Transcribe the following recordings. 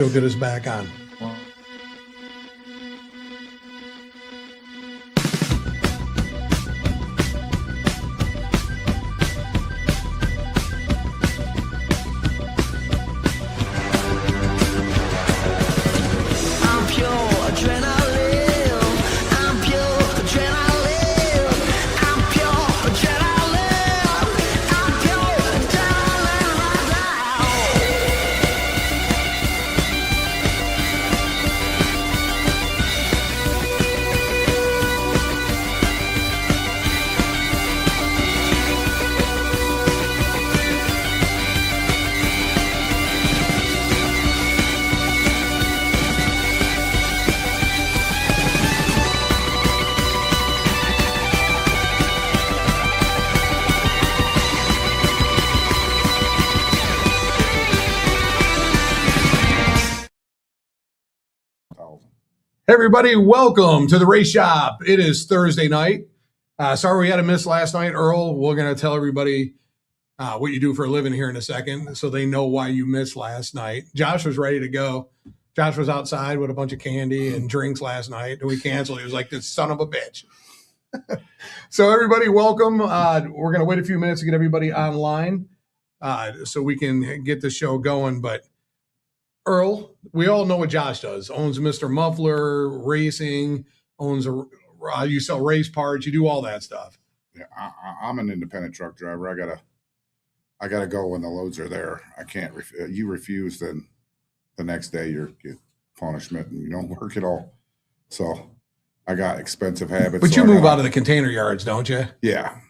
He'll get us back on. Hey everybody, welcome to the race shop. It is Thursday night. Sorry we had a miss last night, Earl. We're going to tell everybody what you do for a living here in a second so they know why you missed last night. Josh was ready to go. Josh was outside with a bunch of candy and drinks last night, and we canceled. He was like, this son of a bitch. So everybody, welcome. We're going to wait a few minutes to get everybody online so we can get the show going, but Earl, we all know what Josh does. Owns Mr. Muffler Racing, you sell race parts, you do all that stuff. Yeah, I'm an independent truck driver. I gotta go when the loads are there. I can't. You refuse, then the next day you get punishment and you don't work at all. So I got expensive habits. But you move out of the container yards, don't you? Yeah.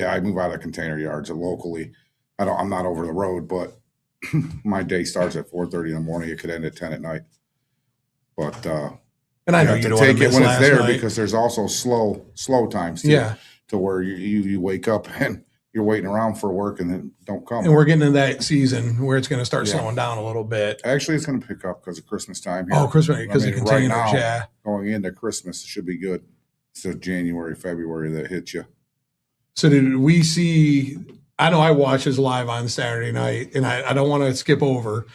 I move out of container yards locally. I'm not over the road, but my day starts at 4:30 in the morning. It could end at 10 at night. But and I know you have to don't take it when it's there night. because there's also slow times too. Yeah. To where you wake up and you're waiting around for work and then don't come. And we're getting into that season where it's going to start slowing down a little bit. Actually, it's going to pick up because of Christmas time here. Oh, Christmas, because of containers, right now, yeah. Going into Christmas should be good. It's January, February that hits you. So did we see... I know I watched his live on Saturday night, and I don't want to skip over,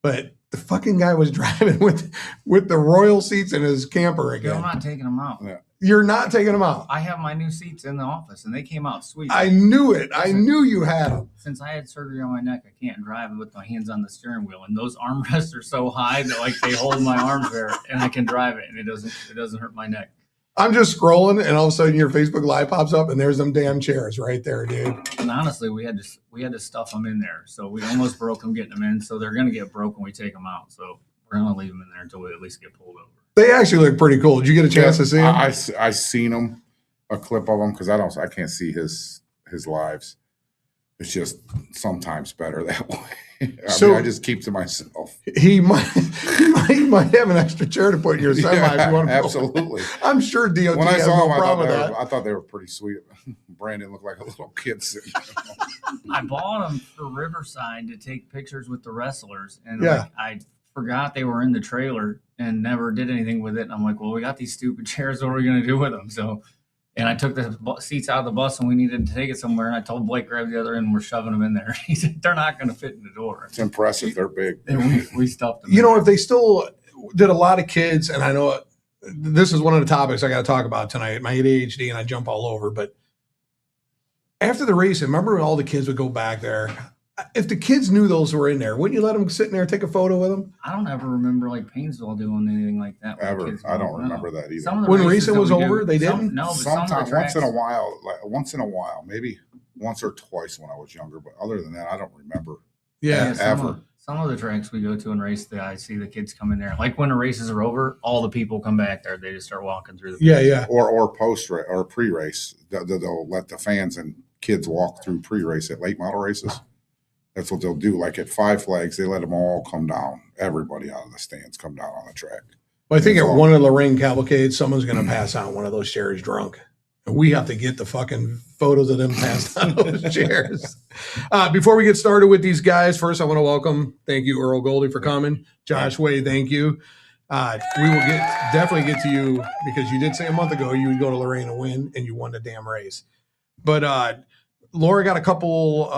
but the fucking guy was driving with the royal seats in his camper again. I'm not taking them out. Yeah. You're not taking them out. I have my new seats in the office, and they came out sweet. I knew it. I knew you had them. Since I had surgery on my neck, I can't drive with my hands on the steering wheel, and those armrests are so high that like they hold my arms there, and I can drive it, and it doesn't hurt my neck. I'm just scrolling, and all of a sudden your Facebook Live pops up, and there's them damn chairs right there, dude. And honestly, we had to stuff them in there, so we almost broke them getting them in. So they're gonna get broken when we take them out. So we're gonna leave them in there until we at least get pulled over. They actually look pretty cool. Did you get a chance to see them? I seen them, a clip of them, because I can't see his lives. It's just sometimes better that way. I just keep to myself. He might have an extra chair to put in your semi if you want to. Absolutely. I'm sure DOT when I has saw no them, problem with that. I thought they were pretty sweet. Brandon looked like a little kid sitting there. I bought them for Riverside to take pictures with the wrestlers, and Yeah. I forgot they were in the trailer and never did anything with it. And I'm like, well, we got these stupid chairs. What are we going to do with them? So, and I took the seats out of the bus and we needed to take it somewhere. And I told Blake, grab the other end, and we're shoving them in there. He said, they're not going to fit in the door. It's impressive. They're big. And we stuffed them. You know, if they still did a lot of kids, and I know this is one of the topics I got to talk about tonight, my ADHD, and I jump all over, but after the race, remember all the kids would go back there. If the kids knew those were in there, wouldn't you let them sit in there and take a photo with them? I don't ever remember like Painesville doing anything like that. Ever. I don't remember that either. When racing was over, they didn't? No, but sometimes, once in a while, maybe once or twice when I was younger, but other than that, I don't remember. Yeah, ever. Some of the tracks we go to and race, I see the kids come in there. Like when the races are over, all the people come back there. They just start walking through the pits. Yeah. Or post or pre-race. They'll let the fans and kids walk through pre-race at late model races. That's what they'll do. Like at Five Flags, they let them all come down. Everybody out of the stands come down on the track. Well, I think at one of the Lorraine cavalcades, someone's going to pass out one of those chairs drunk. And we have to get the fucking photos of them passed on those chairs. Before we get started with these guys, first I want to thank you, Earl Goldy, for coming. Josh Wade, thank you. We will definitely get to you because you did say a month ago you would go to Lorraine and win, and you won the damn race. But Laura got a couple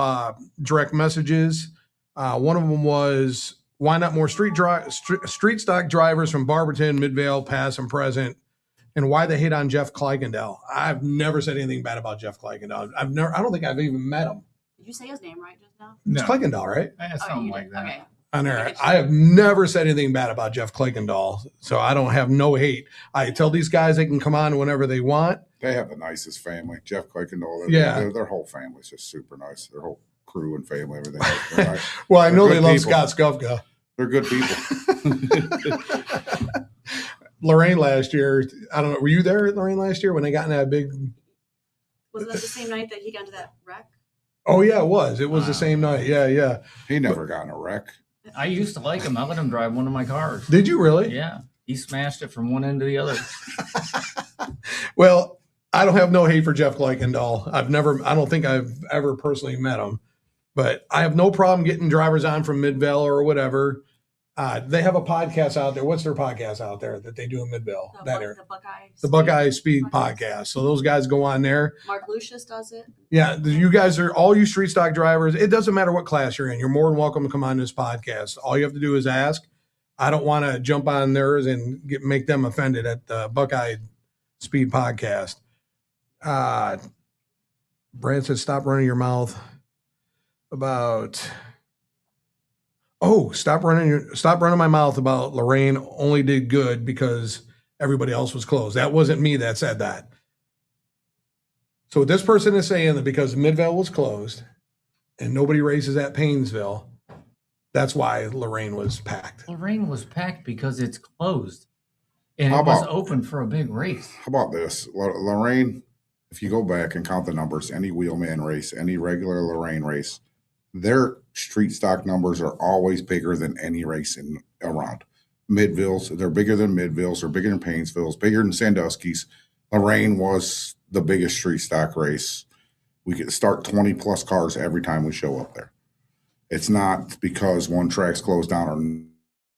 direct messages. One of them was, Why not more street stock drivers from Barberton, Midvale, past and present? And why they hate on Jeff Kuykendall? I've never said anything bad about Jeff Kuykendall. I don't think I've even met him. Did you say his name right just now? It's Kuykendall, right? Something like that. Okay. On there. I have never said anything bad about Jeff Kuykendall, so I don't have no hate. I tell these guys they can come on whenever they want. They have the nicest family. Jeff Kuykendall, their whole family's just super nice. Their whole crew and family, everything. Nice. Well, I know they love people. Scott Skufka. They're good people. Lorraine last year, I don't know. Were you there, Lorraine, last year when they got in that big? Was that the same night that he got into that wreck? Oh yeah, it was. It was the same night. Yeah. He never got in a wreck. I used to like him. I let him drive one of my cars. Did you really? Yeah. He smashed it from one end to the other. Well, I don't have no hate for Jeff Kuykendall. I don't think I've ever personally met him, but I have no problem getting drivers on from Midvale or whatever. They have a podcast out there. What's their podcast out there that they do in Midvale? The Buckeye Speed podcast. So those guys go on there. Mark Lucius does it. Yeah, you guys are all you street stock drivers. It doesn't matter what class you're in. You're more than welcome to come on this podcast. All you have to do is ask. I don't want to jump on theirs and make them offended at the Buckeye Speed podcast. Brad said, "Stop running your mouth about." Oh, stop running my mouth about Lorraine only did good because everybody else was closed. That wasn't me that said that. So this person is saying that because Midvale was closed and nobody races at Painesville, that's why Lorraine was packed. Lorraine was packed because it's closed. And it was open for a big race. How about this? Lorraine, if you go back and count the numbers, any wheelman race, any regular Lorraine race, their street stock numbers are always bigger than any race around. Midville's, they're bigger than Midville's, they're bigger than Painesville's, bigger than Sandusky's. Lorraine was the biggest street stock race. We could start 20 plus cars every time we show up there. It's not because one track's closed down or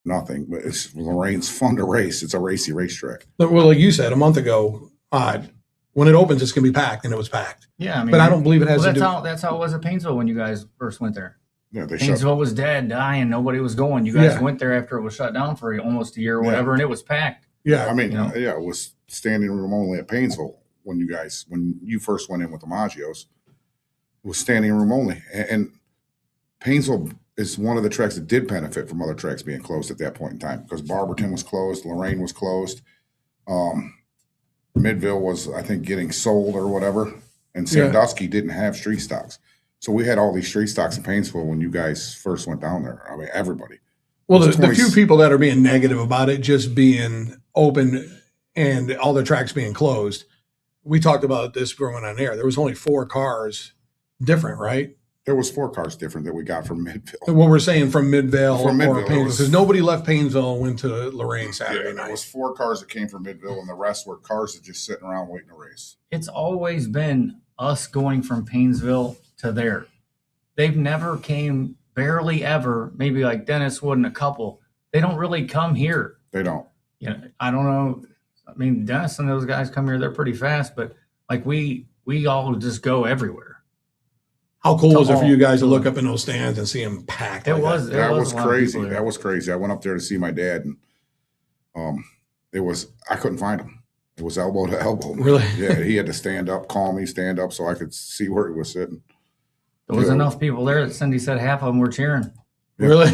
nothing, but Lorraine's fun to race. It's a racy racetrack. Well, like you said a month ago, when it opens, it's going to be packed, and it was packed. Yeah, I mean, but I don't believe it has to do. That's how it was at Painesville when you guys first went there. Yeah, Painesville was dead, dying. Nobody was going. You guys went there after it was shut down for almost a year or whatever, and it was packed. Yeah, I mean, it was standing room only at Painesville when you first went in with the Maggios. It was standing room only, and Painesville is one of the tracks that did benefit from other tracks being closed at that point in time because Barberton was closed, Lorraine was closed. Midville was, I think, getting sold or whatever, and Sandusky didn't have street stocks. So we had all these street stocks in Painesville when you guys first went down there. I mean, everybody. Well, the few people that are being negative about it just being open and all the tracks being closed, we talked about this going on air. There was only 4 cars different, right? There was 4 cars different that we got from Midville. What we're saying from Midville or Painesville, because nobody left Painesville and went to Lorraine Saturday night. There was 4 cars that came from Midville, and the rest were cars that just sitting around waiting to race. It's always been us going from Painesville to there. They've never came, barely ever, maybe like Dennis would and a couple. They don't really come here. They don't. I don't know. I mean, Dennis and those guys come here, they're pretty fast, but like we all just go everywhere. How cool was it for you guys to look up in those stands and see them packed? That was crazy. That was crazy. I went up there to see my dad, and I couldn't find him. It was elbow to elbow. Really? Yeah, he had to stand up, call me, stand up so I could see where he was sitting. There was enough people there that Cindy said half of them were cheering. Yeah. Really?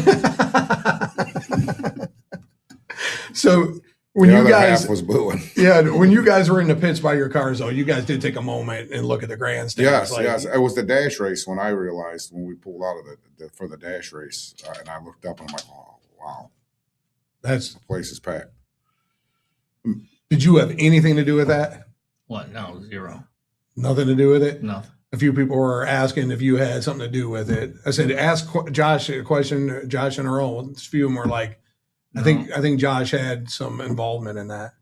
So when the you other guys half was booing. Yeah, when you guys were in the pits by your cars, though, you guys did take a moment and look at the grandstands. Yes. It was the dash race when I realized when we pulled out of for the dash race, and I looked up and I'm like, oh wow, the place is packed. Did you have anything to do with that? What? No, 0. Nothing to do with it? Nothing. A few people were asking if you had something to do with it. I said, ask Josh a question, Josh and Earl. A few of them were like, I think Josh had some involvement in that.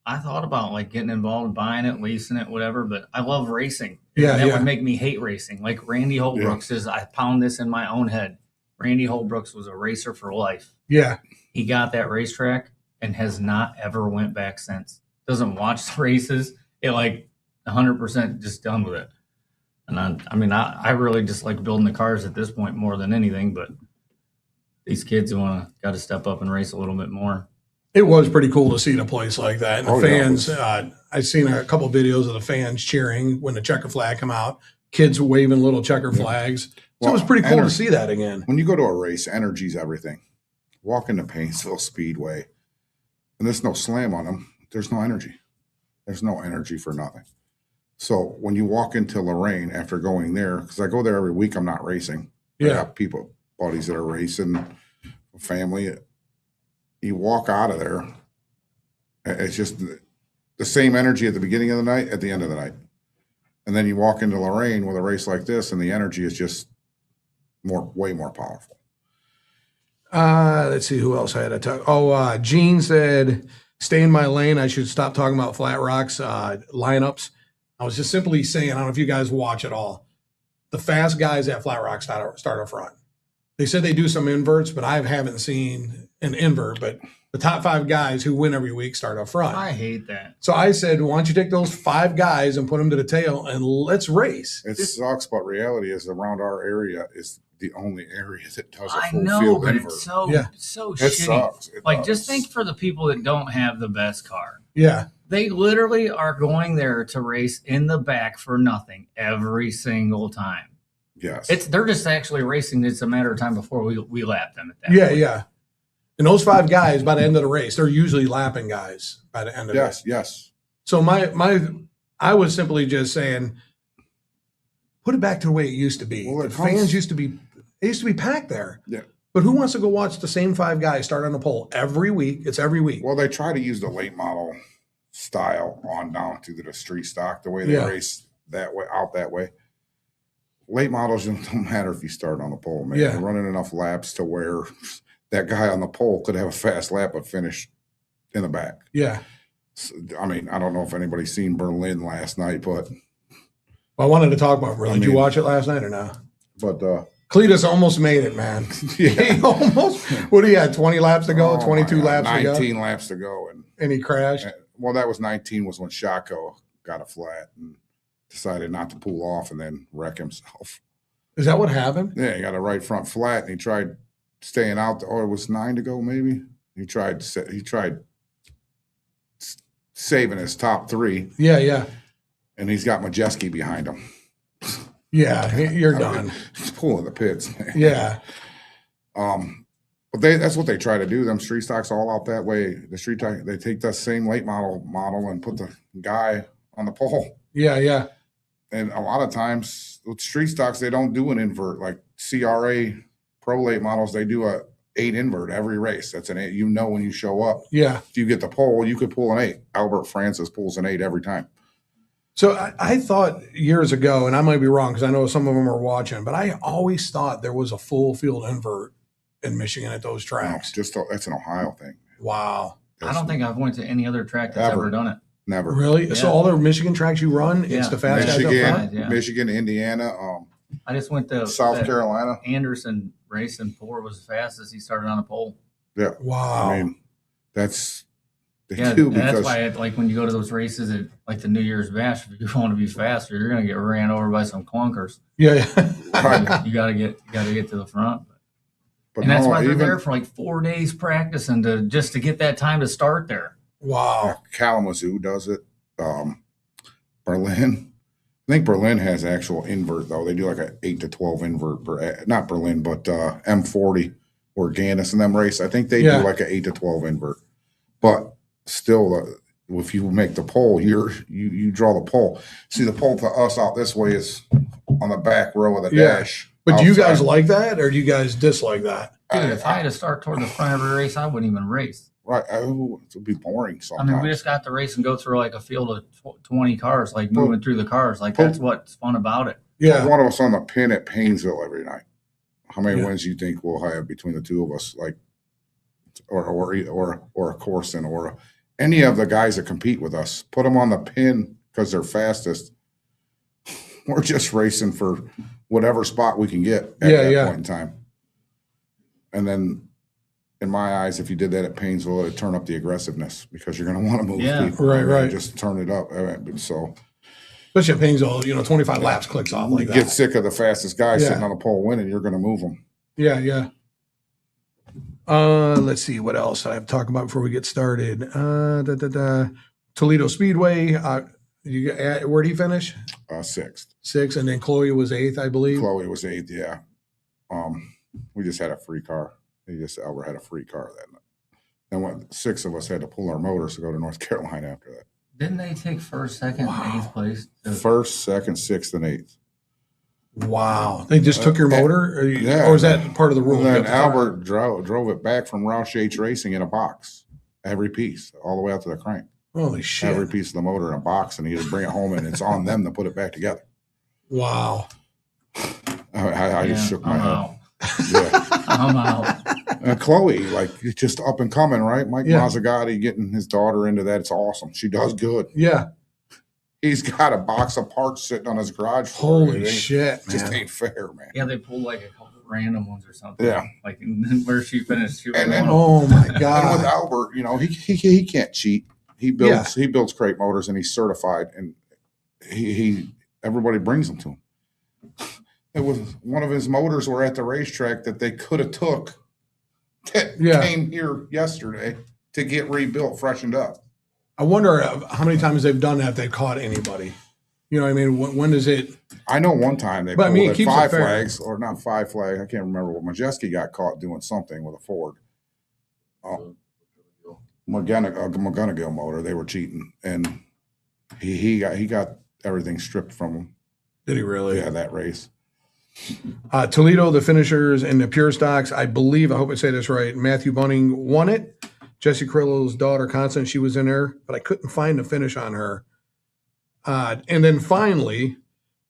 I thought about like getting involved, buying it, leasing it, whatever, but I love racing. Yeah, that would make me hate racing. Like Randy Holbrooks is, I pound this in my own head. Randy Holbrooks was a racer for life. Yeah. He got that racetrack and has not ever went back since. Doesn't watch the races. It like 100% just done with it. And I really just like building the cars at this point more than anything, but these kids got to step up and race a little bit more. It was pretty cool to see the place like that. And the Oh, yeah, it fans, was. I seen a couple videos of the fans cheering when the checker flag come out, kids waving little checker flags. So it was pretty cool to see that again. When you go to a race, energy's everything. Walk into Painesville Speedway, and there's no slam on them. There's no energy. There's no energy for nothing. So when you walk into Lorraine after going there, because I go there every week, I'm not racing. I Yeah. got people, buddies that are racing, family. You walk out of there, it's just the same energy at the beginning of the night, at the end of the night. And then you walk into Lorraine with a race like this, and the energy is just way more powerful. Let's see who else I had to talk. Oh, Gene said, stay in my lane. I should stop talking about Flat Rock's lineups. I was just simply saying, I don't know if you guys watch at all. The fast guys at Flat Rock start up front. They said they do some inverts, but I haven't seen an invert. But the top 5 guys who win every week start up front. I hate that. So I said, why don't you take those 5 guys and put them to the tail and let's race? It sucks, but reality is around our area is the only area that does a I full know, field but invert. it's so Yeah. so It shitty. sucks. It Like, does. just think for the people that don't have the best car. Yeah. They literally are going there to race in the back for nothing every single time. Yes. They're just actually racing. It's a matter of time before we lap them at that Yeah, point. yeah. And those 5 guys, by the end of the race, they're usually lapping guys by the end of it. yes. So I was simply just saying, put it back to the way it used to be. Well, The fans used to be packed there. Yeah. But who wants to go watch the same 5 guys start on the pole every week? It's every week. Well, they try to use the late model style on down to the street stock, the way they Yeah. race that way, out that way. Late models don't matter if you start on the pole, man. Yeah. They're running enough laps to where that guy on the pole could have a fast lap but finish in the back. Yeah. So, I mean, I don't know if anybody's seen Berlin last night, but I wanted to talk about it. Did you mean- watch it last night or no? but Cletus almost made it, man. He yeah. almost. What do you had? 20 laps to go, Oh, 22 my God, laps to go, 19 laps to go, and he crashed. well, that was 19 was when Shako got a flat and decided not to pull off and then wreck himself. Is that what happened? Yeah, he got a right front flat, and he tried staying out. It was 9 to go, maybe. He tried saving his top 3, Yeah, yeah, and he's got Majeski behind him. yeah. You're I done. mean, he's pulling the pits, man. Yeah, But that's what they try to do. Them street stocks all out that way. The street stock, they take that same late model and put the guy on the pole. yeah, yeah. And a lot of times with street stocks, they don't do an invert like CRA pro late models. They do a 8 invert every race. That's an 8. You know, when you show up, Yeah. if you get the pole, you could pull an 8. Albert Francis pulls an 8 every time. So I thought years ago, and I might be wrong because I know some of them are watching, but I always thought there was a full field invert in Michigan at those No, tracks. that's an Ohio thing. Wow. I don't think I've went to any other track that's ever done it. Never. Really? So Yeah. all the Michigan tracks you run, it's Yeah. the fast guys up Michigan, front? Yeah. Michigan, Indiana, I just went to South that Carolina. Anderson race, and Poor was the fastest. He started on a pole. Yeah. Wow. I mean, that's they Yeah, do and that's because why, like, when you go to those races at like the New Year's Bash, if you want to be faster, you're gonna get ran over by some clunkers. yeah. Right. You gotta get to the front. but And that's no, why they're even there for like 4 days practicing to get that time to start there. Wow. Kalamazoo does it. Berlin. I think Berlin has actual invert though. They do like a 8 to 12 invert. Not Berlin, but M40 or Gannis and them race. I think they Yeah. do like a 8 to 12 invert. But still, if you make the pole, you draw the pole. See, the pole to us out this way is on the back row of the Yeah. dash. But do you outside. guys like that or do you guys dislike that? Dude, if I had to start toward the front of every race, I wouldn't even race. Right? It would be boring I sometimes. mean, we just got to race and go through like a field of 20 cars, like moving through the cars. Like, that's what's fun about it. Yeah. One of us on the pin at Painesville every night. How many Yeah. wins do you think we'll have between the two of us? Like, or a Corson or any of the guys that compete with us? Put them on the pin because they're fastest. We're just racing for whatever spot we can get at that point in time. And then, in my eyes, if you did that at Painesville, it'd turn up the aggressiveness because you're going to want to move people. Right, right. Just turn it up. So Especially at Painesville, 25 laps clicks off like you get that. sick of the fastest guy Yeah. sitting on the pole winning, you're going to move them. Yeah, yeah. Let's see what else I have to talk about before we get started. Toledo Speedway. Where did he finish? 6th. 6th, and then Chloe was 8th, I believe. Chloe was 8th. Yeah. We just had a free car. Albert had a free car that night. And when 6 of us had to pull our motors to go to North Carolina after that. Didn't they take first, second, and 8th place? First, second, 6th, and 8th. Wow. They just took your motor? Yeah. Or is that part of the rule? And then Albert drove it back from Roush H Racing in a box. Every piece, all the way out to the crank. Holy shit. Every piece of the motor in a box, and he had to bring it home, and it's on them to put it back together. Wow. I just shook my head. Out. Yeah. I'm out. Chloe, like, just up and coming, right? Mike Yeah. Mazzagatti getting his daughter into that. It's awesome. She does good. Yeah. He's got a box of parts sitting on his garage floor. Holy shit, It just man. ain't fair, man. Yeah, they pulled like a couple random ones or something. Yeah. Like where she finished. She was And then- one of Oh my And with God. Albert, he can't cheat. He builds crate motors, and he's certified, and he everybody brings them to him. It was one of his motors were at the racetrack that they could have took that came here yesterday to get rebuilt, freshened up. I wonder how many times they've done that if they've caught anybody. You know what I mean? When does it? I know one time they But I mean, it pulled keeps at it Five fair. Flags, or not Five Flag. I can't remember what Majeski got caught doing something with a Ford. McGonigal motor. They were cheating, and he got everything stripped from him. Did he really? Yeah, that race. Toledo, the finishers and the pure stocks. I believe, I hope I say this right. Matthew Bunning won it. Jesse Crillo's daughter, Constance, she was in there, but I couldn't find the finish on her. And then finally,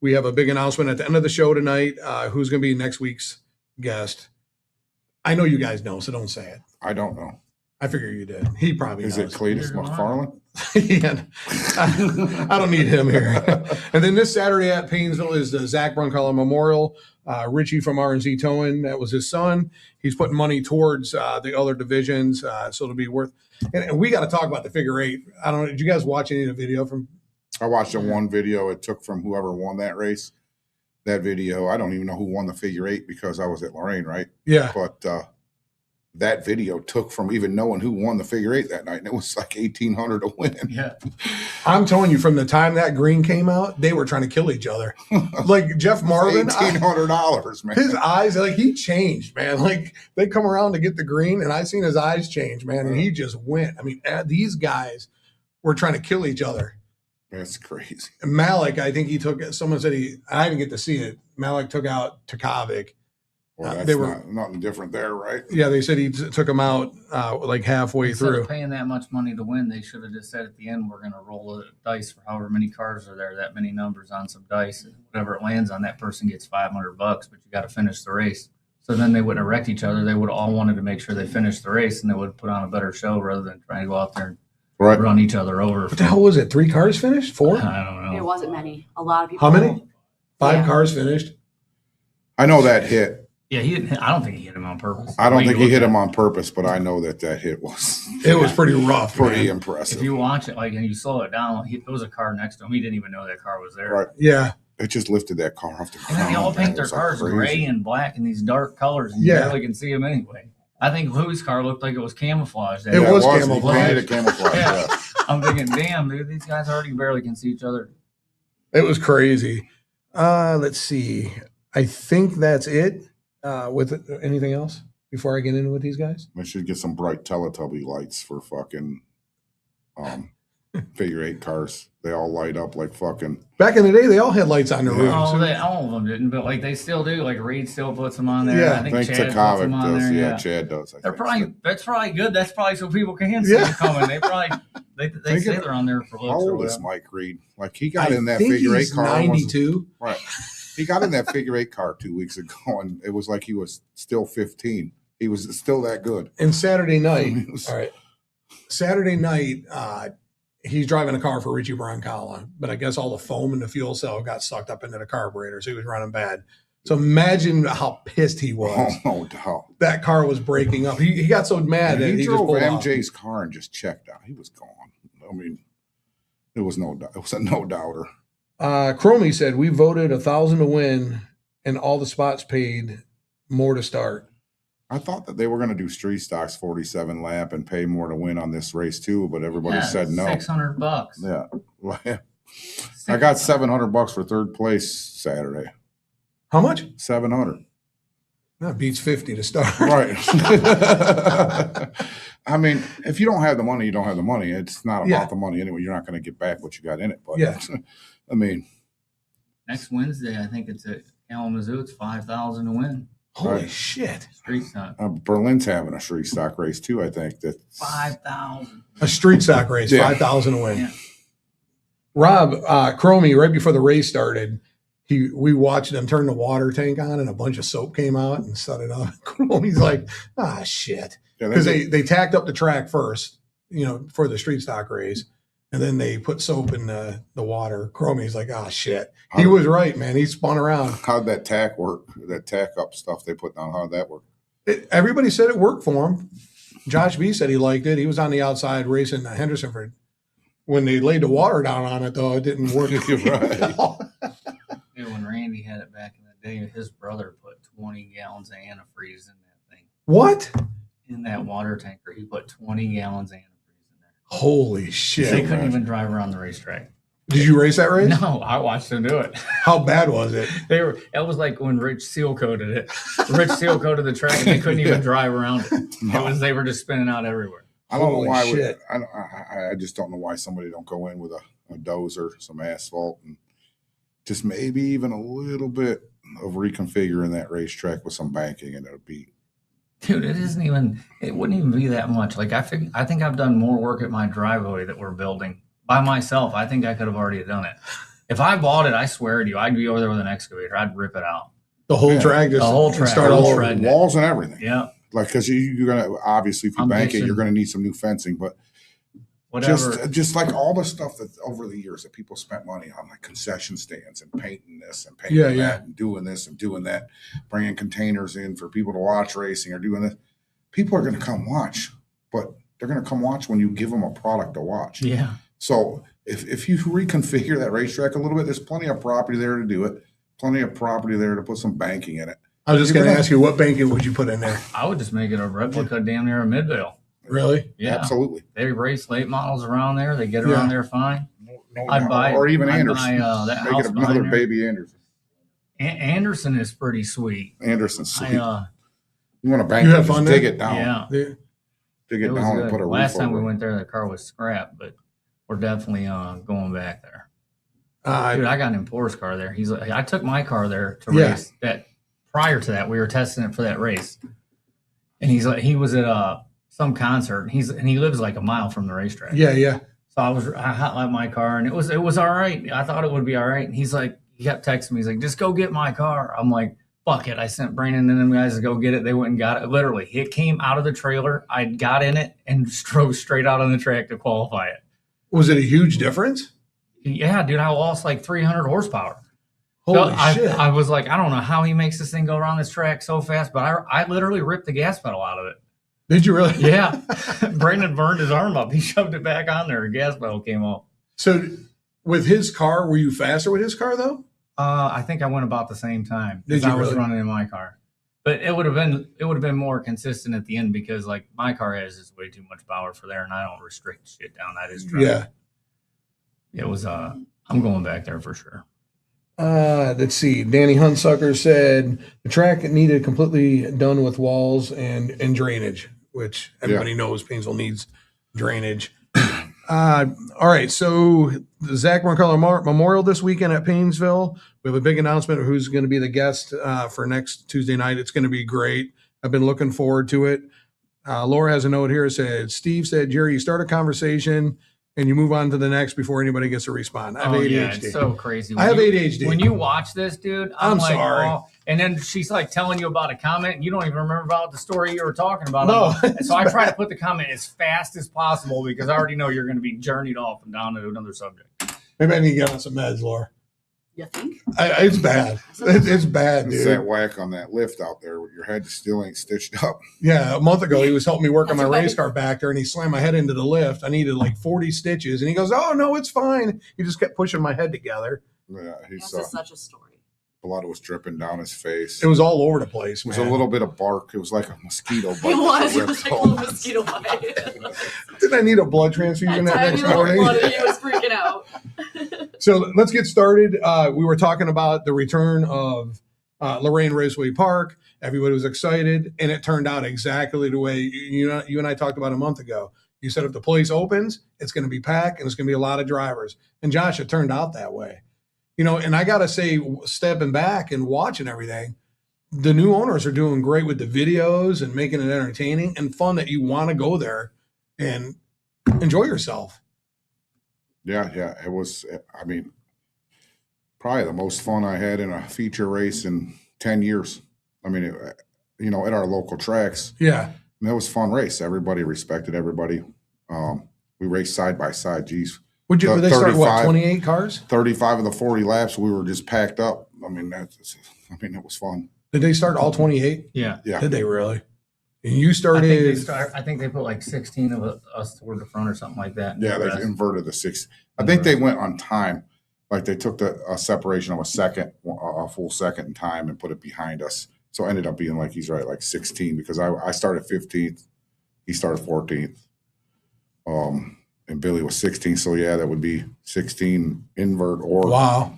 we have a big announcement at the end of the show tonight. Who's going to be next week's guest? I know you guys know, so don't say it. I don't know. I figure you did. He probably Is knows. it Cletus McFarland? Yeah. I don't need him here. And then this Saturday at Paynesville is the Zach Broncollo Memorial. Richie from R&Z Towing, that was his son. He's putting money towards the other divisions, so it'll be worth. And we got to talk about the figure eight. I don't know. Did you guys watch any of the video from? I watched the one video it took from whoever won that race. That video, I don't even know who won the figure eight because I was at Lorraine, right? Yeah. But that video took from even knowing who won the figure eight that night, and it was like 1,800 to win. Yeah. I'm telling you, from the time that green came out, they were trying to kill each other. Like Jeff Marvin, $1,800, man. his eyes, like he changed, man. Like they come around to get the green, and I seen his eyes change, man, and he just went. I mean, these guys were trying to kill each other. That's crazy. Malik, I think he took. Someone said I didn't get to see it. Malik took out Takovic. Well, that's they were nothing different there, right? Yeah, they said he took him out like halfway Instead through. of paying that much money to win, they should have just said at the end, we're going to roll a dice for however many cars are there, that many numbers on some dice, and whatever it lands on, that person gets $500, but you got to finish the race. So then they wouldn't have wrecked each other. They would have all wanted to make sure they finished the race, and they would have put on a better show rather than trying to go out there and run each other over. What the hell was it? 3 cars finished? 4? I don't know. It wasn't many. A lot of people. How many? 5 Yeah. cars finished. I know that hit. Yeah, he didn't. I don't think he hit him on purpose. I don't Like, think you he hit look him at on purpose, but I know that hit was. It was pretty rough. pretty man. impressive. If you watch it, like, and you slow it down, there was a car next to him. He didn't even know that car was there. Right. Yeah. It just lifted that car off the ground. And then they all paint their It was like cars crazy. gray and black and these dark colors, and you Yeah. barely can see them anyway. I think Lou's car looked like it was camouflage. It was He camouflage. painted it camouflage. Yeah. Yeah. I'm thinking, damn, dude, these guys already barely can see each other. It was crazy. Let's see. I think that's it. With anything else before I get in with these guys? They should get some bright Teletubby lights for fucking figure eight cars. They all light up like fucking. Back in the day, they all had lights on their roofs. Oh, all of them didn't, but like they still do. Like Reed still puts them on there. Yeah. I I think think Chad puts Takovic them on does. there. Yeah, Chad does. They're think probably that's probably good. That's probably so people can see Yeah. them coming. They probably they Think say of- they're on there for looks. How or old is whatever. Mike Reed? Like he got I in that think figure eight he's car. 92. Right. He got in that figure eight car 2 weeks ago, and it was like he was still 15. He was still that good. And Saturday night, It was- all right. Saturday night, he's driving a car for Richie Brancala, but I guess all the foam in the fuel cell got sucked up into the carburetor, so he was running bad. So imagine how pissed he was. Oh, no doubt. That car was breaking up. He got so mad that And he he just drove pulled off. MJ's car and just checked out. He was gone. I mean, it was no doubt. It was a no doubter. Cromie said we voted 1,000 to win, and all the spots paid more to start. I thought that they were going to do street stocks 47 lap and pay more to win on this race too, but everybody said no. $600. Yeah. Well, I got $700 for third place Saturday. How much? 700. That beats 50 to start. Right. I mean, if you don't have the money, you don't have the money. It's not about the money anyway. You're not going to get back what you got in it. But I mean, next Wednesday, I think it's at Kalamazoo. It's 5,000 to win. Holy shit! Street stock. Berlin's having a street stock race too. I think that 5,000. A street stock race, 5,000 to win. Yeah. Rob Cromie, right before the race started, we watched them turn the water tank on, and a bunch of soap came out and set it up. Cromie's like, shit, because they tacked up the track first, for the street stock race. And then they put soap in the water. Cromie's like, shit. He was right, man. He spun around. How'd that tack work? That tack up stuff they put down, how'd that work? Everybody said it worked for him. Josh B said he liked it. He was on the outside racing Hendersonford. When they laid the water down on it, though, it didn't work. Right. Dude, when Randy had it back in the day, his brother put 20 gallons of antifreeze in that thing. What? In that water tanker, he put 20 gallons of antifreeze. Holy shit. They couldn't even drive around the racetrack. Did you race that race? No, I watched them do it. How bad was it? It was like when Rich seal coated it. Rich seal coated the track and they couldn't even drive around it. No. They were just spinning out everywhere. I don't know why. I just don't know why somebody don't go in with a dozer, some asphalt, and just maybe even a little bit of reconfiguring that racetrack with some banking, and it'll be. Dude, it wouldn't even be that much. Like I think I've done more work at my driveway that we're building by myself. I think I could have already done it. If I bought it, I swear to you, I'd be over there with an excavator. I'd rip it out. The whole track, the whole track, start all shredding walls and everything. Yeah. Like, because you're going to, obviously, if you bank it, you're going to need some new fencing, but whatever. Just like all the stuff that over the years that people spent money on, like concession stands and painting this and painting that and doing this and doing that, bringing containers in for people to watch racing or doing this. People are going to come watch, but they're going to come watch when you give them a product to watch. Yeah. So if you reconfigure that racetrack a little bit, there's plenty of property there to do it, plenty of property there to put some banking in it. I was just going to ask you, what banking would you put in there? I would just make it a replica damn near a Midvale. Really? Yeah. Absolutely. They race late models around there. They get around there fine. I'd buy, or even Anderson. That make it another baby Anderson. Anderson is pretty sweet. Anderson's sweet. You want to bank it, just dig it down. Yeah. Dig it down and put a roof Last time over we went there, the car was scrapped, but we're definitely going back there. Dude, I got an importer's car there. I took my car there to race that. Prior to that, we were testing it for that race, and he was at some concert. And he lives like a mile from the racetrack. Yeah. So I hotlined my car, and it was all right. I thought it would be all right. And he kept texting me. He's like, just go get my car. I'm like, fuck it. I sent Brandon and them guys to go get it. They went and got it. Literally, it came out of the trailer. I got in it and drove straight out on the track to qualify it. Was it a huge difference? Yeah, dude. I lost like 300 horsepower. Holy shit. I was like, I don't know how he makes this thing go around this track so fast, but I literally ripped the gas pedal out of it. Did you really? Yeah. Brandon burned his arm up. He shoved it back on there. The gas pedal came off. So with his car, were you faster with his car, though? I think I went about the same time as I was running in my car. But it would have been more consistent at the end because like my car has just way too much power for there, and I don't restrict shit down. I just drive. Yeah. It was I'm going back there for sure. Let's see. Danny Hunsucker said the track needed completely done with walls and drainage, which everybody knows Painesville needs drainage. All right. So the Zach McCullough Memorial this weekend at Painesville. We have a big announcement of who's going to be the guest for next Tuesday night. It's going to be great. I've been looking forward to it. Laura has a note here. Steve said, Jerry, you start a conversation and you move on to the next before anybody gets to respond. I have ADHD. Yeah, it's so crazy. I have ADHD. When you watch this, dude, I'm like, sorry. Oh, and then she's like telling you about a comment, and you don't even remember about the story you were talking about. No. So I try to put the comment as fast as possible because I already know you're going to be journeyed off and down to another subject. Maybe I need to get on some meds, Laura. You think? It's bad. It's bad, dude. It's that whack on that lift out there where your head still ain't stitched up. Yeah, a month ago, he was helping me work on my race car back there, and he slammed my head into the lift. I needed like 40 stitches, and he goes, oh, no, it's fine. He just kept pushing my head together. Yeah, That's just such a story. blood was dripping down his face. It was all over the place, It was man. a little bit of bark. It was like a mosquito bite. It was. It ripped was like a off. little mosquito bite. Didn't I need a blood transfusion that Tiny next little morning? blood, and he was freaking out. So let's get started. We were talking about the return of Lorraine Raceway Park. Everybody was excited, and it turned out exactly the way you and I talked about a month ago. You said if the place opens, it's going to be packed, and it's going to be a lot of drivers. And Josh, it turned out that way. And I got to say, stepping back and watching everything, the new owners are doing great with the videos and making it entertaining and fun that you want to go there and enjoy yourself. Yeah. It was, I mean, probably the most fun I had in a feature race in 10 years. I mean, at our local tracks. Yeah. And it was a fun race. Everybody respected everybody. We raced side by side. Geez. Would they start, 35 28 cars? 35 of the 40 laps, we were just packed up. I mean, it was fun. Did they start all 28? Yeah. Yeah. Did they really? And you started. I think they put like 16 of us toward the front or something like that. Yeah, they inverted the six. I think they went on time. Like they took a separation of a full second in time and put it behind us. So it ended up being he's right, like 16 because I started 15th. He started 14th. And Billy was 16. So yeah, that would be 16 invert or Wow.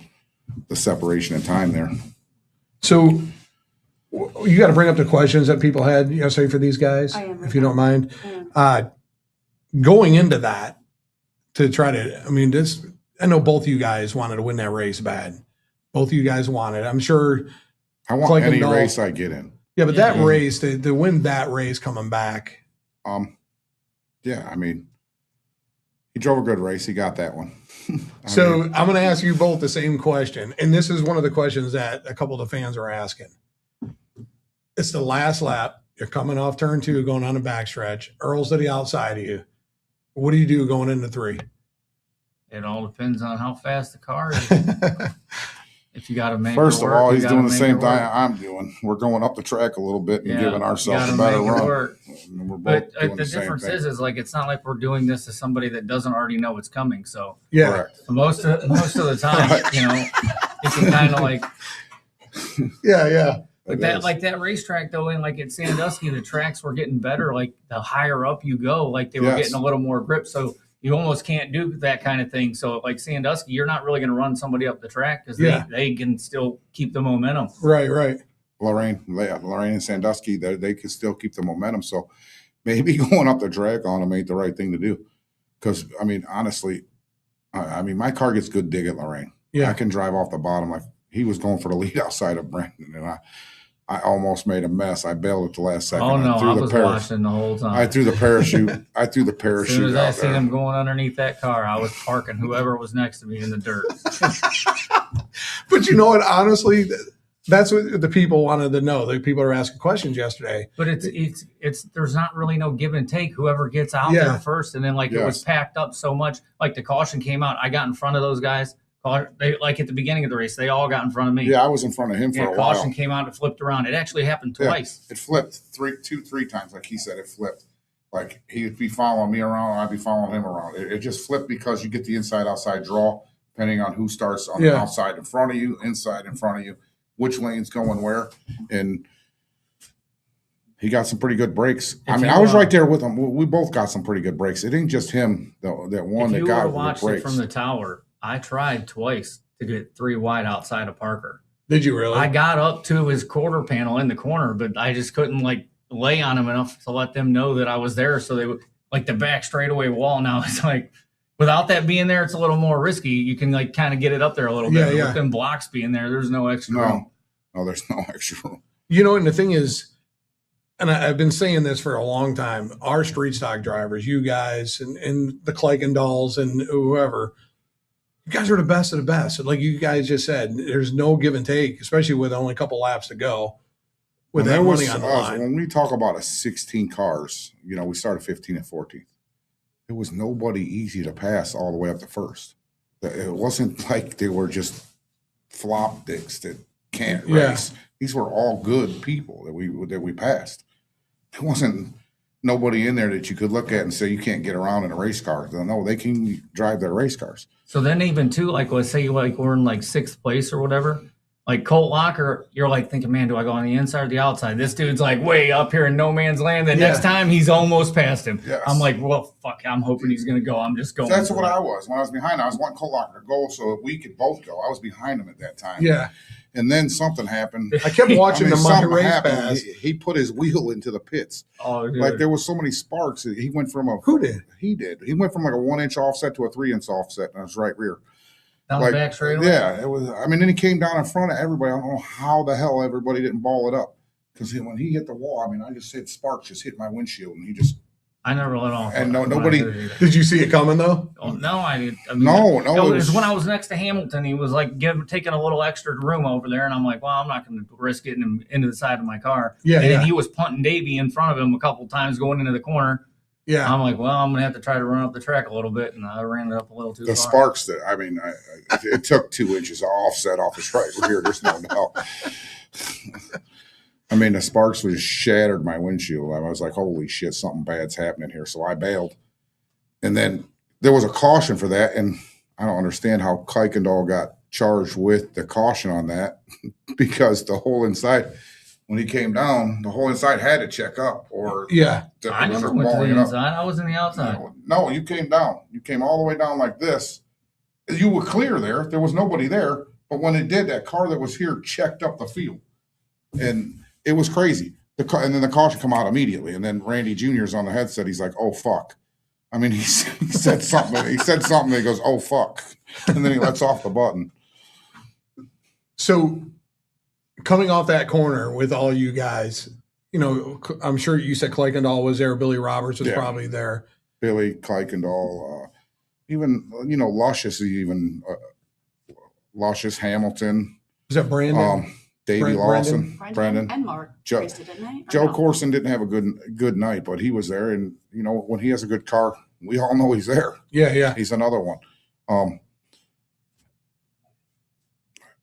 the separation in time there. So you got to bring up the questions that people had yesterday for these guys, I am. if you don't mind. I am. Going into that to try to, I know both of you guys wanted to win that race bad. Both of you guys wanted. I'm sure. I want Like any race I get in. Yeah, but that Yeah. race, to win that race coming back. Yeah, I mean, he drove a good race. He got that one. So I'm going to ask you both the same question. And this is one of the questions that a couple of the fans are asking. It's the last lap. You're coming off turn 2, going on the backstretch. Earl's to the outside of you. What do you do going into 3? It all depends on how fast the car is. If you got to make First it of work, all, you he's gotta doing the make same it thing work. I'm doing. We're going up the track a little bit and Yeah, giving you ourselves gotta a better make it run. work. And we're both But doing the same difference thing. is it's not like we're doing this to somebody that doesn't already know it's coming. So Yeah. Correct. most of the time, it can kind of like Yeah. But that racetrack though, and like at Sandusky, the tracks were getting better. Like the higher up you go, like they were Yes. getting a little more grip. So you almost can't do that kind of thing. So like Sandusky, you're not really going to run somebody up the track because they can still keep the momentum. Right. Lorraine and Sandusky, they can still keep the momentum. So maybe going up the track on them ain't the right thing to do. Because, I mean, honestly, my car gets good dig at Lorraine. Yeah. I can drive off the bottom. Like he was going for the lead outside of Brandon, and I almost made a mess. I bailed at the last second. Oh no, I the was watching the whole time. I threw the parachute. As soon as I out seen there. him going underneath that car, I was parking whoever was next to me in the dirt. But you know what? Honestly, that's what the people wanted to know. The people are asking questions yesterday. But it's there's not really no give and take. Whoever gets out Yeah. there first, and then it was packed up so much. Like the caution came out, I got in front of those guys. They at the beginning of the race, they all got in front of me. Yeah, I was in front of him for a while. Caution came out, it flipped around. It actually happened Yeah, twice. it flipped three times. Like he said, it flipped. Like he would be following me around, and I'd be following him around. It just flipped because you get the inside-outside draw, depending on who starts on the outside in front of you, inside in front of you, which lane's going where. And he got some pretty good breaks. I was right there with him. We both got some pretty good breaks. It ain't just him that one If that you would got have the watched it breaks. from the tower, I tried twice to get 3 wide outside of Parker. Did you really? I got up to his quarter panel in the corner, but I just couldn't lay on him enough to let them know that I was there. So they would the back straightaway wall now is without that being there, it's a little more risky. You can kind of get it up there a little bit. Yeah. With them blocks being there, there's no extra room. No, there's no extra room. And the thing is, and I've been saying this for a long time, our street stock drivers, you guys and the Kleikendals and whoever, you guys are the best of the best. Like you guys just said, there's no give and take, especially with only a couple laps to go with that money on the line. When we talk about 16 cars, we started 15 and 14th. It was nobody easy to pass all the way up to first. It wasn't like they were just flop dicks that can't race. These were all good people that we passed. There wasn't nobody in there that you could look at and say you can't get around in a race car. No, they can drive their race cars. So then even too, let's say we're in 6th place or whatever. Like Colt Locker, you're like thinking, man, do I go on the inside or the outside? This dude's like way up here in no man's land. The next time he's almost past him. Yes. I'm like, well, fuck, I'm hoping he's going to go. I'm just going. That's what I was. When I was behind, I was wanting Colt Locker to go so we could both go. I was behind him at that time. Yeah. And then something happened. I kept watching the Monday something race happened. pass. He put his wheel into the pits. Oh, dude. Like there was so many sparks. He went from Who did? He did. He went from like a 1-inch offset to a 3-inch offset on his right rear. Down the back straight away? Yeah, it was. I mean, then he came down in front of everybody. I don't know how the hell everybody didn't ball it up because when he hit the wall, I mean, I just said sparks just hit my windshield, and he just. I never let off. And nobody. Did you see it coming though? Oh, no, I didn't. I mean, No. It was when I was next to Hamilton. He was like taking a little extra room over there, and I'm like, well, I'm not going to risk getting him into the side of my car. Yeah, and then he was punting Davey in front of him a couple times going into the corner. Yeah. I'm like, well, I'm going to have to try to run up the track a little bit, and I ran it up a little too far. The sparks that I mean, it took 2 inches of offset off his right rear. There's no doubt. I mean, the sparks was shattered my windshield. I was like, holy shit, something bad's happening here. So I bailed. And then there was a caution for that. And I don't understand how Kuykendall got charged with the caution on that because the whole inside, when he came down, the whole inside had to check up or I never went to the inside. I was in the outside. No, you came down. You came all the way down like this. You were clear there. There was nobody there. But when it did, that car that was here checked up the field. And it was crazy. And then the caution come out immediately. And then Randy Jr.'s on the headset. He's like, oh, fuck. I mean, he said something. He said something. He goes, oh, fuck. And then he lets off the button. So coming off that corner with all you guys, you know, I'm sure you said Kuykendall was there. Billy Roberts was probably there. Billy, Kuykendall, even, you know, Luscious, Luscious, Hamilton. Was that Brandon? Davey Lawson, Brendan, and Mark. Joe, raced it, didn't they? Joe Corson didn't have a good night, but he was there. And, you know, when he has a good car, we all know he's there. Yeah. He's another one.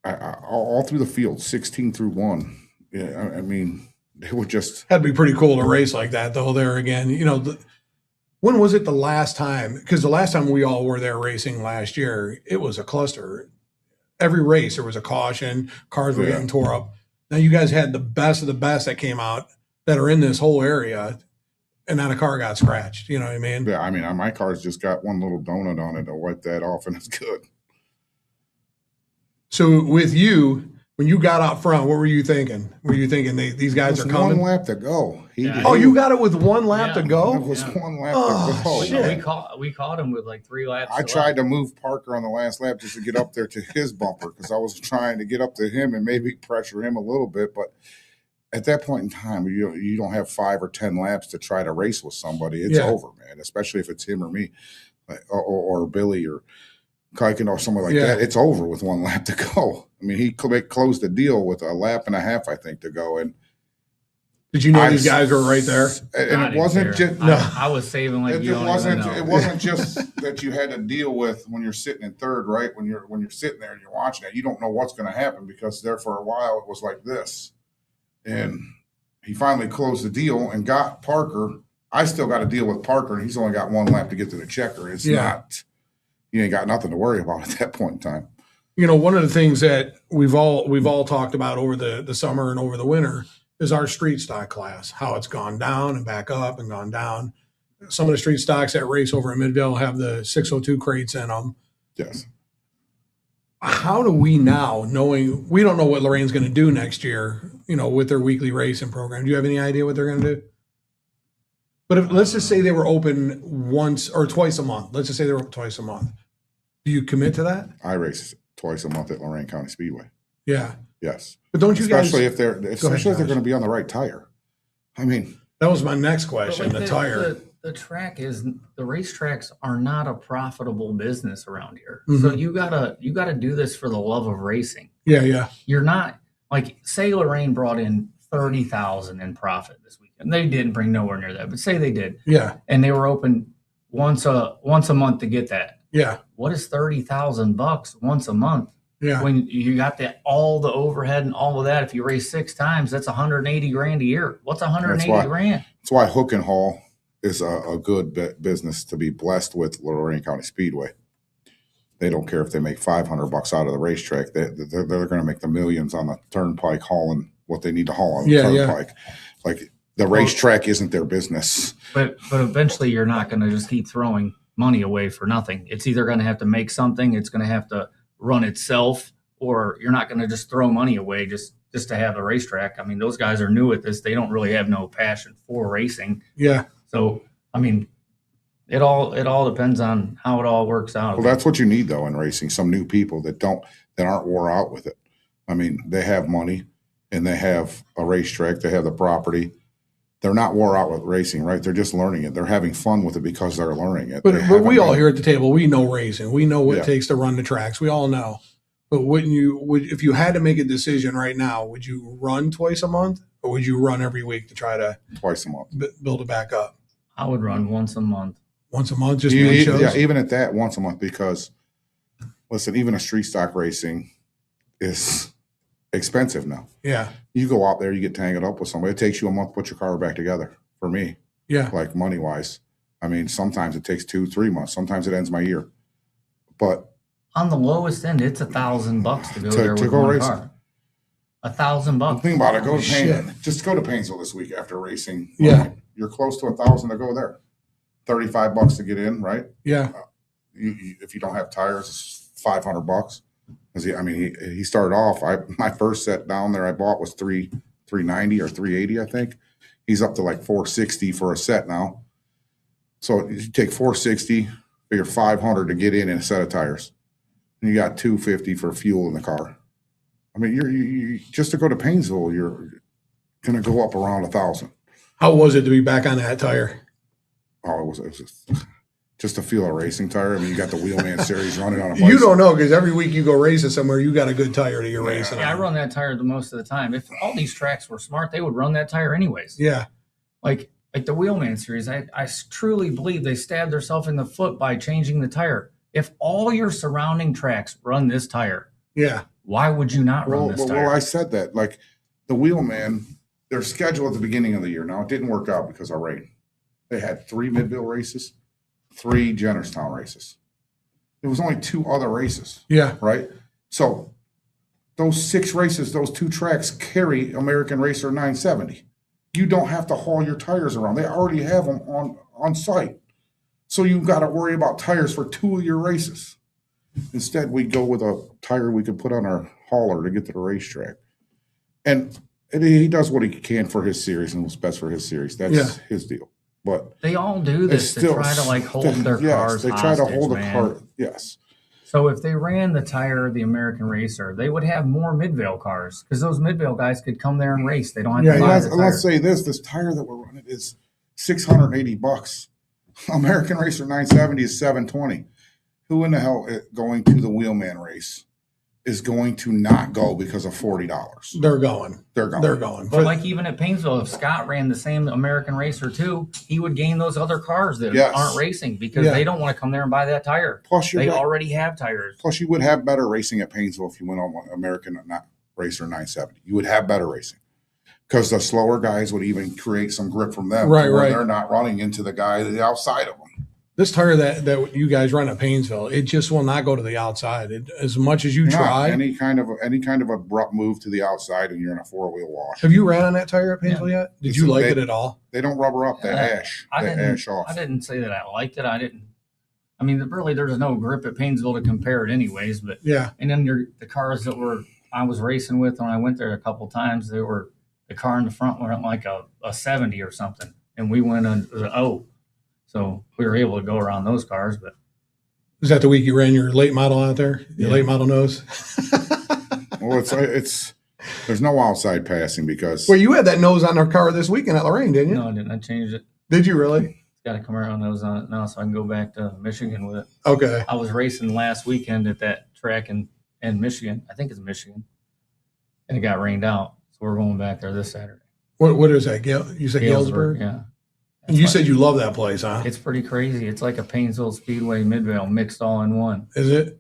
All through the field, 16 through 1. Yeah, I mean, they would just. Had to be pretty cool to race like that, though, there again. You know, when was it the last time? Because the last time we all were there racing last year, it was a cluster. Every race, there was a caution. Cars were getting tore up. Now you guys had the best of the best that came out that are in this whole area, and not a car got scratched. You know what I mean? Yeah, I mean, my car's just got one little donut on it to wipe that off, and it's good. So with you, when you got out front, what were you thinking? Were you thinking these guys are coming? One lap to go. You got it with one lap to go? It was 1 lap to go. Shit. We caught him with like 3 laps. I tried to move Parker on the last lap just to get up there to his bumper because I was trying to get up to him and maybe pressure him a little bit. But at that point in time, you don't have 5 or 10 laps to try to race with somebody. It's over, man, especially if it's him or me or Billy or Kuykendall or somebody like that. It's over with 1 lap to go. I mean, he closed the deal with a lap and a half, I think, to go. And did you know these guys were right there? And it wasn't just I was saving like it wasn't just that you had to deal with when you're sitting in third, right? When you're sitting there and you're watching it, you don't know what's going to happen because there for a while it was like this. And he finally closed the deal and got Parker. I still got to deal with Parker, and he's only got 1 lap to get to the checker. It's not. You ain't got nothing to worry about at that point in time. You know, one of the things that we've all talked about over the summer and over the winter is our street stock class, how it's gone down and back up and gone down. Some of the street stocks that race over in Midvale have the 602 crates in them. Yes. How do we now, knowing we don't know what Lorraine's going to do next year, you know, with their weekly racing program? Do you have any idea what they're going to do? But let's just say they were open once or twice a month. Let's just say they were open twice a month. Do you commit to that? I race twice a month at Lorain County Speedway. Yeah. Yes. But don't you especially guys, if they're going to be on the right tire. I mean, that was my next question. The tire. The track is the racetracks are not a profitable business around here. Mm-hmm. So you gotta do this for the love of racing. Yeah. You're not like say Lorraine brought in 30,000 in profit this weekend. They didn't bring nowhere near that, but say they did. Yeah. And they were open once a month to get that. Yeah. What is $30,000 once a month? Yeah. When you got all the overhead and all of that, if you race 6 times, that's $180,000 a year. What's $180,000? That's why Hook and Haul is a good business to be blessed with Lorain County Speedway. They don't care if they make $500 out of the racetrack. They're going to make the millions on the turnpike hauling what they need to haul on the turnpike. Like the racetrack isn't their business. But eventually you're not going to just keep throwing money away for nothing. It's either going to have to make something, it's going to have to run itself, or you're not going to just throw money away just to have the racetrack. I mean, those guys are new at this. They don't really have no passion for racing. Yeah. So, I mean, it all depends on how it all works out. Well, that's what you need though in racing. Some new people that aren't wore out with it. I mean, they have money and they have a racetrack. They have the property. They're not wore out with racing, right? They're just learning it. They're having fun with it because they're learning it. But we all here at the table, we know racing. We know what it takes to run the tracks. We all know. But if you had to make a decision right now, would you run twice a month or would you run every week to try to twice a month build it back up? I would run once a month. Once a month, just main shows? Yeah, even at that, once a month, because listen, even a street stock racing is expensive now. Yeah. You go out there, you get tangled up with somebody. It takes you a month to put your car back together for me. Yeah. Like money wise. I mean, sometimes it takes 2-3 months. Sometimes it ends my year. But on the lowest end, it's $1,000 to go there with one car. $1,000. Think about it. Go to Paynesville. Just go to Paynesville this week after racing. Yeah. You're close to $1,000 to go there. $35 to get in, right? Yeah. If you don't have tires, it's $500. He started off. My first set down there I bought was $390 or $380, I think. He's up to like $460 for a set now. So you take $460, figure $500 to get in a set of tires, and you got $250 for fuel in the car. I mean, you just to go to Paynesville, you're going to go up around $1,000. How was it to be back on that tire? Oh, it was just to feel a racing tire. I mean, you got the Wheelman Series running on a bike. You don't know because every week you go racing somewhere, you got a good tire that you're racing. Yeah, I run that tire the most of the time. If all these tracks were smart, they would run that tire anyways. Yeah. Like the Wheelman Series, I truly believe they stabbed themselves in the foot by changing the tire. If all your surrounding tracks run this tire, why would you not run this tire? Well, I said that. Like the Wheelman, their schedule at the beginning of the year. Now, it didn't work out because of rain. They had 3 Midville races, 3 Jennerstown races. There was only 2 other races. Yeah. Right? So those 6 races, those 2 tracks carry American Racer 970. You don't have to haul your tires around. They already have them on site. So you've got to worry about tires for 2 of your races. Instead, we go with a tire we could put on our hauler to get to the racetrack. And he does what he can for his series and what's best for his series. That's his deal. But they all do this to try to like hold their cars. They try to hold a car. Yes. So if they ran the tire of the American Racer, they would have more Midvale cars because those Midvale guys could come there and race. They don't have to buy the tire. Let's say this tire that we're running is $680. American Racer 970 is $720. Who in the hell going to the Wheelman race is going to not go because of $40? They're going. But like even at Paynesville, if Scott ran the same American Racer too, he would gain those other cars that aren't racing because they don't want to come there and buy that tire. Plus, they already have tires. Plus, you would have better racing at Paynesville if you went on American Racer 970. You would have better racing because the slower guys would even create some grip from them. Right. They're not running into the guy outside of them. This tire that you guys run at Paynesville, it just will not go to the outside. As much as you try. Any kind of abrupt move to the outside and you're in a 4-wheel wash. Have you ran on that tire at Paynesville yet? Did you like it at all? They don't rubber up that ash. Ash off. I didn't say that I liked it. I mean, really, there's no grip at Paynesville to compare it anyways. But and then the cars that I was racing with when I went there a couple times, the car in the front went like a 70 or something, and we went on So we were able to go around those cars, but was that the week you ran your late model out there? Your late model nose? Well, it's there's no outside passing because you had that nose on our car this weekend at Lorraine, didn't you? No, I didn't. I changed it. Did you really? Got to come around nose on it now, so I can go back to Michigan with it. Okay. I was racing last weekend at that track in Michigan. I think it's Michigan, and it got rained out, so we're going back there this Saturday. What is that? You said Galesburg? Yeah. And you said you love that place, huh? It's pretty crazy. It's like a Paynesville Speedway Midvale mixed all in one. Is it?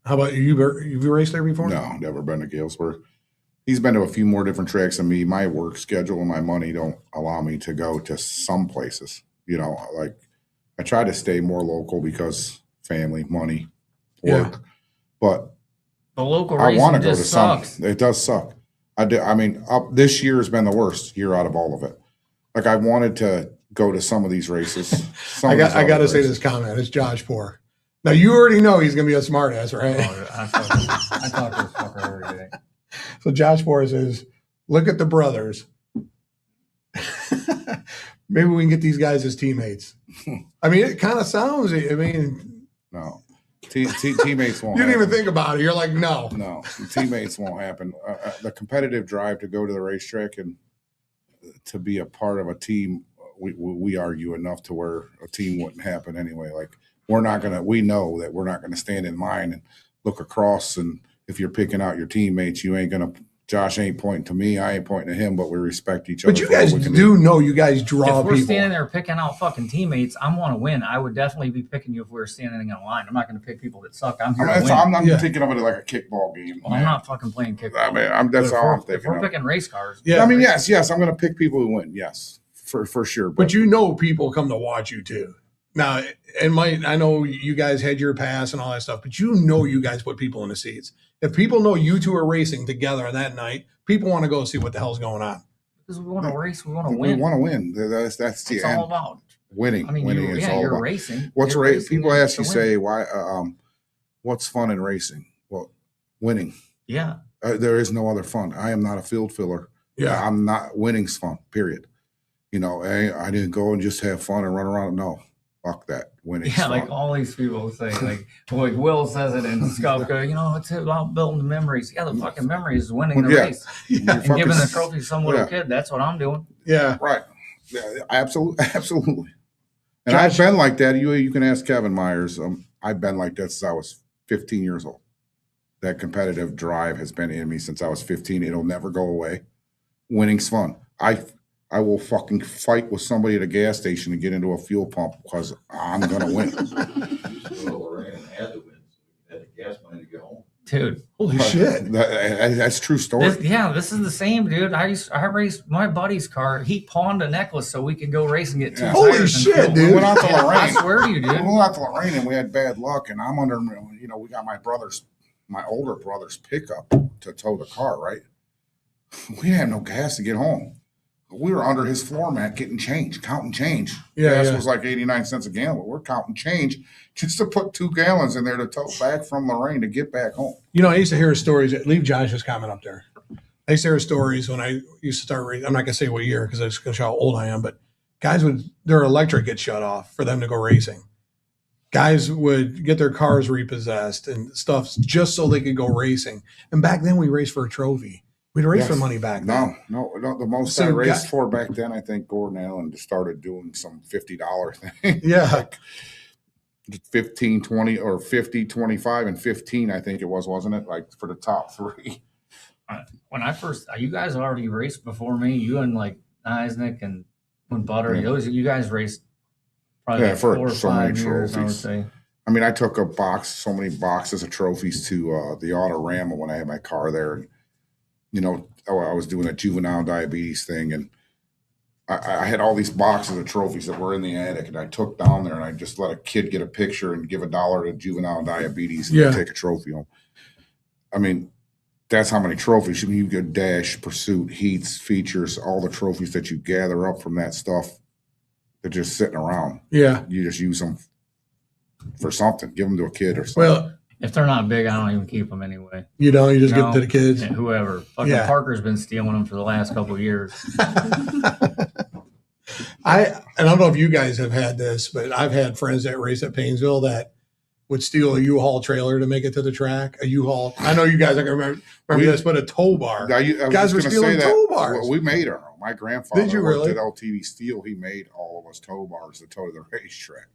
How about you? Have you raced there before? No, never been to Galesburg. He's been to a few more different tracks than me. My work schedule and my money don't allow me to go to some places. Like I try to stay more local because family, money. work. But The local I want to racing go to just some. sucks. It does suck. I mean, this year has been the worst year out of all of it. Like I wanted to go to some of these races. I got to say this comment. It's Josh Poor. Now you already know he's going to be a smart ass, right? Oh, I talk to this fucker every day. So Josh Poor says, look at the brothers. Maybe we can get these guys as teammates. I mean, it kind of sounds, I mean. No. Teammates won't You didn't happen. even think about it. You're like, no. No, teammates won't happen. The competitive drive to go to the racetrack and to be a part of a team, we argue enough to where a team wouldn't happen anyway. Like we know that we're not gonna stand in line and look across, and if you're picking out your teammates, you ain't gonna. Josh ain't pointing to me, I ain't pointing to him, but we respect each other. But you guys do know you guys draw If we're people. standing there picking out fucking teammates, I want to win. I would definitely be picking you if we were standing in a line. I'm not going to pick people that suck. I'm here to win. I'm Yeah. thinking of it like a kickball game. Well, I'm not fucking playing kickball. I mean, that's But how I'm if thinking. we're Of. picking race cars. Yeah. I mean, yes, I'm going to pick people who win. Yes, for sure. But you know people come to watch you too. Now, I know you guys had your pass and all that stuff, but you know you guys put people in the seats. If people know you two are racing together on that night, people want to go see what the hell's going on. Because we want to race, we want to we win. want to win. That's the It's end. all about Winning. I mean, winning you're, is yeah, all you're about. racing. What's You're race? racing People ask to you, win. say, why? What's fun in racing? Well, winning. Yeah. There is no other fun. I am not a field filler. Yeah. I'm not. Winning's fun. Period. You know, I didn't go and just have fun and run around. No, fuck that. Winning's Yeah, fun. like all these people say, like Will says it in Sculpture, it's about building the memories. Yeah, the fucking memory is winning the Yeah. race. You're And fucking- giving the trophy to some little Yeah. kid. That's what I'm doing. Yeah. Right. Yeah, absolutely. And Josh- I've been like that. You can ask Kevin Myers. I've been like that since I was 15 years old. That competitive drive has been in me since I was 15. It'll never go away. Winning's fun. I will fucking fight with somebody at a gas station to get into a fuel pump because I'm gonna win. Lorraine had to win, so we had the gas money to get home. Dude. Holy shit. That's true story. This is the same, dude. I raced my buddy's car. He pawned a necklace so we could go race and get two Yeah. Holy tires and shit, fuel. dude. We went out to Yeah, I Lorraine. swear to you, We dude. went out to Lorraine and we had bad luck, and I'm under. We got my older brother's pickup to tow the car. Right. We had no gas to get home. We were under his floor mat getting change, counting change. Yeah, Gas yeah. was like 89 cents a gallon, but we're counting change just to put 2 gallons in there to tow back from Lorraine to get back home. I used to hear stories. Leave Josh's comment up there. I used to hear stories when I used to start racing. I'm not going to say what year because I was going to show how old I am, but guys their electric get shut off for them to go racing. Guys would get their cars repossessed and stuff just so they could go racing. And back then we raced for a trophy. We'd race for Yes. money back then. No. The most So I raced for back then, I think Gordon Allen started doing some $50 thing. Yeah. Like 15, 20, or 50, 25, and 15, I think it was, wasn't it? Like for the top 3. When I first, you guys already raced before me. You and like Eisnick and when Butter, Yeah. you guys raced probably Yeah, like for 4 or so 5 many years, I would trophies. say. I mean, I took so many boxes of trophies to the Autorama when I had my car there. And, I was doing a juvenile diabetes thing, and I had all these boxes of trophies that were in the attic, and I took down there and I just let a kid get a picture and give $1 to juvenile diabetes and Yeah. take a trophy home. I mean, that's how many trophies. I mean, you get dash, pursuit, heats, features, all the trophies that you gather up from that stuff. They're just sitting around. Yeah. You just use them for something. Give them to a kid or something. Well, If they're not big, I don't even keep them anyway. you just give No. them to the kids. Yeah, whoever. Fucking Yeah. Parker's been stealing them for the last couple of years. I don't know if you guys have had this, but I've had friends that race at Painesville that would steal a U-Haul trailer to make it to the track. A U-Haul. I know you guys are gonna remember this, but a tow bar. Now, I was Guys were just gonna stealing say tow that. bars. Well, we made our own. My grandfather Did you worked really? at LTV Steel. He made all of us tow bars to tow to the racetrack.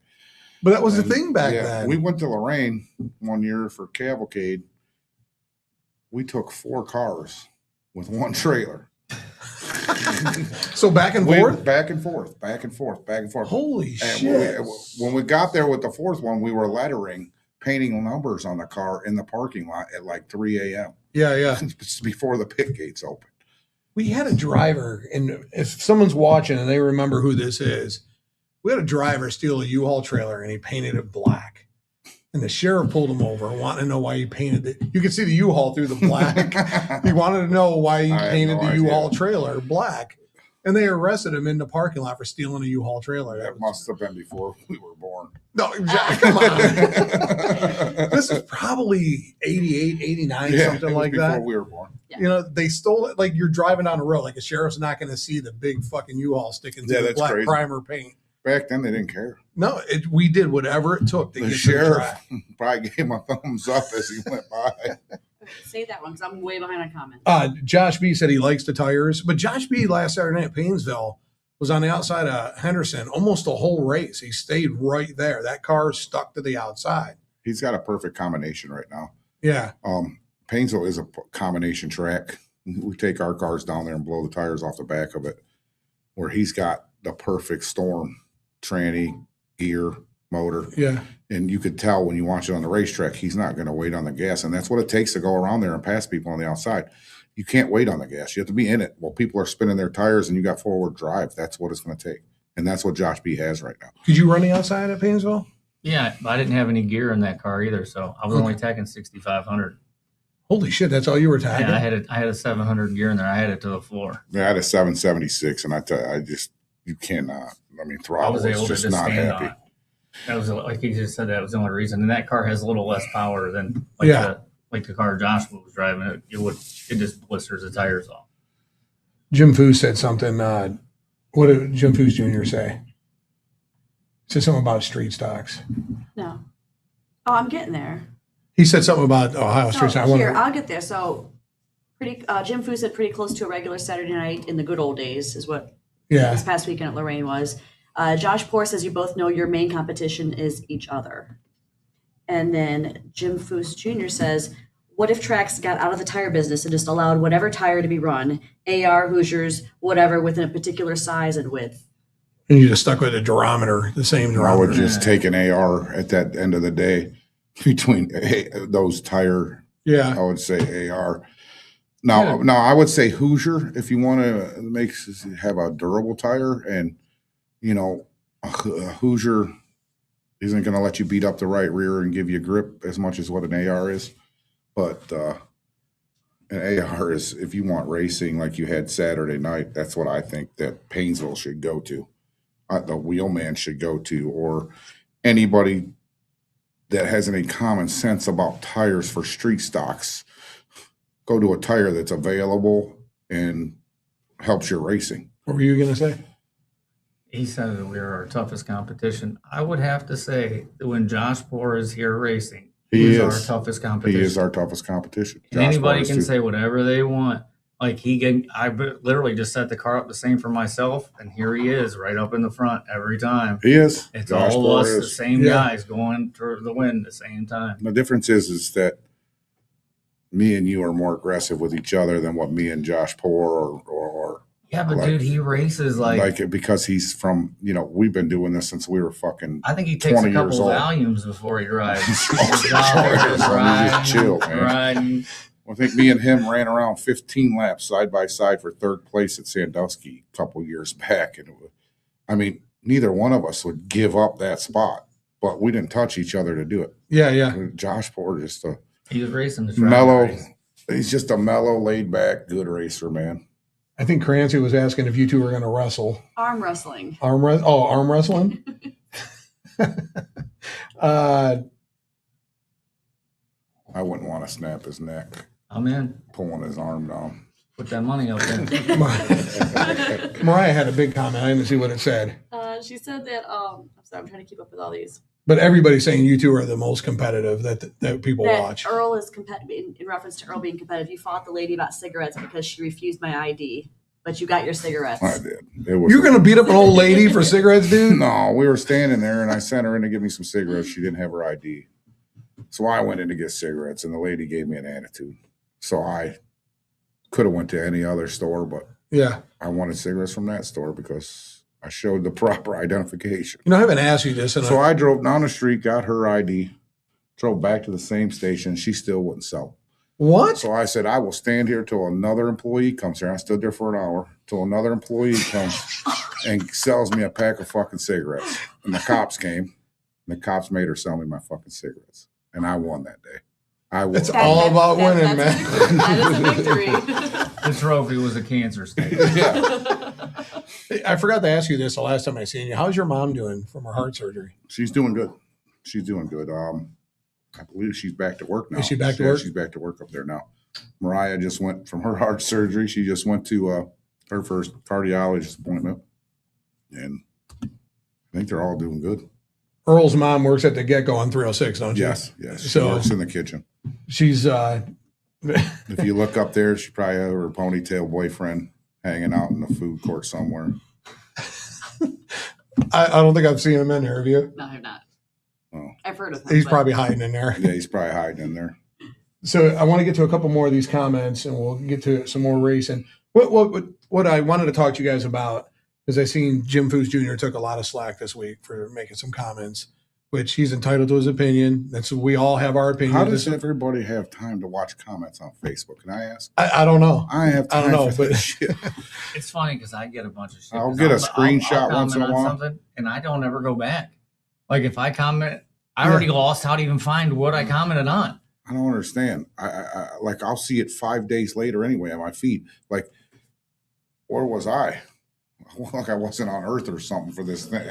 But that was And, the thing back yeah, then. We went to Lorraine one year for Cavalcade. We took 4 cars with 1 trailer. So back and We- forth. back and forth, back and forth, back and forth. Holy And shit! when we got there with the 4th one, we were lettering, painting numbers on the car in the parking lot at like 3 a.m. Yeah. before the pit gates opened. We had a driver, and if someone's watching and they remember who this is, we had a driver steal a U-Haul trailer and he painted it black. And the sheriff pulled him over, wanting to know why he painted it. You could see the U-Haul through the black. He wanted to know why he painted the U-Haul trailer black. And they arrested him in the parking lot for stealing a U-Haul trailer. That must have been before we were born. No, come on. This is probably 88, 89, something like that. Before we were born. Yeah. You know, they stole it. Like you're driving down the road, like a sheriff's not going to see the big fucking U-Haul sticking through the black crazy. primer paint. Back then, they didn't care. No, we did whatever it took to The get sheriff to the track. probably gave him a thumbs up as he went by. Okay, say that one because I'm way behind on comments. Josh B said he likes the tires, but Josh B last Saturday night at Painesville was on the outside of Henderson almost the whole race. He stayed right there. That car stuck to the outside. He's got a perfect combination right now. Yeah. Painesville is a combination track. We take our cars down there and blow the tires off the back of it, where he's got the perfect storm, tranny, gear, motor. Yeah. And you could tell when you watch it on the racetrack, he's not going to wait on the gas. And that's what it takes to go around there and pass people on the outside. You can't wait on the gas. You have to be in it while people are spinning their tires and you got forward drive. That's what it's going to take. And that's what Josh B has right now. Could you run the outside at Painesville? Yeah, I didn't have any gear in that car either, so I was only tacking 6,500. Holy shit, that's all you were tagging? Yeah, I had a 700 gear in there. I had it to the floor. Yeah, I had a 776, and I tell you, you cannot. I mean, I throttle was is able to just just not stand happy. on it. That was like he just said. That was the only reason. And that car has a little less power than like the car Joshua was driving. It just blisters the tires off. Jim Foose said something. What did Jim Foose Jr. say? He said something about street stocks. No. Oh, I'm getting there. He said something about Ohio So street stocks. here, I'll get there. So Jim Foose said pretty close to a regular Saturday night in the good old days is what Yeah. this past weekend at Lorraine was. Josh Poor says you both know your main competition is each other. And then Jim Foose Jr. says, what if tracks got out of the tire business and just allowed whatever tire to be run, AR, Hoosiers, whatever, within a particular size and width? And you just stuck with a durometer, the same I would durometer. just take an AR at that end of the day between those tire. Yeah. I would say AR. Now, I would say Hoosier if you want to have a durable tire, and a Hoosier isn't going to let you beat up the right rear and give you grip as much as what an AR is. But an AR is, if you want racing like you had Saturday night, that's what I think that Painesville should go to. The Wheelman should go to, or anybody that has any common sense about tires for street stocks, go to a tire that's available and helps your racing. What were you going to say? He said that we were our toughest competition. I would have to say that when Josh Poor is here racing, he's our toughest competition. He is our toughest competition. And anybody can say whatever they want. Like I literally just set the car up the same for myself, and here he is right up in the front every time. He is. It's all of us, the same guys going for the win at the same time. The difference is that me and you are more aggressive with each other than what me and Josh Poor or yeah, but dude, he races like because he's from, we've been doing this since we were fucking I think he takes a couple volumes before he rides. Chill, man. Riding. I think me and him ran around 15 laps side by side for third place at Sandusky a couple years back. And neither one of us would give up that spot, but we didn't touch each other to do it. Yeah. Josh Poor he was racing the track mellow. race. He's just a mellow, laid back, good racer, man. I think Crancy was asking if you two were going to wrestle. Arm wrestling. Arm wrestling? I wouldn't want to snap his neck. I'm in. Pulling his arm down. Put that money up there. Mariah had a big comment. I didn't see what it said. She said that, I'm sorry, I'm trying to keep up with all these. But everybody's saying you two are the most competitive that people watch. Earl is competitive in reference to Earl being competitive. You fought the lady about cigarettes because she refused my ID, but you got your cigarettes. I did. You're going to beat up an old lady for cigarettes, dude? No, we were standing there and I sent her in to give me some cigarettes. She didn't have her ID. So I went in to get cigarettes and the lady gave me an attitude. So I could have went to any other store, but yeah, I wanted cigarettes from that store because I showed the proper identification. I haven't asked you this. So I drove down the street, got her ID, drove back to the same station. She still wouldn't sell. What? So I said, I will stand here till another employee comes here. I stood there for an hour till another employee comes and sells me a pack of fucking cigarettes. And the cops came And the cops made her sell me my fucking cigarettes, and I won that day. I won. It's all about winning, man. That is a victory. The trophy was a cancer state. Yeah. I forgot to ask you this the last time I seen you. How's your mom doing from her heart surgery? She's doing good. She's doing good. I believe she's back to work now. Is she back to work? She's back to work up there now. Mariah just went from her heart surgery. She just went to her first cardiologist appointment, and I think they're all doing good. Earl's mom works at the Get-Go on 306, don't you? Yes. She So- works in the kitchen. She's If you look up there, she probably has her ponytail boyfriend hanging out in the food court somewhere. I don't think I've seen him in there, have you? No, I've not. Oh. I've heard of him. He's but- probably hiding in there. Yeah, he's probably hiding in there. So I want to get to a couple more of these comments, and we'll get to some more racing. What I wanted to talk to you guys about is I seen Jim Foose Jr. took a lot of slack this week for making some comments, which he's entitled to his opinion. That's we all have our opinion. How does everybody have time to watch comments on Facebook? Can I ask? I don't know. I have time I don't know, for but- that shit. It's funny because I get a bunch of shit. I'll 'cause get a I'll screenshot once in a comment on while. something, and I don't ever go back. Like if I comment, I already lost how to even find what I commented on. I don't understand. I like I'll see it 5 days later anyway on my feed. Like, where was I? Like I wasn't on Earth or something for this thing.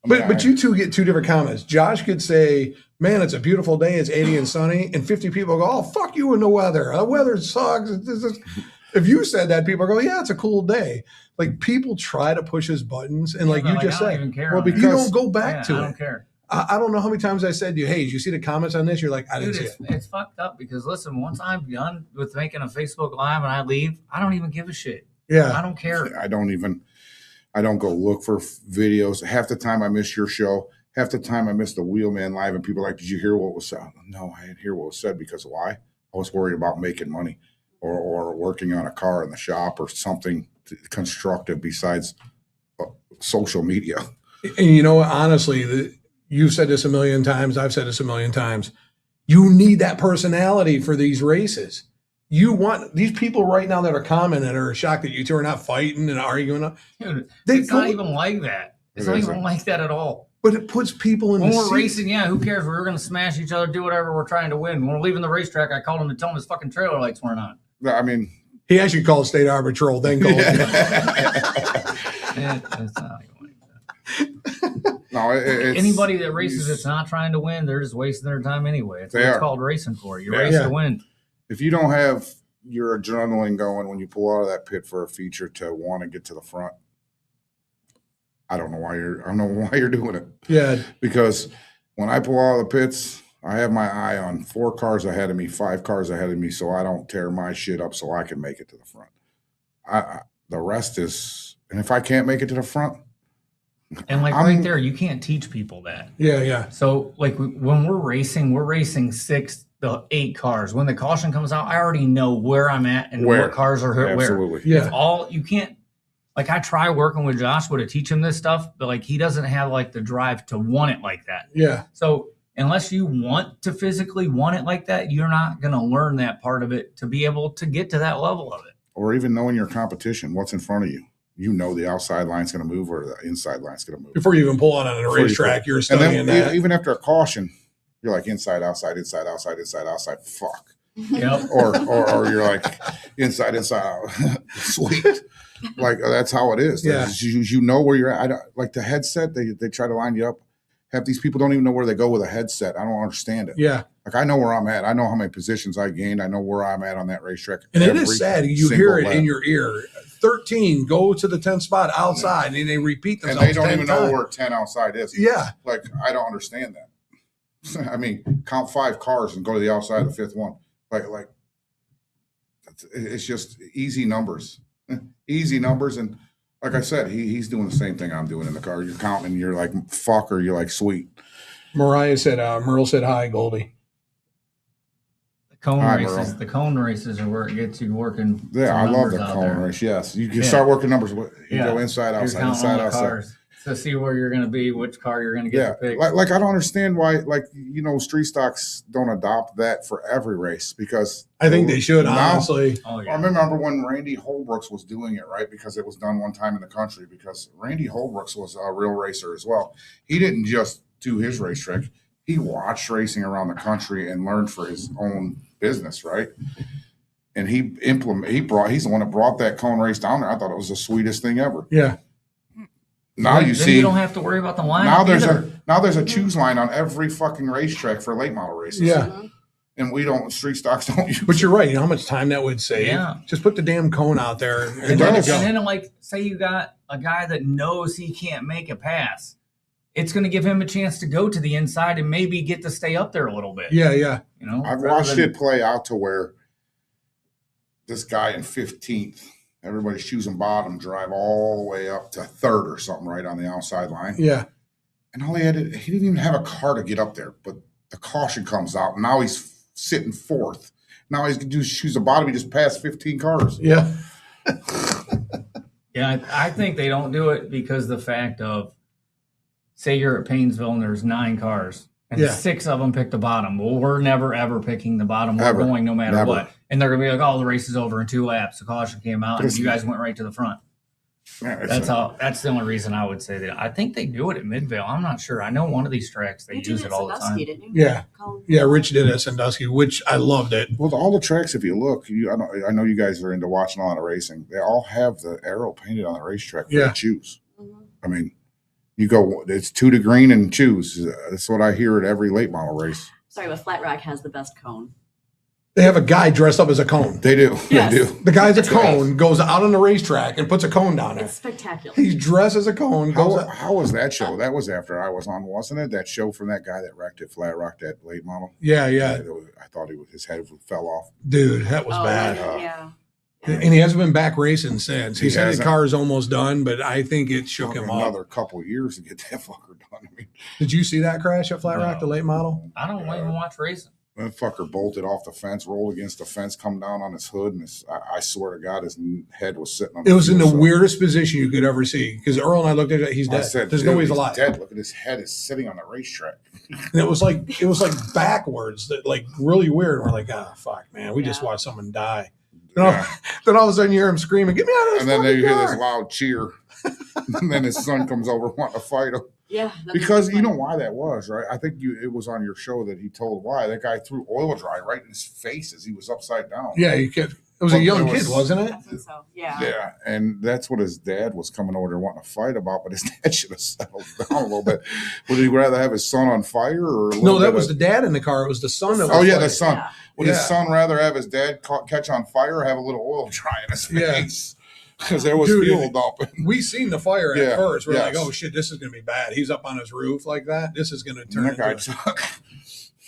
But you two get two different comments. Josh could say, "Man, it's a beautiful day. It's 80 and sunny," and 50 people go, "Oh, fuck you in the weather. The weather sucks." If you said that, people go, "Yeah, it's a cool day." Like people try to push his buttons, and like Yeah, you but, just I don't said, even care. well, on it. you don't go back Yeah, to I it. don't care. I don't know how many times I said to you, "Hey, did you see the comments on this?" You're like, "I didn't Dude, see it." it's fucked up because listen, once I'm done with making a Facebook Live and I leave, I don't even give a shit. I Yeah, don't care. I don't go look for videos. Half the time I miss your show. Half the time I miss the Wheelman Live, and people are like, "Did you hear what was said?" No, I didn't hear what was said because why? I was worried about making money or working on a car in the shop or something constructive besides social media. and you know what? Honestly, you've said this a million times. I've said this a million times. You need that personality for these races. You want these people right now that are commenting or shocked that you two are not fighting and arguing. Dude, They it's not go- even like that. It's It not isn't. even like that at all. But it puts people in When the we're seat. racing, yeah, who cares? We're going to smash each other, do whatever we're trying to win. When we're leaving the racetrack, I called him to tell him his fucking trailer lights weren't on. I mean, He actually called state arbitral, then called. It's not even like that. no, it's, Anybody that races that's not trying to win, they're just wasting their time anyway. It's what They it's are. called racing for. You Yeah. race Yeah. to win. if you don't have your adrenaline going when you pull out of that pit for a feature to want to get to the front, I don't know why you're doing it. Yeah, Because when I pull out of the pits, I have my eye on 4 cars ahead of me, 5 cars ahead of me, so I don't tear my shit up so I can make it to the front. The rest is, and if I can't make it to the front, And like I'm- right there, you can't teach people that. yeah. So like when we're racing 6 to 8 cars. When the caution comes out, I already know where I'm at and Where. what cars are where. absolutely. Yeah. It's all you can't. Like I try working with Joshua to teach him this stuff, but like he doesn't have like the drive to want it like that. Yeah. So unless you want to physically want it like that, you're not going to learn that part of it to be able to get to that level of it. Or even knowing your competition, what's in front of you. You know the outside line's going to move or the inside line's going to move. Before you even pull out on a Before you racetrack, you're And studying then that. even after a caution, you're like inside, outside, inside, outside, inside, outside. Fuck. Yep. Or you're like inside, out. Sweet. Like that's how it is. Yeah. You know where you're at. I don't, like the headset, they try to line you up. Half these people don't even know where they go with a headset. I don't understand it. Yeah. Like I know where I'm at. I know how many positions I gained. I know where I'm at on that racetrack. And it every is sad. You single hear it lap. in your ear. 13, go to the 10th spot outside, and they repeat And themselves. they don't 10 even know times. where 10 outside is. Yeah. Like I don't understand that. I mean, count 5 cars and go to the outside of the 5th one. Like it's just easy numbers, easy numbers. And like I said, he's doing the same thing I'm doing in the car. You're counting, and you're like fuck, or you're like sweet. Mariah said, Merle said, hi, Goldy. The cone races are where it gets you working. Yeah, some I love numbers the out cone there. race. Yes, you can Yeah. start working numbers. You Yeah. go inside, You're outside, counting inside, all the outside. cars to see where you're going to be, which car you're going to get Yeah, to pick. like I don't understand why, like street stocks don't adopt that for every race because I think they should, now- honestly. Oh I yeah. remember when Randy Holbrooks was doing it, right? Because it was done one time in the country. Because Randy Holbrooks was a real racer as well. He didn't just do his racetrack. He watched racing around the country and learned for his own business, right? And he's the one that brought that cone race down there. I thought it was the sweetest thing ever. Yeah. Now Then you see, you don't have to worry about the line. now there's a choose line on every fucking racetrack for late model races. Yeah. And we don't, street stocks don't use But you're right. You know how much time that would save? Yeah. Just put the damn cone out there and And let then, it go. and then, like, say you got a guy that knows he can't make a pass. It's going to give him a chance to go to the inside and maybe get to stay up there a little bit. Yeah, yeah. You know, I've rather watched than- it play out to where this guy in 15th, everybody's choosing bottom, drive all the way up to 3rd or something right on the outside line. Yeah. And all he didn't even have a car to get up there, but the caution comes out. And now he's sitting 4th. Now he's going to choose the bottom. He just passed 15 cars. Yeah. Yeah, I think they don't do it because the fact of, say you're at Paynesville and there's 9 cars and Yeah. 6 of them pick the bottom. Well, we're never ever picking the bottom. We're Ever. going no matter Never. what. And they're gonna be like, "Oh, the race is over in 2 laps. The caution came out, and Listen. you guys went right to the front." Yeah, That's the only reason I would say that. I think they do it at Midvale. I'm not sure. I know one of these tracks they You use did it all the Sandusky, time. didn't you? Yeah. Colin? Yeah. Rich did it at Sandusky, which I loved it. Well, all the tracks, if you look, I know you guys are into watching a lot of racing. They all have the arrow painted on the racetrack for Yeah. the choose. Mhm. I mean, you go, it's 2 to green and choose. That's what I hear at every late model race. Sorry, but Flat Rock has the best cone. They have a guy dressed up as a cone. They do. Yes. They do. The guy's a It's great. cone, goes out on the racetrack and puts a cone down there. It's spectacular. He's dressed as a cone. Goes out. How was that show? That was after I was on, wasn't it? That show from that guy that wrecked at Flat Rock, that late model. Yeah, yeah. I thought his head fell off. Dude, that was Oh, bad. Yeah. And he hasn't been back racing since. He He said his hasn't. car is almost done, but I think it shook him up. Another couple years to get that fucker done. I mean, Did you see that crash at Flat Rock, the No. late model? I don't even watch racing. that fucker bolted off the fence, rolled against the fence, come down on his hood, and I swear to God, his head was sitting on. It was in the fuel cell. weirdest position you could ever see. Because Earl and I looked at it, he's I dead. said, There's no way he's "Dude, alive. Dead. Look at his head is sitting on the racetrack. And it was like backwards, that like really weird. We're like, oh fuck, man, we just Yeah. watched someone die. Then all, Yeah. then all of a sudden you hear him screaming, "Get me out of this!" And then fucking you hear car." this loud cheer, and then his son comes over wanting to fight him. Yeah. Because you know why that was, right? I think it was on your show that he told why. That guy threw oil dry right in his face as he was upside down. Yeah, you could. It was a Well, young there was- kid, wasn't it? I think so. Yeah. Yeah, and that's what his dad was coming over there wanting to fight about, but his dad should have settled down a little bit. Would he rather have his son on fire or a little No, that bit was of- the dad in the car. It was the son that was Oh yeah, fighting. the son. Yeah. Would Yeah. his son rather have his dad catch on fire or have a little oil dry in his Yeah. face? Because there was Dude, fuel dumping. We seen the fire at Yeah, first. We're like, yes. oh shit, this is gonna be bad. He's up on his roof like that. This is gonna turn And that guy into took.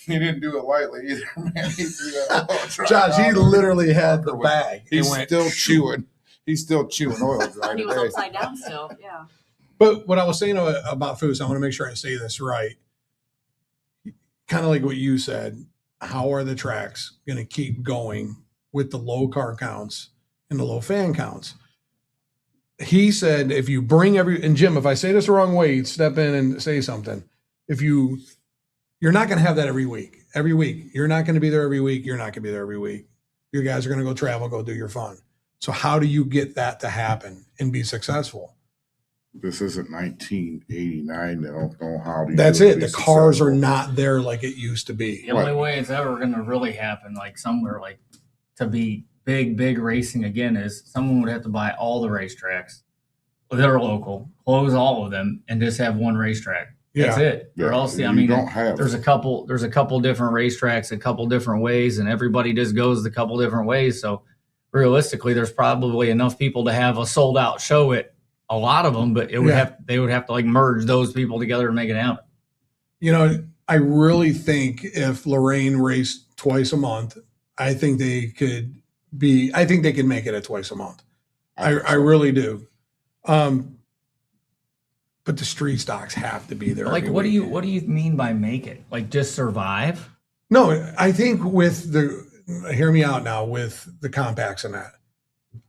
He didn't do it lightly either, man. He threw that oil dry Josh, he down. literally had the Fucker was- bag. He's and went, still chewing. He's still chewing oil dry And he was today. upside down still. Yeah. But what I was saying about Foos, I want to make sure I say this right. Kind of like what you said. How are the tracks going to keep going with the low car counts and the low fan counts? He said, if you bring and Jim, if I say this the wrong way, step in and say something. You're not going to have that every week. Every week. You're not going to be there every week. You're not going to be there every week. Your guys are going to go travel, go do your fun. So how do you get that to happen and be successful? This isn't 1989. They don't know how to. That's do it. to The be cars are successful. not there like it used to be. The only way it's ever going to really happen, like somewhere like to be big racing again, is someone would have to buy all the racetracks that are local, close all of them, and just have one racetrack. That's Yeah. it. Or else, I you mean, don't have. there's a couple different racetracks, a couple different ways, and everybody just goes the couple different ways. So realistically, there's probably enough people to have a sold out show at a lot of them, but they would have to like merge those people together to make it happen. You know, I really think if Lorraine raced twice a month, I think they could make it a twice a month. I really do. But the street stocks have to be there. Like, every what do week. you mean by make it? Like, just survive? No, I think hear me out now with the compacts and that.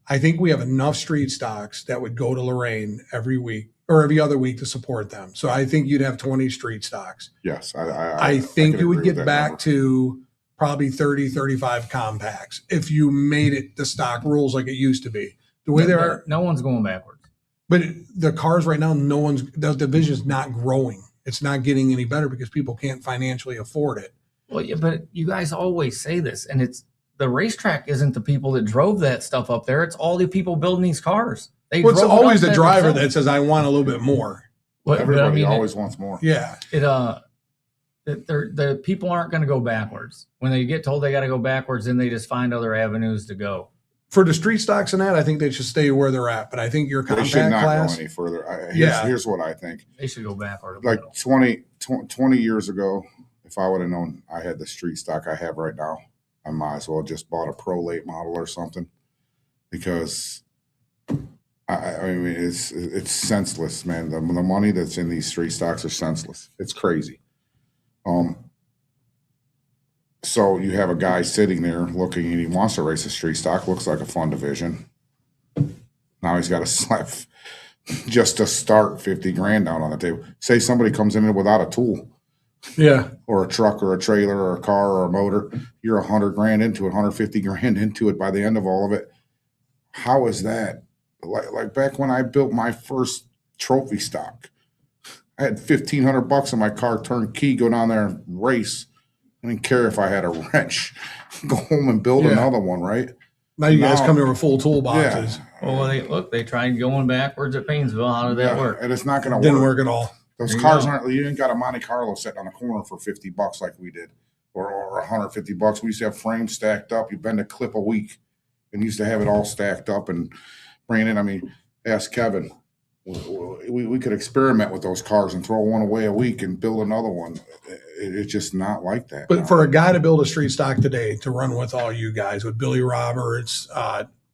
I think we have enough street stocks that would go to Lorraine every week or every other week to support them. So I think you'd have 20 street stocks. Yes, I think can you would agree with get that back number. to probably 30, 35 compacts if you made it the stock rules like it used to be. The way they are, No one's going backwards. but the cars right now, the division's not growing. It's not getting any better because people can't financially afford it. Well, yeah, but you guys always say this, and it's the racetrack isn't the people that drove that stuff up there. It's all the people building these cars. They Well, it's drove it always up the there driver that themselves. says, I want a little bit more. But Everybody I mean, always wants more. Yeah. The people aren't going to go backwards. When they get told they got to go backwards, then they just find other avenues to go. For the street stocks and that, I think they should stay where they're at. But I think your They compact should not class, go any further. Yeah. Here's what I think. They should go backward. A Like little. 20 years ago, if I would have known I had the street stock I have right now, I might as well just bought a pro late model or something, because I mean it's senseless, man. The money that's in these street stocks are senseless. It's crazy. So you have a guy sitting there looking, and he wants to race a street stock. Looks like a fun division. Now he's got to slap just to start 50 grand down on the table. Say somebody comes in without a tool, yeah. or a truck or a trailer or a car or a motor. You're 100 grand into it, 150 grand into it by the end of all of it. How is that? Like back when I built my first trophy stock, I had $1,500 in my car, turn key, go down there and race. I didn't care if I had a wrench. Go home and build Yeah. another one, right? Now you guys Now- come here with full toolboxes. Well, they tried going backwards at Painesville. How did that work? And it's not going to Didn't work. work at all. Those There you cars go. aren't. You ain't got a Monte Carlo sitting on a corner for $50 like we did, or $150. We used to have frames stacked up. You bend a clip a week, and used to have it all stacked up and bring it in. I mean, ask Kevin. We could experiment with those cars and throw one away a week and build another one. It's just not like that. But now. for a guy to build a street stock today to run with all you guys, with Billy Roberts,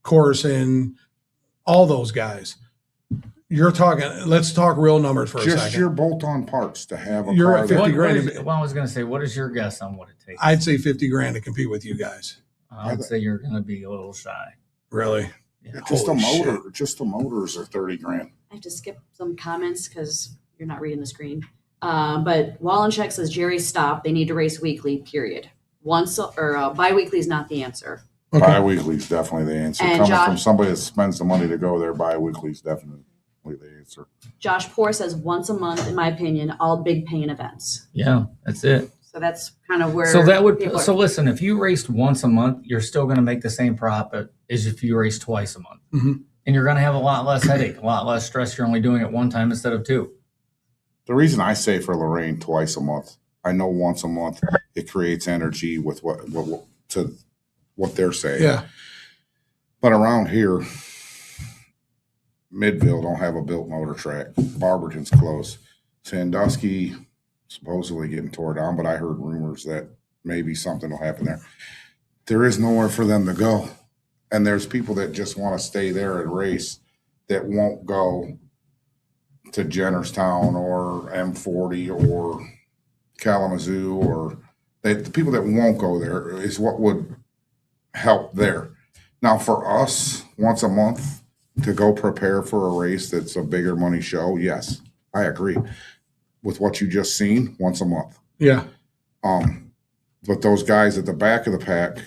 Corson, all those guys, you're talking. Let's talk real numbers for a just second. your bolt-on parts to have a You're car at that- 50 grand. Well, I was going to say, what is your guess on what it takes? I'd say 50 grand to compete with you guys. I would say you're going to be a little shy. Really? Yeah. Just a Holy motor. Just the motors are 30 grand. I have to skip some comments because you're not reading the screen. But Wallencheck says Jerry, stop. They need to race weekly. Period. Once or bi-weekly is not the answer. Okay. Bi-weekly is definitely the answer. And Coming from Josh- somebody that spends the money to go there, bi-weekly is definitely the answer. Josh Poor says once a month, in my opinion, all big paying events. Yeah, that's it. So that's kind of where. So that would. people are- So listen, if you raced once a month, you're still going to make the same profit as if you race twice a month, Mhm. and you're going to have a lot less headache, a lot less stress. You're only doing it one time instead of two. The reason I say for Lorraine twice a month, I know once a month it creates energy with what they're saying. Yeah. But around here, Midville don't have a built motor track. Barberton's close. Sandusky supposedly getting tore down, but I heard rumors that maybe something will happen there. There is nowhere for them to go. And there's people that just want to stay there and race that won't go to Jennerstown or M40 or Kalamazoo, or the people that won't go there is what would help there. Now for us, once a month to go prepare for a race that's a bigger money show, yes, I agree with what you just seen. Once a month. Yeah. But those guys at the back of the pack,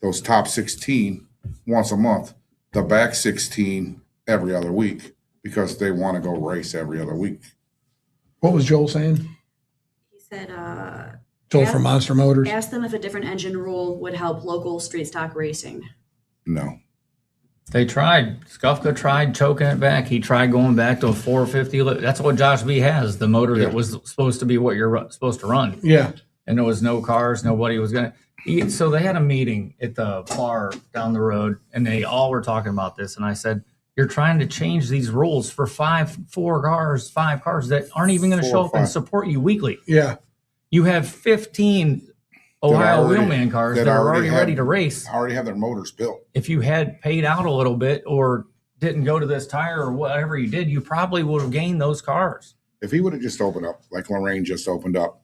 those top 16 once a month, the back 16 every other week, because they want to go race every other week. What was Joel saying? He said, Joel Yeah. from Monster Motors. ask them if a different engine rule would help local street stock racing. No. They tried. Skufka tried choking it back. He tried going back to a 450. That's what Josh B has, the motor Yeah. that was supposed to be what you're supposed to run. Yeah. And there was no cars. Nobody was going to. So they had a meeting at the bar down the road, and they all were talking about this. And I said, you're trying to change these rules for five cars that aren't even going to 4 show or up and 5. support you weekly. Yeah. You have 15 Ohio already- wheelman cars that that are already already have- ready to race. I already have their motors built. If you had paid out a little bit or didn't go to this tire or whatever you did, you probably would have gained those cars. If he would have just opened up, like Lorraine just opened up,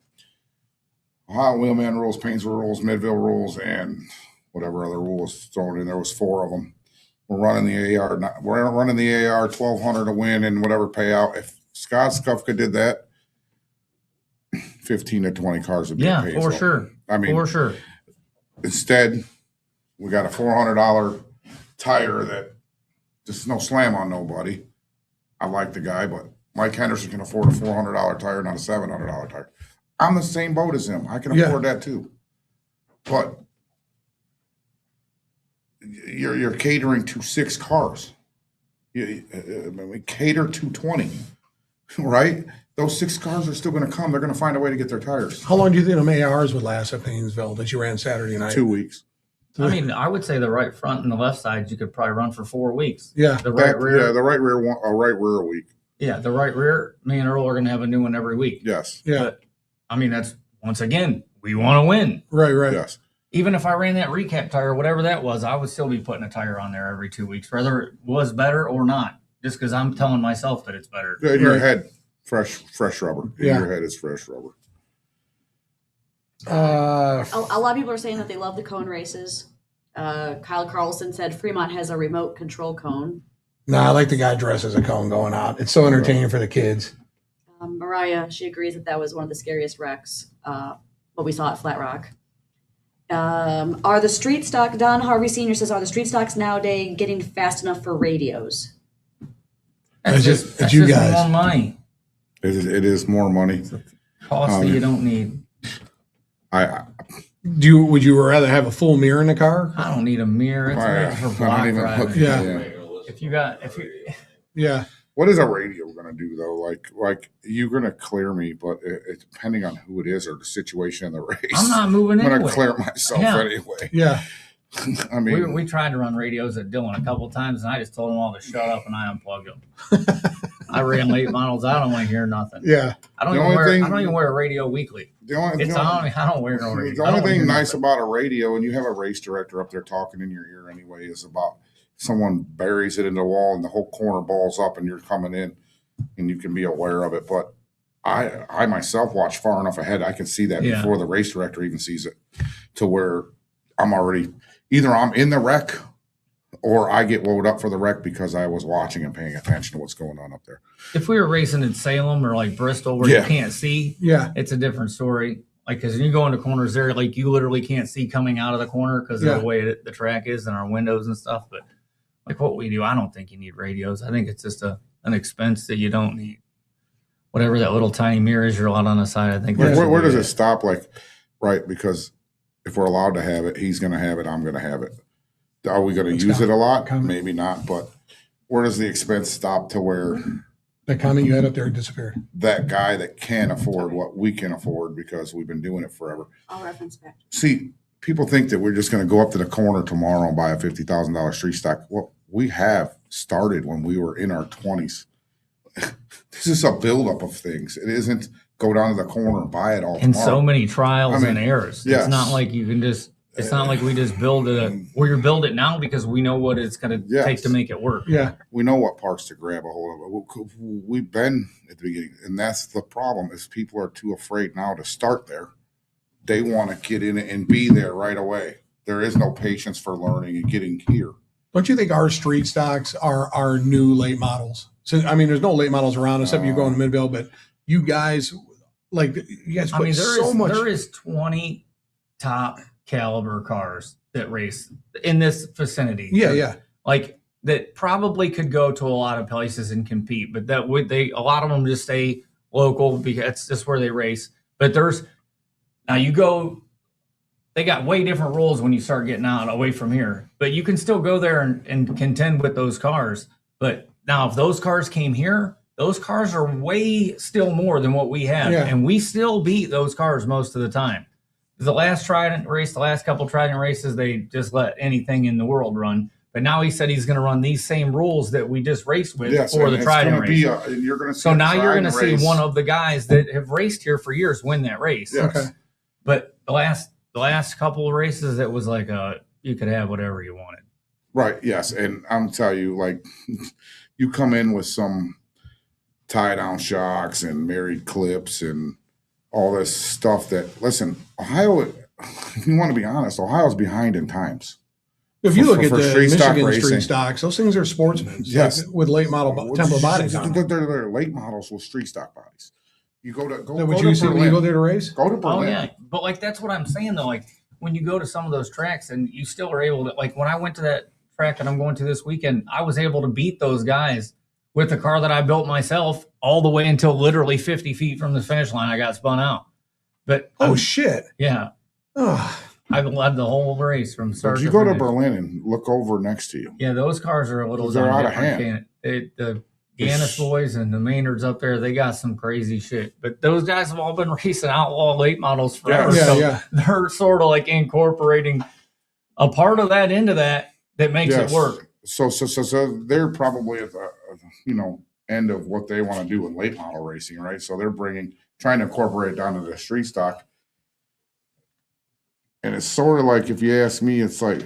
Ohio Wheelman rules, Painesville rules, Midville rules, and whatever other rules thrown in, there was 4 of them. We're running the AR. We're running the AR 1,200 to win and whatever payout. If Scott Skufka did that, 15 to 20 cars would be Yeah, paid. for So, sure. I mean, For sure. instead, we got a $400 tire that just no slam on nobody. I like the guy, but Mike Henderson can afford a $400 tire, not a $700 tire. I'm the same boat as him. I can Yeah. afford that too. But you're catering to 6 cars. We cater to 20, right? Those 6 cars are still going to come. They're going to find a way to get their tires. How long do you think the May hours would last at Paynesville that you ran Saturday night? 2 weeks. I mean, I would say the right front and the left side you could probably run for 4 weeks. Yeah. The right rear. Yeah, the right rear one, a right rear a week. Yeah, the right rear. Me and Earl are going to have a new one every week. Yes. Yeah. But, I mean, that's once again, we want to win. Right. Right. Yes. Even if I ran that recap tire, whatever that was, I would still be putting a tire on there every 2 weeks, whether it was better or not. Just because I'm telling myself that it's better. In your Right. head, fresh rubber. In Yeah. your head, it's fresh rubber. A lot of people are saying that they love the cone races. Kyle Carlson said Fremont has a remote control cone. No, I like the guy dressed as a cone going out. It's so entertaining for the kids. Mariah, she agrees that was one of the scariest wrecks, what we saw at Flat Rock. Are the street stock, Don Harvey Sr. says, are the street stocks nowadays getting fast enough for radios? That's It's just you guys. more money. It is more money. Cost that you don't need. I Would you rather have a full mirror in the car? I don't need a mirror. It's made for block driving. Yeah. If you Yeah. What is a radio going to do though? Like you're going to clear me, but it depending on who it is or the situation in the race, I'm not moving I'm going anyway. to clear myself Yeah. anyway. Yeah. I mean, We tried to run radios at Dillon a couple times, and I just told them all to shut up, and I unplugged them. I ran late models. I don't want to hear nothing. Yeah. I don't The even only wear. thing- I don't even wear a radio weekly. the only, It's the only, on. I don't wear no radio. the I only don't thing hear nice nothing. about a radio, and you have a race director up there talking in your ear anyway, is about someone buries it in the wall and the whole corner balls up and you're coming in and you can be aware of it. But I myself watch far enough ahead. I can see that Yeah. before the race director even sees it, to where I'm already either I'm in the wreck or I get woed up for the wreck because I was watching and paying attention to what's going on up there. If we were racing in Salem or like Bristol, where Yeah. you can't see, Yeah. it's a different story. Like, because when you go into corners there, like you literally can't see coming out of the corner because Yeah. of the way the track is and our windows and stuff. But like what we do, I don't think you need radios. I think it's just an expense that you don't need. Whatever that little tiny mirror is you're allowed on the side, I think. Yeah. that should Where be does it. it stop? Like, right? Because if we're allowed to have it, he's going to have it. I'm going to have it. Are we going to It's use it a lot? coming. Maybe not. But where does the expense stop to where The comment you had up there disappeared. that guy that can afford what we can afford because we've been doing it forever? I'll reference back. See, people think that we're just going to go up to the corner tomorrow and buy a $50,000 street stock. Well, we have started when we were in our 20s. This is a buildup of things. It isn't go down to the corner and buy it all And tomorrow. so many trials I mean, and errors. yes. It's not like you can just. It's not like we just build it. We build it now because we know what it's going to Yes. take to make it work. Yeah. We know what parts to grab a hold of. We've been at the beginning, and that's the problem. Is people are too afraid now to start there. They want to get in it and be there right away. There is no patience for learning and getting here. Don't you think our street stocks are our new late models? So, I mean, there's no late models around except you go in Midville, but you guys, like, you guys put there is 20 top caliber cars that race in this vicinity. Yeah, yeah. Like that probably could go to a lot of places and compete, but a lot of them just stay local because it's just where they race. But they got way different rules when you start getting out away from here, but you can still go there and contend with those cars. But now if those cars came here, those cars are way still more than what we have. Yeah. And we still beat those cars most of the time. The last couple Trident races, they just let anything in the world run. But now he said he's going to run these same rules that we just raced with for and the it's Trident gonna race. you're going to So now you're going to see one of the guys that have raced here for years win that race. Yes. Okay. But the last couple of races, it was like you could have whatever you wanted. Right. Yes. And I'm telling you, like, you come in with some tie down shocks and married clips and all this stuff that, listen, Ohio, if you want to be honest, Ohio's behind in times. If you look at for the street stock Michigan racing. street stocks, those things are sportsmen. Yes. Like, with late model template bodies on them. They're late models with street stock bodies. You go to That would you see when you go there to race? Go to Berlin. Oh yeah, but like that's what I'm saying though. Like when you go to some of those tracks and you still are able to, like when I went to that track that I'm going to this weekend, I was able to beat those guys with the car that I built myself all the way until literally 50 feet from the finish line. I got spun out. But shit. yeah, Ugh. I led the whole race from But start you to go to finish. Berlin and look over next to you. Yeah, those cars are a little They're out of different. hand. The Gannis boys and the Maynards up there, they got some crazy shit. But those guys have all been racing outlaw late models forever. Yeah, so yeah. they're sort of like incorporating a part of that into that makes Yes. it work. So they're probably at the end of what they want to do in late model racing, right? So they're trying to incorporate it down to the street stock. And it's sort of like, if you ask me, it's like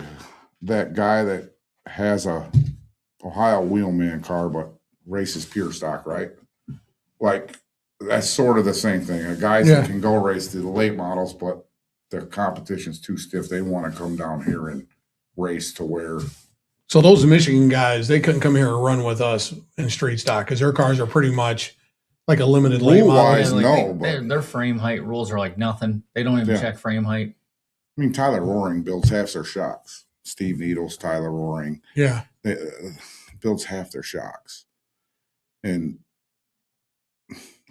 that guy that has a Ohio Wheelman car but races pure stock, right? Like, that's sort of the same thing. Guys that can go race the late models, but the competition's too stiff. They want to come down here and race to where. So those Michigan guys, they couldn't come here and run with us in street stock because their cars are pretty much like a limited late model. Rule-wise, no, but their frame height rules are like nothing. They don't even check frame height. I mean, Tyler Roaring builds half their shocks. Steve Needles, Tyler Roaring, Yeah. Builds half their shocks. And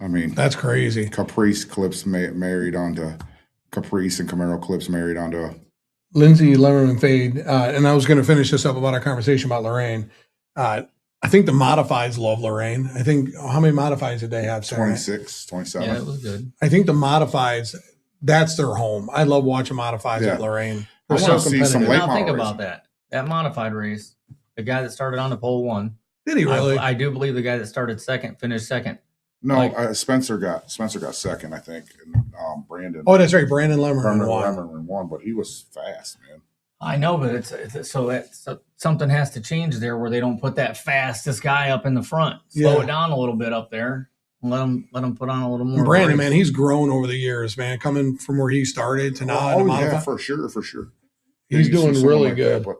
I mean, That's crazy. Caprice clips married onto Caprice, and Camaro clips married onto Lindsay Lemmerman Fade, and I was going to finish this up about our conversation about Lorraine. I think the modifieds love Lorraine. I think, how many modifieds did they have? Sarah? 26, 27. Yeah, it was good. I think the modifieds, that's their home. I love watching modifieds at Lorraine. I They're wanna so see some competitive. late Now think model about that. That modified race, the guy that started on the pole won. Did he really? I do believe the guy that started second finished second. No, Spencer got second, I think, and Brandon. Oh, that's right. Brandon Lemmerman won. Lemmerman won, but he was fast, man. I know, but it's so something has to change there where they don't put that fastest guy up in the front. Slow it down a little bit up there. Let him put on a little more. And Brandon, brakes. man, he's grown over the years, man. Coming from where he started to now. Oh, yeah, for sure. He's You see doing someone really like good. that,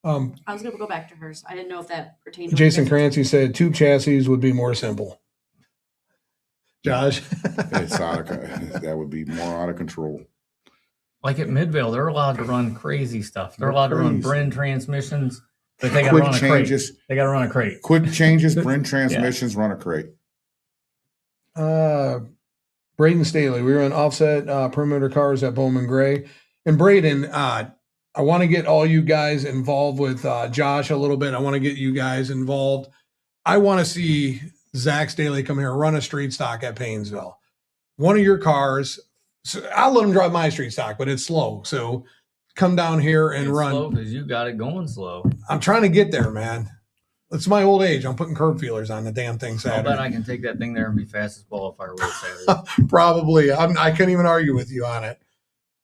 I was going to go back to hers. I didn't know if that pertained to Jason what you guys- Crancy said tube chassis would be more simple. Josh? it's that would be more out of control. Like at Midvale, they're allowed to run crazy stuff. They're allowed to run Brin transmissions, but they got to Quick run a changes. crate. They got to run a crate. Quick changes, Brin transmissions, run a crate. Braden Staley, we were in offset perimeter cars at Bowman Gray. And Braden, I want to get all you guys involved with Josh a little bit. I want to get you guys involved. I want to see Zach Staley come here and run a street stock at Paynesville. One of your cars, so I'll let him drive my street stock, but it's slow. So come down here and run. Because you got it going slow. I'm trying to get there, man. It's my old age. I'm putting curb feelers on the damn thing I Saturday. bet I can take that thing there and be fastest qualifier with Saturday. Probably. I couldn't even argue with you on it.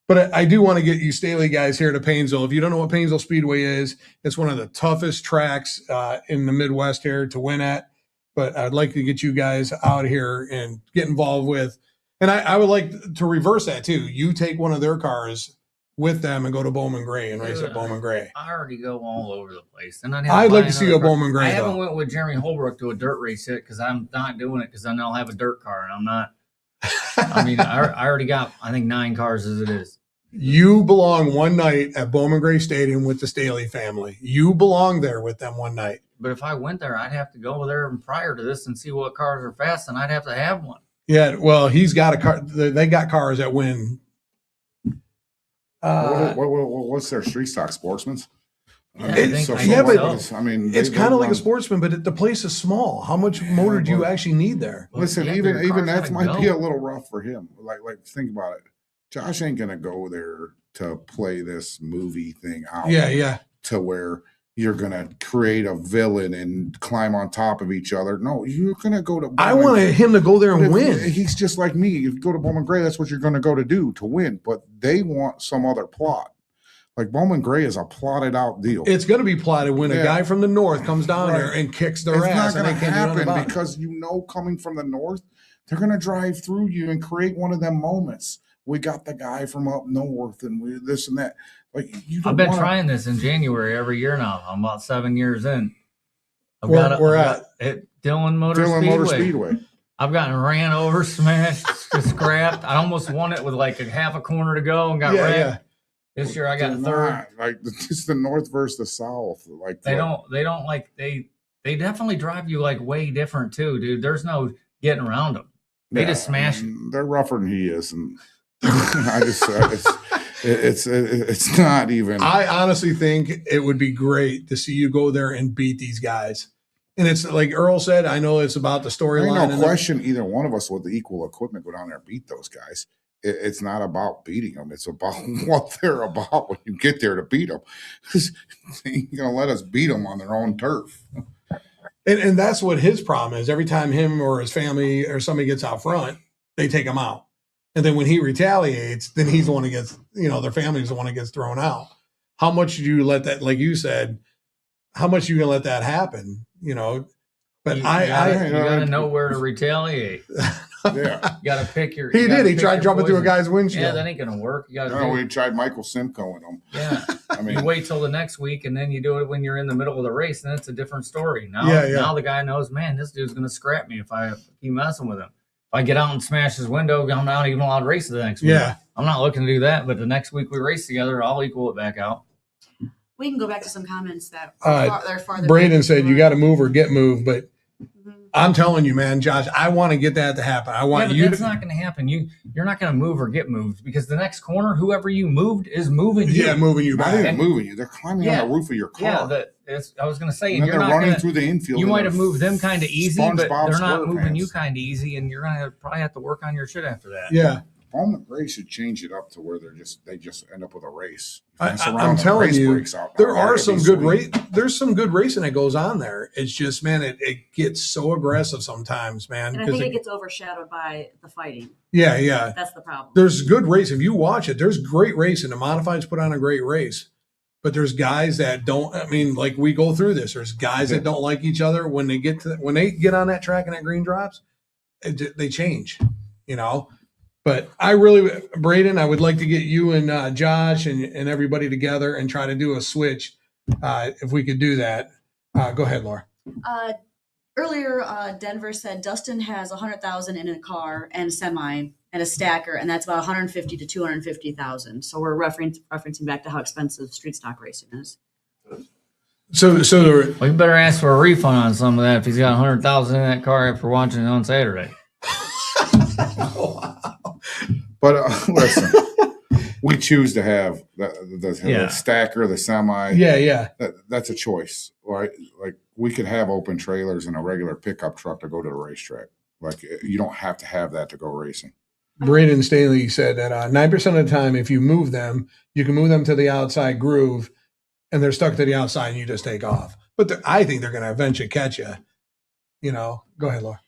But I do want to get you Staley guys here to Paynesville. If you don't know what Paynesville Speedway is, it's one of the toughest tracks in the Midwest here to win at. But I'd like to get you guys out here and get involved with. And I would like to reverse that too. You take one of their cars with them and go to Bowman Gray and race at Bowman Gray. I already go all over the place. And I'd like to see a Bowman Gray. I haven't went with Jeremy Holbrook to a dirt race yet because I'm not doing it because then I'll have a dirt car and I'm not. I mean, I already got, I think, 9 cars as it is. You belong one night at Bowman Gray Stadium with the Staley family. You belong there with them one night. But if I went there, I'd have to go there prior to this and see what cars are fast, and I'd have to have one. Yeah, well, he's got a car. They got cars that win. What's their street stock? Sportsman's? I mean, It's kind of like a sportsman, but the place is small. How much motor do you actually need there? Listen, Yeah, even your that car's might gotta be go. a little rough for him. Like think about it. Josh ain't gonna go there to play this movie thing out. Yeah. To where you're gonna create a villain and climb on top of each other. No, you're gonna go to. I wanted him to go there and win. He's just like me. If you go to Bowman Gray, that's what you're gonna go to do, to win. But they want some other plot. Like Bowman Gray is a plotted out deal. It's going to be plotted when a Yeah. guy from the north comes down Right. there and kicks their It's ass. not going and to they can't do nothing happen about it. because coming from the north, they're going to drive through you and create one of them moments. We got the guy from up north and we this and that. Like you don't I've been wanna- trying this in January every year now. I'm about 7 years in. Where I've at? got at Dillon Motor Dillon Speedway. Motor Speedway. I've gotten ran over, smashed, scrapped. I almost won it with like a half a corner to go and got wrecked. Yeah. This year I got They're third. not. Like it's the north versus the south. Like They don't like they they definitely drive you like way different too, dude. There's no getting around them. They just smash you. They're rougher than he is, and I just it's not even. I honestly think it would be great to see you go there and beat these guys. And it's like Earl said, I know it's about the storyline. No question, either one of us with the equal equipment go down there and beat those guys. It's not about beating them. It's about what they're about when you get there to beat them. Because you're going to let us beat them on their own turf. And that's what his problem is. Every time him or his family or somebody gets out front, they take him out. And then when he retaliates, then he's the one who gets, their family's the one that gets thrown out. How much do you let that, like you said, how much you going to let that happen? But you gotta know where to retaliate. Yeah. You gotta pick your. He did. He tried jumping through a guy's windshield. Yeah, that ain't gonna work. You gotta. We tried Michael Simcoe with him. Yeah. I mean, you wait till the next week, and then you do it when you're in the middle of the race, and it's a different story. Now, now the guy knows, man, this dude's gonna scrap me if I keep messing with him. If I get out and smash his window, I'm not even allowed to race the next week. Yeah. I'm not looking to do that, but the next week we race together, I'll equal it back out. We can go back to some comments that they're farther. Braden said you got to move or get moved, but I'm telling you, man, Josh, I want to get that to happen. I want you. That's not going to happen. You're not going to move or get moved because the next corner, whoever you moved is moving you. Yeah, moving you back. Not even moving you. They're climbing on the roof of your car. Yeah, I was going to say, and you're they're not running through the infield. You might have moved them kind of easy, but SpongeBob they're not moving SquarePants. you kind of easy, and you're going to probably have to work on your shit after that. Yeah. Bowman Gray should change it up to where they just end up with a race. I'm telling you, there are some good there's some good racing that goes on there. It's just, man, it gets so aggressive sometimes, man. And I think it gets overshadowed by the fighting. Yeah. That's the problem. There's good race. If you watch it, there's great racing. The modifieds put on a great race. But there's guys that don't. I mean, like we go through this. There's guys that don't like each other when they get on that track and that green drops, they change, But Braden, I would like to get you and Josh and everybody together and try to do a switch. If we could do that. Go ahead, Laura. Earlier, Denver said Dustin has 100,000 in a car and a semi and a stacker, and that's about 150 to 250,000. So we're referencing back to how expensive street stock racing is. So we better ask for a refund on some of that if he's got 100,000 in that car after watching it on Saturday. But listen, we choose to have the stacker, the semi. Yeah. That's a choice, right? Like we could have open trailers and a regular pickup truck to go to the racetrack. Like you don't have to have that to go racing. Braden Staley said that 9% of the time, if you move them, you can move them to the outside groove, and they're stuck to the outside, and you just take off. But I think they're going to eventually catch you. Go ahead, Laura.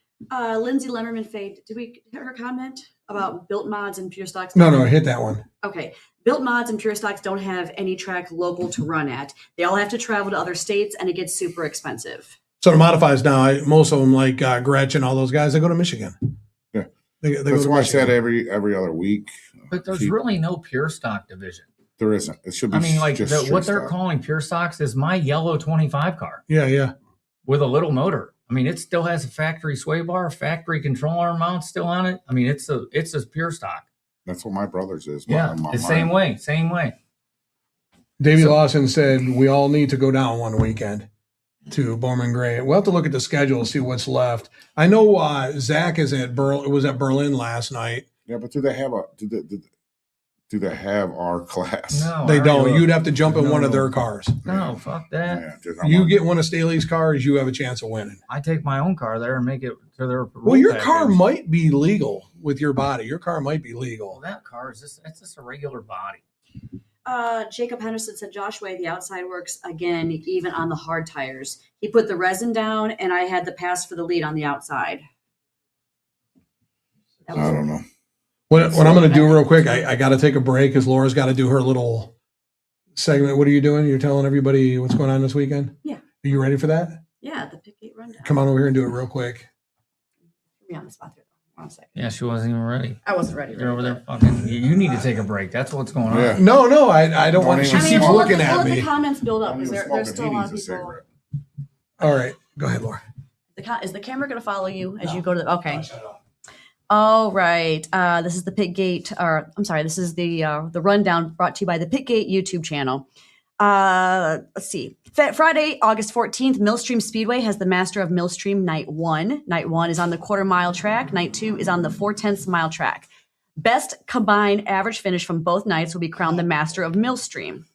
Lindsay Lemmerman Fade, did we hear her comment about built mods and pure stocks? No, hit that one. Okay. Built mods and pure stocks don't have any track local to run at. They all have to travel to other states, and it gets super expensive. So the modifieds now, most of them like Gretchen, all those guys, they go to Michigan. Yeah. They That's why I said every other week. But there's really no pure stock division. There isn't. It should be. I mean, like just what they're calling pure stocks is my yellow 25 car. Yeah. With a little motor. I mean, it still has a factory sway bar, factory control arm mount still on it. I mean, it's a pure stock. That's what my brother's is. Yeah, the same way. Davey Lawson said we all need to go down one weekend to Bowman Gray. We'll have to look at the schedule, see what's left. I know Zach is at Berlin last night. Yeah, but do they have do they have our class? No, they don't. You'd have to jump in one of their cars. No, fuck that. Yeah, you get one of Staley's cars, you have a chance of winning. I take my own car there and make it to their. Well, your car might be legal with your body. Your car might be legal. Well, that car is it's just a regular body. Jacob Henderson said Josh Way, the outside works again, even on the hard tires. He put the resin down, and I had the pass for the lead on the outside. I don't know. What I'm going to do real quick, I got to take a break because Laura's got to do her little segment. What are you doing? You're telling everybody what's going on this weekend? Yeah. Are you ready for that? Yeah, the pick 8 rundown. Come on over here and do it real quick. Put me on the spot there. 1 second. Yeah, she wasn't even ready. I wasn't ready. You're over there fucking. You need to take a break. That's what's going on. Yeah. No, I don't want. She even keeps smoke. looking at We'll let me. the comments build up because there's still a lot of people. Cigarette. All right, go ahead, Laura. Is the camera going to follow you as you go to the? Okay. All right. This is the Pitgate, or I'm sorry, this is the rundown brought to you by the Pitgate YouTube channel. Let's see. Friday, August 14th, Millstream Speedway has the Master of Millstream Night 1. Night 1 is on the quarter-mile track. Night 2 is on the 4/10 mile track. Best combined average finish from both nights will be crowned the Master of Millstream.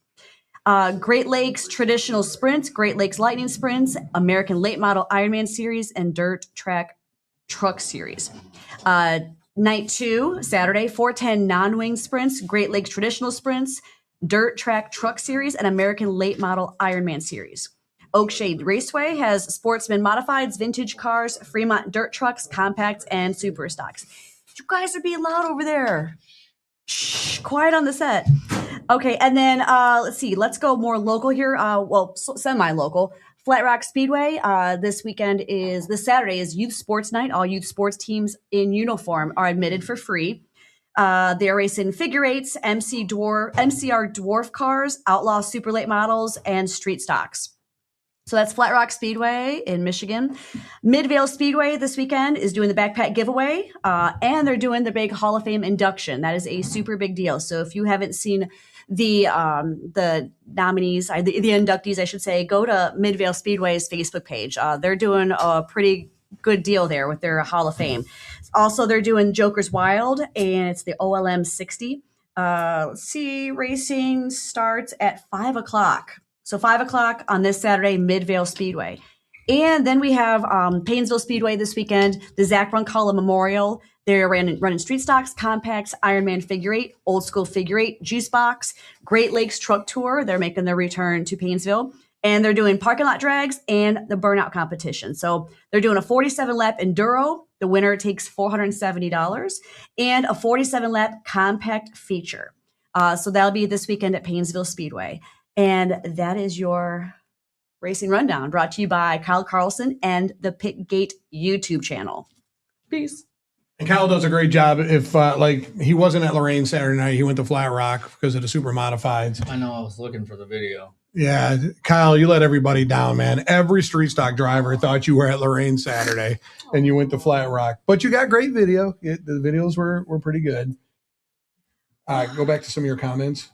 Great Lakes Traditional Sprints, Great Lakes Lightning Sprints, American Late Model Ironman Series, and Dirt Track Truck Series. Night 2, Saturday, 410 non-wing sprints, Great Lakes Traditional Sprints, Dirt Track Truck Series, and American Late Model Ironman Series. Oakshade Raceway has Sportsman Modifieds, Vintage Cars, Fremont Dirt Trucks, Compacts, and Super Stocks. You guys are being loud over there. Shh, quiet on the set. Okay, and then let's see. Let's go more local here. Semi-local. Flat Rock Speedway. This Saturday is Youth Sports Night. All youth sports teams in uniform are admitted for free. They are racing figure eights, MCR dwarf cars, outlaw super late models, and street stocks. So that's Flat Rock Speedway in Michigan. Midvale Speedway this weekend is doing the backpack giveaway, and they're doing the big Hall of Fame induction. That is a super big deal. So if you haven't seen the nominees, the inductees, I should say, go to Midvale Speedway's Facebook page. They're doing a pretty good deal there with their Hall of Fame. Also, they're doing Joker's Wild, and it's the OLM 60. Let's see, racing starts at 5 o'clock. So 5 o'clock on this Saturday, Midvale Speedway. And then we have Paynesville Speedway this weekend, the Zach Roncola Memorial. They're running street stocks, compacts, Ironman figure eight, old school figure eight, juice box, Great Lakes Truck Tour. They're making their return to Paynesville. And they're doing parking lot drags and the burnout competition. So they're doing a 47-lap enduro. The winner takes $470 and a 47-lap compact feature. So that'll be this weekend at Paynesville Speedway. And that is your racing rundown, brought to you by Kyle Carlson and the Pitgate YouTube channel. Peace. And Kyle does a great job. If he wasn't at Lorraine Saturday night, he went to Flat Rock because of the super modifieds. I know, I was looking for the video. Yeah, Kyle, you let everybody down, man. Every street stock driver thought you were at Lorraine Saturday, and you went to Flat Rock. But you got great video. The videos were pretty good. Go back to some of your comments.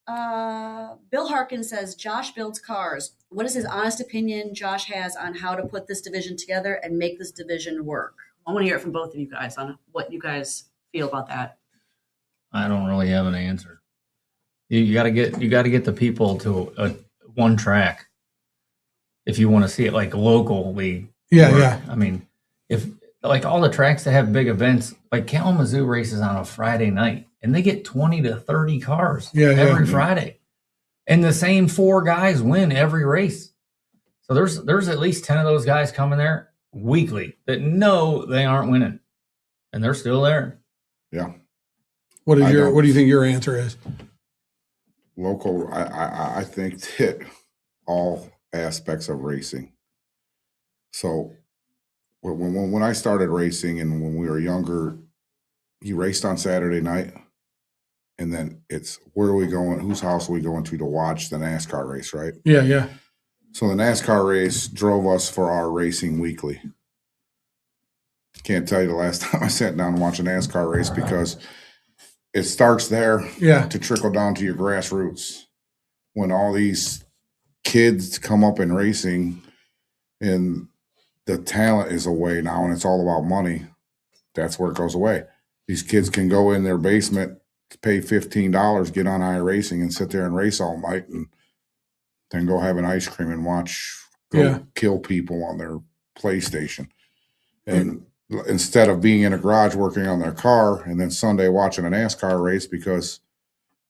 Bill Harkin says, Josh builds cars. What is his honest opinion Josh has on how to put this division together and make this division work? I want to hear it from both of you guys on what you guys feel about that. I don't really have an answer. You got to get the people to one track if you want to see it like locally. Yeah. I mean, if like all the tracks that have big events, like Kalamazoo races on a Friday night, and they get 20 to 30 cars every Friday, and the same 4 guys win every race. So there's at least 10 of those guys coming there weekly that know they aren't winning, and they're still there. Yeah. What do you think your answer is? Local, I think that all aspects of racing. So when I started racing and when we were younger, he raced on Saturday night, and then it's where are we going? Whose house are we going to watch the NASCAR race, right? Yeah. So the NASCAR race drove us for our racing weekly. Can't tell you the last time I sat down and watched a NASCAR race because it starts there to trickle down to your grassroots. When all these kids come up in racing and the talent is away now and it's all about money, that's where it goes away. These kids can go in their basement, pay $15, get on iRacing and sit there and race all night and then go have an ice cream and kill people on their PlayStation. And instead of being in a garage working on their car and then Sunday watching a NASCAR race, because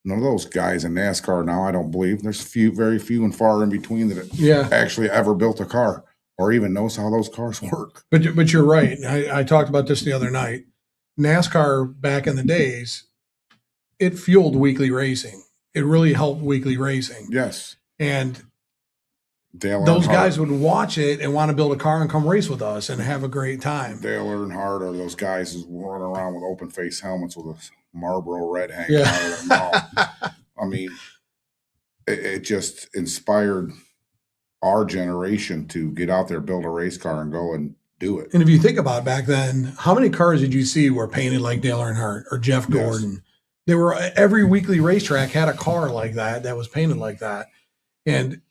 none of those guys in NASCAR now, I don't believe, there's very few and far in between that actually ever built a car or even knows how those cars work. But you're right. I talked about this the other night. NASCAR back in the days, it fueled weekly racing. It really helped weekly racing. Yes. And Dale those Earnhardt guys would watch it and want to build a car and come race with us and have a great time. Dale Earnhardt or those guys who run around with open face helmets with a Marlboro red hanging out of their mouth. I mean, it just inspired our generation to get out there, build a race car, and go and do it. And if you think about it, back then, how many cars did you see were painted like Dale Earnhardt or Jeff Gordon? There were every weekly racetrack had a car like that was painted like that. And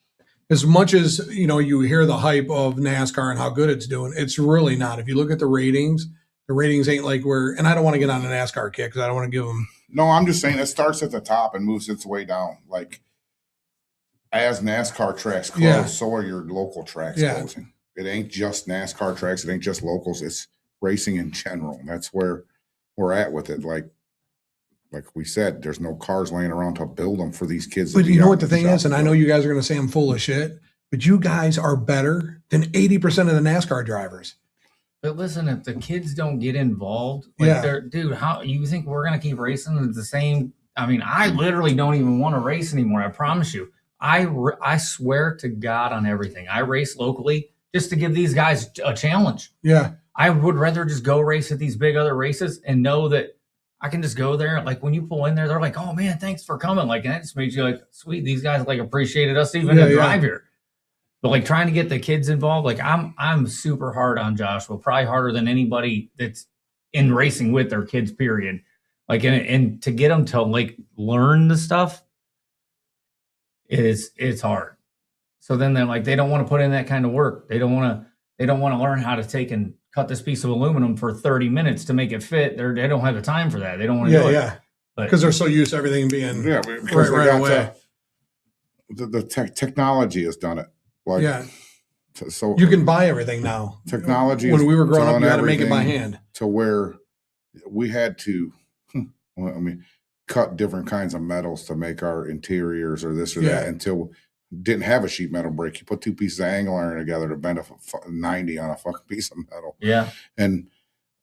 as much as, you hear the hype of NASCAR and how good it's doing, it's really not. If you look at the ratings ain't like and I don't want to get on a NASCAR kick because I don't want to give them. No, I'm just saying it starts at the top and moves its way down. Like, as NASCAR tracks close, Yeah. so are your local tracks Yeah. closing. It ain't just NASCAR tracks. It ain't just locals. It's racing in general. That's where we're at with it. Like we said, there's no cars laying around to build them for these kids. But you know what the thing is, and I know you guys are going to say I'm full of shit, but you guys are better than 80% of the NASCAR drivers. But listen, if the kids don't get involved, dude, how you think we're gonna keep racing at the same? I mean, I literally don't even want to race anymore. I promise you. I swear to God on everything. I race locally just to give these guys a challenge. Yeah. I would rather just go race at these big other races and know that I can just go there. Like when you pull in there, they're like, "Oh man, thanks for coming!" Like, and that just makes you like, "Sweet, these guys like appreciated us even to drive here." But like trying to get the kids involved, like I'm super hard on Joshua, probably harder than anybody that's in racing with their kids. Period. Like and to get them to like learn the stuff it's hard. So then they're like they don't want to put in that kind of work. They don't want to learn how to take and cut this piece of aluminum for 30 minutes to make it fit. They don't have the time for that. They don't want to do it. Yeah. Because they're so used to everything being right away. The technology has done it. Like, so you can buy everything now. Technology. When we were growing up, you had to make it by hand. To where we had to, cut different kinds of metals to make our interiors or this or that until didn't have a sheet metal brake. You put two pieces of angle iron together to bend a 90 on a fucking piece of metal. Yeah. And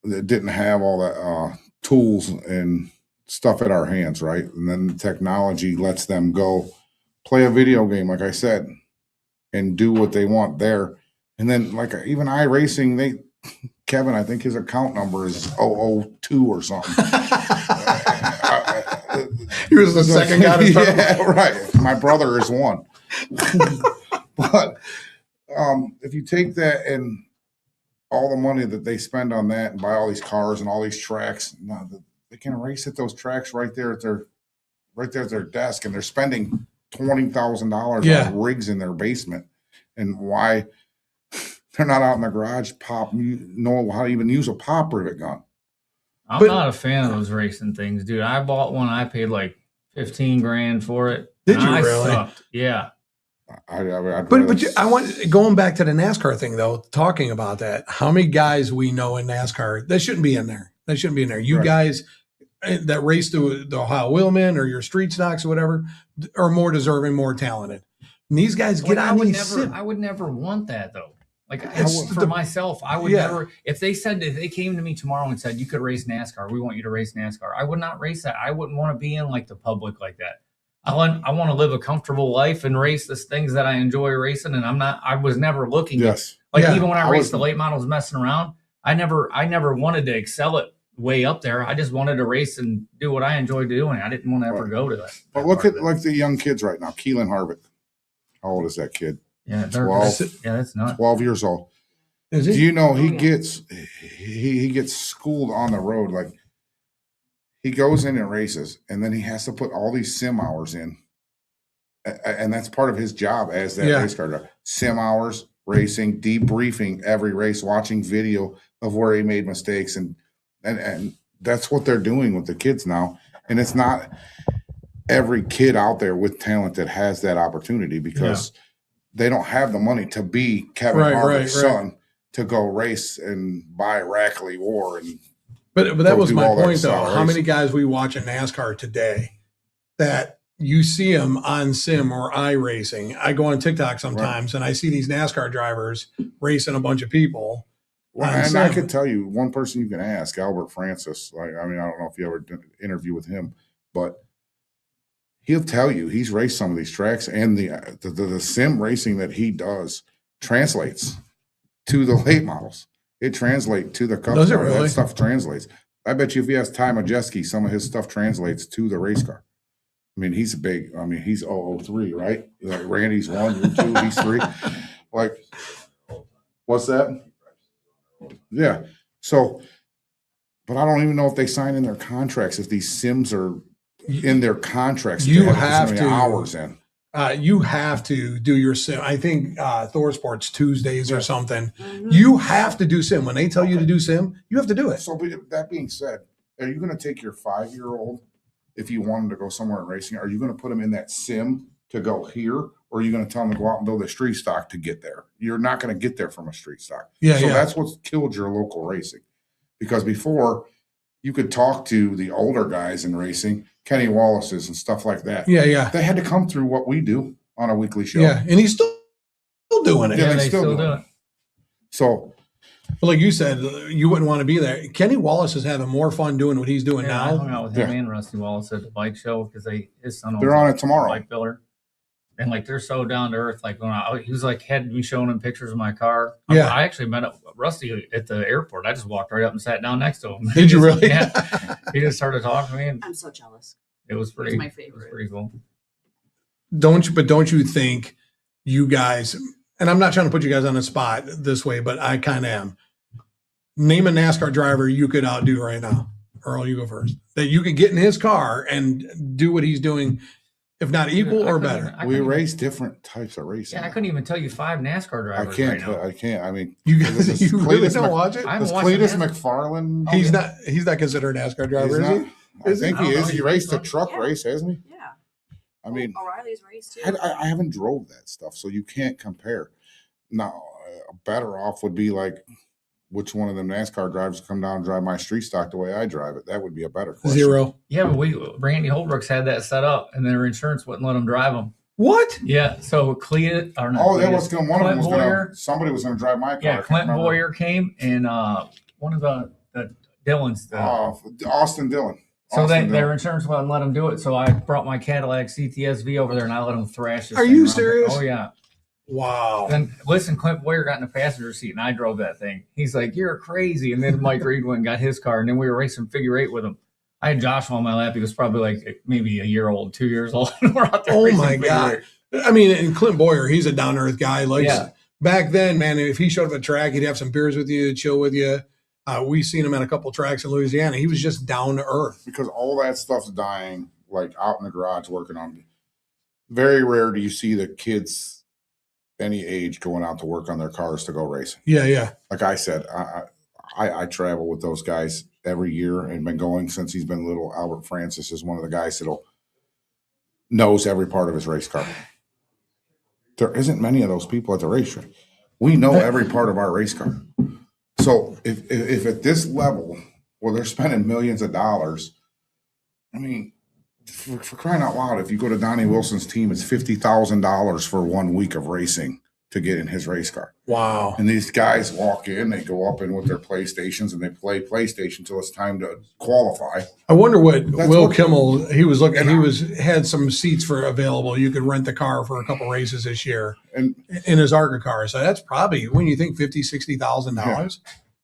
it didn't have all the tools and stuff at our hands, right? And then the technology lets them go play a video game, like I said, and do what they want there. And then, like, even iRacing, Kevin, I think his account number is 002 or something. He was the second guy to start. Yeah, right. My brother is one. But if you take that and all the money that they spend on that and buy all these cars and all these tracks, they can race at those tracks right there at their desk, and they're spending $20,000 on rigs in their basement. And why they're not out in the garage know how to even use a pop rivet gun. I'm not a fan of those racing things, dude. I bought one. I paid like $15,000 for it. Did you really? Sucked. Yeah. But I want going back to the NASCAR thing though. Talking about that, how many guys we know in NASCAR that shouldn't be in there? They shouldn't be in there. You guys that race the Ohio Wheelman or your street stocks or whatever are more deserving, more talented. And these guys get on these. I would never want that though. Like myself, I would never. If they came to me tomorrow and said you could race NASCAR, we want you to race NASCAR, I would not race that. I wouldn't want to be in like the public like that. I want to live a comfortable life and race the things that I enjoy racing. And I was never looking. Yes. Even when I raced the late models, messing around, I never wanted to excel it way up there. I just wanted to race and do what I enjoyed doing. I didn't want to ever go to that. But look at like the young kids right now. Keelan Harvick. How old is that kid? Yeah, 12. That's not 12 years old. Is he? Do you know he gets schooled on the road? Like he goes in and races, and then he has to put all these sim hours in, and that's part of his job as that race car driver. Sim hours, racing, debriefing every race, watching video of where he made mistakes, and that's what they're doing with the kids now. And it's not every kid out there with talent that has that opportunity because they don't have the money to be Kevin Harvick's son to go race and buy Rackley War. But that was my point, though. How many guys we watch in NASCAR today that you see them on sim or iRacing? I go on TikTok sometimes and I see these NASCAR drivers racing a bunch of people. Well, and I could tell you one person you can ask, Albert Francis. I don't know if you ever did an interview with him, but he'll tell you he's raced some of these tracks, and the sim racing that he does translates to the late models. It translates to the cup. Does it really? That stuff translates. I bet you if you ask Ty Majeski, some of his stuff translates to the race car. I mean, he's he's 003, right? Like Randy's 1, you're 2, he's 3. Like, what's that? Yeah. So, but I don't even know if they sign in their contracts if these sims are in their contracts. You have to hours in. you have to do your sim. I think Thor Sports Tuesdays or something. Mhm. You have to do sim. When they tell you to do sim, you have to do it. So that being said, are you going to take your 5-year-old if you want him to go somewhere in racing? Are you going to put him in that sim to go here, or are you going to tell him to go out and build a street stock to get there? You're not going to get there from a street stock. Yeah, So yeah. that's what's killed your local racing. Because before, you could talk to the older guys in racing, Kenny Wallace's and stuff like that. Yeah, yeah, They had to come through what we do on a weekly show. yeah. And he's still doing it. Yeah, Yeah, they they still still do do it. it. So But like you said, you wouldn't want to be there. Kenny Wallace is having more fun doing what he's doing Yeah, I hung now. out with him Yeah. and Rusty Wallace at the bike show because his son owns They're on a it tomorrow. bike builder, and like they're so down to earth. Like he was like had me showing him pictures of my car. Yeah. I actually met up Rusty at the airport. I just walked right up and sat down next to him. Did you really? Yeah. He just started talking to me, and I'm so jealous. it was pretty. my It was favorite. pretty cool. Don't you think you guys, and I'm not trying to put you guys on the spot this way, but I kind of am. Name a NASCAR driver you could outdo right now. Earl, you go first. That you could get in his car and do what he's doing, if not equal or better. we race different types of racing. Yeah, I couldn't even tell you 5 NASCAR I drivers can't. right now. I can't. I mean, You this guys, is you really Cletus don't watch it? I haven't is watched Cletus the NASCAR. McFarland. Oh, yeah. He's not considered a NASCAR He's driver, not- is he? I Is he? think I he don't is. know. He raced a Yeah. truck race, hasn't he? Yeah. I mean, O'Reilly's race too. I haven't drove that stuff, so you can't compare. Now, better off would be like, which one of them NASCAR drivers come down and drive my street stock the way I drive it? That would be a better question. 0. Yeah, but Randy Holbrook's had that set up, and their insurance wouldn't let them drive them. What? Yeah, so Cletus or not? Oh, that Cletus, was going. One of them Clint was going. Boyer. Somebody was going to drive my car. I Yeah, can't Clint remember. Boyer came, and one of the Dillons. Austin Dillon. So Austin Dillon. their insurance wouldn't let them do it. So I brought my Cadillac CTSV over there, and I let them thrash this Are thing you around. serious? Oh yeah. Wow. And listen, Clint Boyer got in the passenger seat, and I drove that thing. He's like, "You're crazy." And then Mike Reed went and got his car, and then we were racing figure 8 with him. I had Joshua on my lap. He was probably like maybe a year old, 2 years old. We're out there. Oh racing my figure God. 8. I mean, and Clint Boyer, he's a down to earth guy. Like Yeah. back then, man, if he showed up at a track, he'd have some beers with you, chill with you. We've seen him at a couple tracks in Louisiana. He was just down to earth. Because all that stuff's dying, like out in the garage working on. Very rare do you see the kids any age going out to work on their cars to go racing. Yeah, yeah. Like I said, I travel with those guys every year and been going since he's been little. Albert Francis is one of the guys that'll knows every part of his race car. There isn't many of those people at the racetrack. We know every part of our race car. So if at this level where they're spending millions of dollars, I mean, for crying out loud, if you go to Donnie Wilson's team, it's $50,000 for 1 week of racing to get in his race car. Wow. And these guys walk in, they go up in with their PlayStations and they play PlayStation till it's time to qualify. I wonder what That's Will what- Kimmel, he was looking, And had some seats for available. You could rent the car for a couple races this year And in his ARCA car. So that's probably, when you think $50,000-$60,000.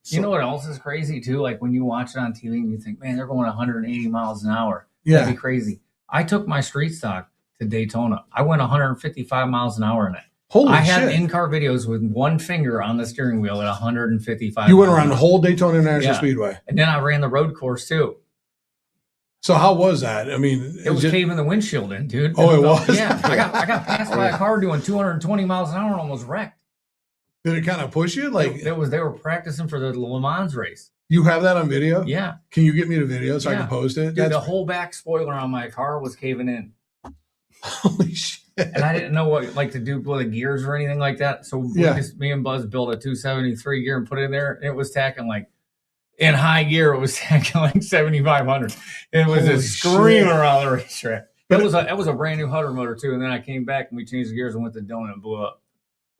You know what else is crazy too? Like when you watch it on TV and you think, man, they're going 180 miles an hour. Yeah. That'd be crazy. I took my street stock to Daytona. I went 155 miles an hour in it. Holy I had shit. in-car videos with one finger on the steering wheel at 155. You went miles around an the hour. whole Daytona International Yeah. Speedway. And then I ran the road course too. So how was that? I mean, It was just- caving the windshield in, dude. Oh, it was? Yeah. I got passed by a car doing 220 miles an hour and almost wrecked. did it kind of push you? Like, They were practicing for the Le Mans race. you have that on video? Yeah. Can you get me the video so I Yeah. can post it? Dude, the whole back spoiler on my car was caving in. holy shit. And I didn't know what like to do with the gears or anything like that. So Yeah. me and Buzz built a 273 gear and put it in there. It was tacking like in high gear. It was tacking like 7,500. It was Holy just screaming shit. around the racetrack. But That was a brand new Hutter motor too. And then I came back and we changed the gears and went to Dillon and blew up.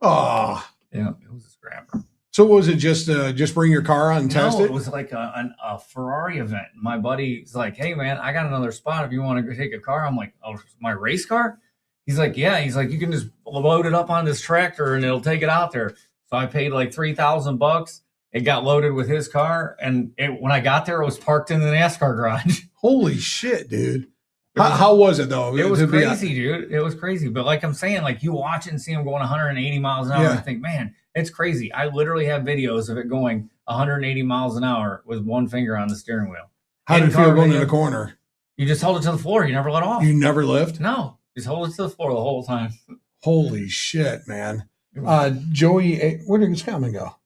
Oh, Yeah, it was a scrapper. so was it just bring your car on and test No, it? it was like a Ferrari event. My buddy's like, "Hey man, I got another spot if you want to go take a car." I'm like, "Oh, my race car?" He's like, "Yeah." He's like, "You can just load it up on this tractor and it'll take it out there." So I paid like $3,000. It got loaded with his car, and when I got there, it was parked in the NASCAR garage. Holy shit, dude. How was it though? It was To be- crazy, dude. It was crazy. But like I'm saying, like you watch it and see him going 180 miles an hour Yeah. and think, man, it's crazy. I literally have videos of it going 180 miles an hour with one finger on the steering wheel. How did it In-car feel going to video. the corner? You just hold it to the floor. You never let off. You never lift? No. Just hold it to the floor the whole time. Holy shit, man. Joey, where did Scottman go?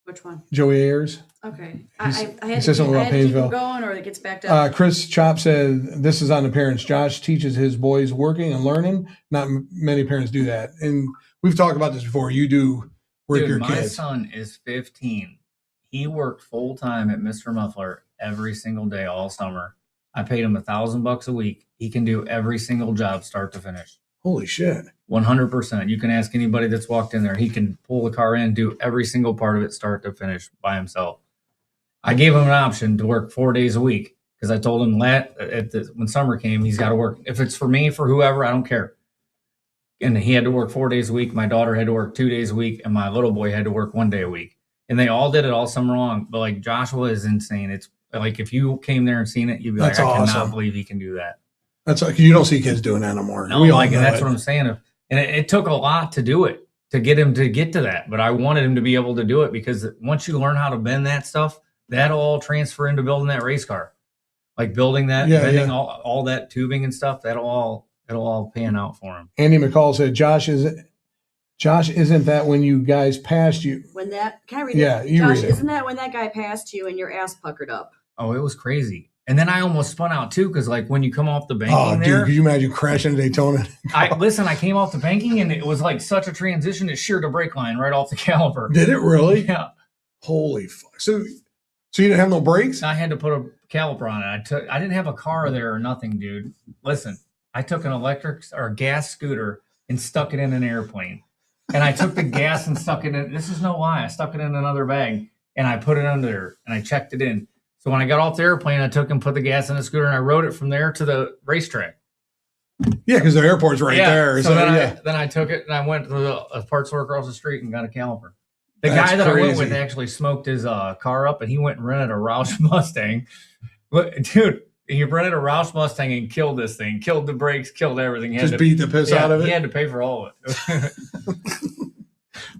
Which one? Joey Ayers. Okay. He's- I he had said to, something I about had to keep Painesville. him going, or it gets backed up. Chris Chop said, this is on the parents. Josh teaches his boys working and learning. Not many parents do that. And we've talked about this before. You do work Dude, your my kids. son is 15. He worked full time at Mr. Muffler every single day all summer. I paid him $1,000 a week. He can do every single job start to finish. Holy shit. 100%. You can ask anybody that's walked in there. He can pull the car in, do every single part of it start to finish by himself. I gave him an option to work 4 days a week because I told him when summer came, he's got to work. If it's for me, for whoever, I don't care. And he had to work 4 days a week. My daughter had to work 2 days a week, and my little boy had to work 1 day a week. And they all did it all summer long. But like Joshua is insane. It's like if you came there and seen it, you'd be That's like, I awesome. cannot believe he can do that. That's like, you don't see kids doing that no more. No, We all like, know and that's it. what I'm saying. And it took a lot to do it, to get him to get to that. But I wanted him to be able to do it because once you learn how to bend that stuff, that'll all transfer into building that race car. Like building that, bending all that tubing and stuff, it'll all pan out for him. Andy McCall said, Josh, isn't that when you guys passed you? When that, can I read Yeah, it? you Josh, read it. isn't that when that guy passed you and your ass puckered up? Oh, it was crazy. And then I almost spun out too, because like when you come off the banking Oh, dude, there, could you imagine crashing Daytona? I came off the banking and it was like such a transition. It sheared the brake line right off the caliper. Did it really? Yeah. Holy fuck. So you didn't have no brakes? I had to put a caliper on it. I didn't have a car there or nothing, dude. Listen, I took an electric or gas scooter and stuck it in an airplane. And I took the gas and stuck it in. This is no lie. I stuck it in another bag and I put it under there and I checked it in. So when I got off the airplane, I took and put the gas in the scooter and I rode it from there to the racetrack. Yeah, because the airport's right there. So So, then I took it and I went to the parts store across the street and got a caliper. The That's guy that I went crazy. with actually smoked his car up and he went and rented a Roush Mustang. But, dude, he rented a Roush Mustang and killed this thing, killed the brakes, killed everything. He had just to, beat the piss out of He it. had to pay for all of it.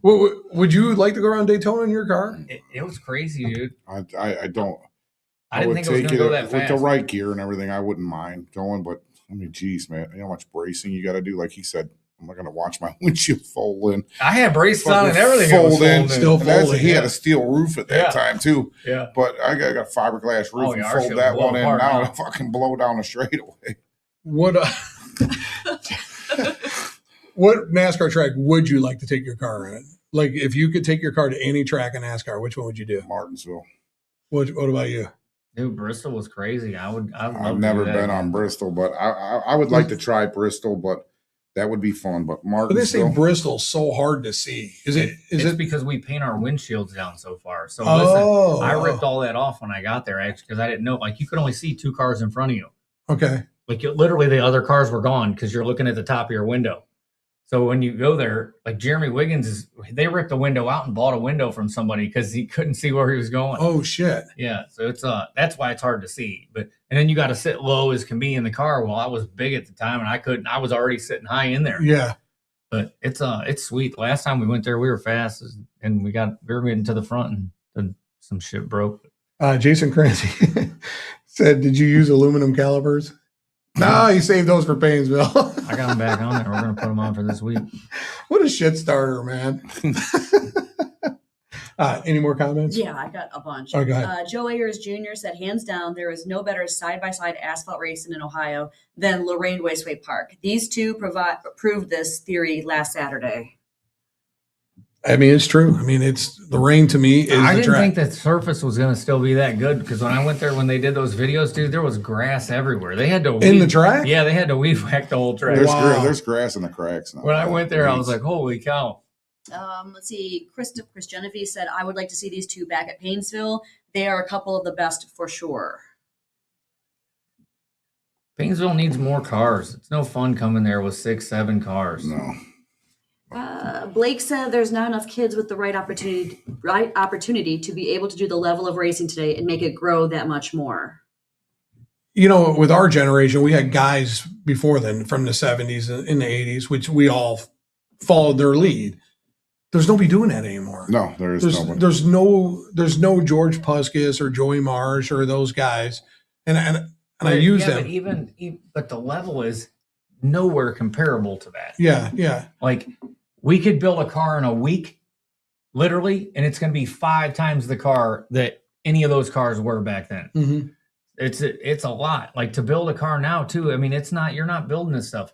Well, would you like to go around Daytona in your car? It was crazy, dude. I don't. I didn't would think it was going to go that with fast. the right gear and everything. I wouldn't mind going, but I mean, geez, man, you know how much bracing you got to do? Like he said, I'm not going to watch my windshield fold in. I had braces on and everything. Fold Fold in, still And that's- folding, He yeah. had a steel roof at that Yeah. time too. Yeah. But I got fiberglass roof Oh, and yeah, our shit fold would that blow one in. apart Now now. I fucking blow down the straightaway. What what NASCAR track would you like to take your car in? Like if you could take your car to any track in NASCAR, which one would you do? Martinsville. What about you? Dude, Bristol was crazy. I'd love I've to never do that been again. on Bristol, but I would like to try Bristol, but that would be fun. But But they say Martinsville, Bristol's so hard to see. Is It's it? because we paint our windshields down so far. So Oh, listen, I ripped all that off when I got there actually because I didn't know. Like you could only see 2 cars in front of you. Okay. Like literally the other cars were gone because you're looking at the top of your window. So when you go there, like Jeremy Wiggins they ripped a window out and bought a window from somebody because he couldn't see where he was going. Oh shit. Yeah, so it's that's why it's hard to see. But and then you got to sit low as can be in the car. Well, I was big at the time and I couldn't. I was already sitting high in there. Yeah. But it's sweet. Last time we went there, we were fast and we were getting to the front and then some shit broke. Jason Crancy said, "Did you use aluminum calipers?" No, he saved those for Painesville. I got them back on there. We're gonna put them on for this week. What a shit starter, man. Any more comments? Yeah, I got a bunch. Oh, go ahead. Joe Ayers Jr. said, hands down, there is no better side-by-side asphalt racing in Ohio than Lorraine Raceway Park. These two proved this theory last Saturday. I mean, it's true. I mean, it's the rain to me is I the didn't track. think the surface was gonna still be that good because when I went there when they did those videos, dude, there was grass everywhere. They had to In the track? Yeah, they had to weed whack the whole track. Wow. there's grass in the cracks now. When I went there, I was like, holy cow. Let's see. Chris Genevieve said, I would like to see these two back at Painesville. They are a couple of the best for sure. Painesville needs more cars. It's no fun coming there with 6, 7 cars. No. Blake said there's not enough kids with the right opportunity to be able to do the level of racing today and make it grow that much more. You know, with our generation, we had guys before then from the 70s and the 80s, which we all followed their lead. There's nobody doing that anymore. No, there is There's nobody. there's no George Puskis or Joey Marsh or those guys. And and I use But them. but the level is nowhere comparable to that. Yeah. Like we could build a car in a week, literally, and it's going to be 5 times the car that any of those cars were back then. Mm-hmm. It's a lot. Like to build a car now too. I mean, you're not building this stuff.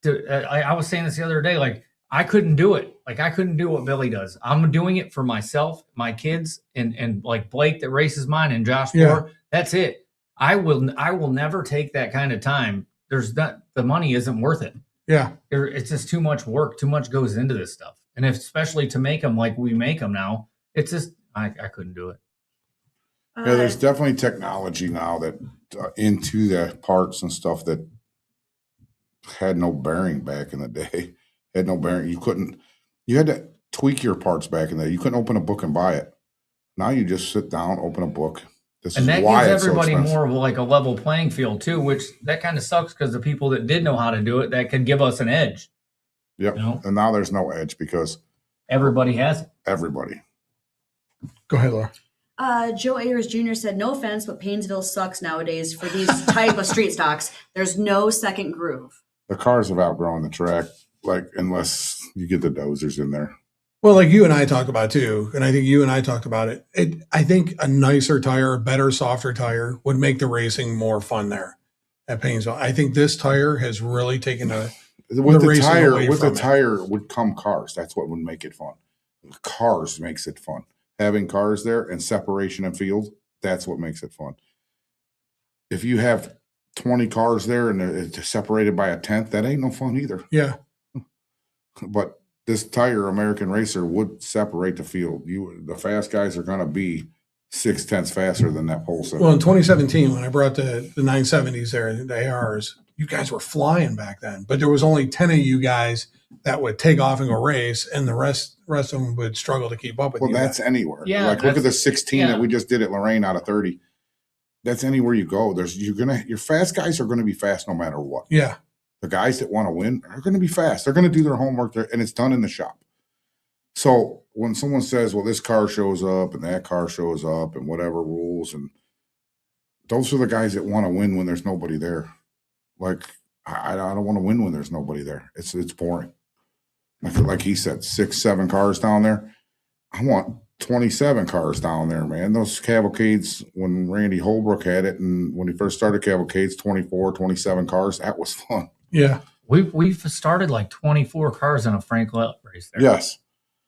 I was saying this the other day. Like I couldn't do it. Like I couldn't do what Billy does. I'm doing it for myself, my kids, and like Blake that races mine and Josh Moore. That's it. I will never take that kind of time. The money isn't worth it. Yeah. It's just too much work. Too much goes into this stuff. And especially to make them like we make them now, it's just, I couldn't do it. Yeah, there's definitely technology now that into the parts and stuff that had no bearing back in the day. Had no bearing. You had to tweak your parts back in the day. You couldn't open a book and buy it. Now you just sit down, open a book. And that gives everybody more of like a level playing field too, which that kind of sucks because the people that did know how to do it, that could give us an edge. Yep. You know? And now there's no edge because everybody has it. Everybody. Go ahead, Laura. Joe Ayers Jr. said, no offense, but Paynesville sucks nowadays for these type of street stocks. There's no second groove. The cars have outgrown the track, like unless you get the dozers in there. Well, like you and I talk about too, and I think you and I talked about it. I think a nicer tire, a better, softer tire would make the racing more fun there at Paynesville. I think this tire has really taken the tire would come cars. That's what would make it fun. Cars makes it fun. Having cars there and separation in field, that's what makes it fun. If you have 20 cars there and it's separated by a 10th, that ain't no fun either. Yeah. But this tire American Racer would separate the field. The fast guys are going to be 6/10 faster than that pole sitter. Well, in 2017, when I brought the 970s there, the ARs, you guys were flying back then. But there was only 10 of you guys that would take off and go race, and the rest of them would struggle to keep up with you. Well, that's anywhere. Yeah, like look at the 16 that we just did at Lorraine out of 30. That's anywhere you go. Your fast guys are going to be fast no matter what. Yeah. The guys that want to win are going to be fast. They're going to do their homework there, and it's done in the shop. So when someone says, well, this car shows up and that car shows up and whatever rules, and those are the guys that want to win when there's nobody there. Like, I don't want to win when there's nobody there. It's boring. Like he said, 6-7 cars down there. I want 27 cars down there, man. Those cavalcades, when Randy Holbrook had it, and when he first started cavalcades, 24, 27 cars, that was fun. Yeah. We've started like 24 cars in a Frank Lett race there. Yes.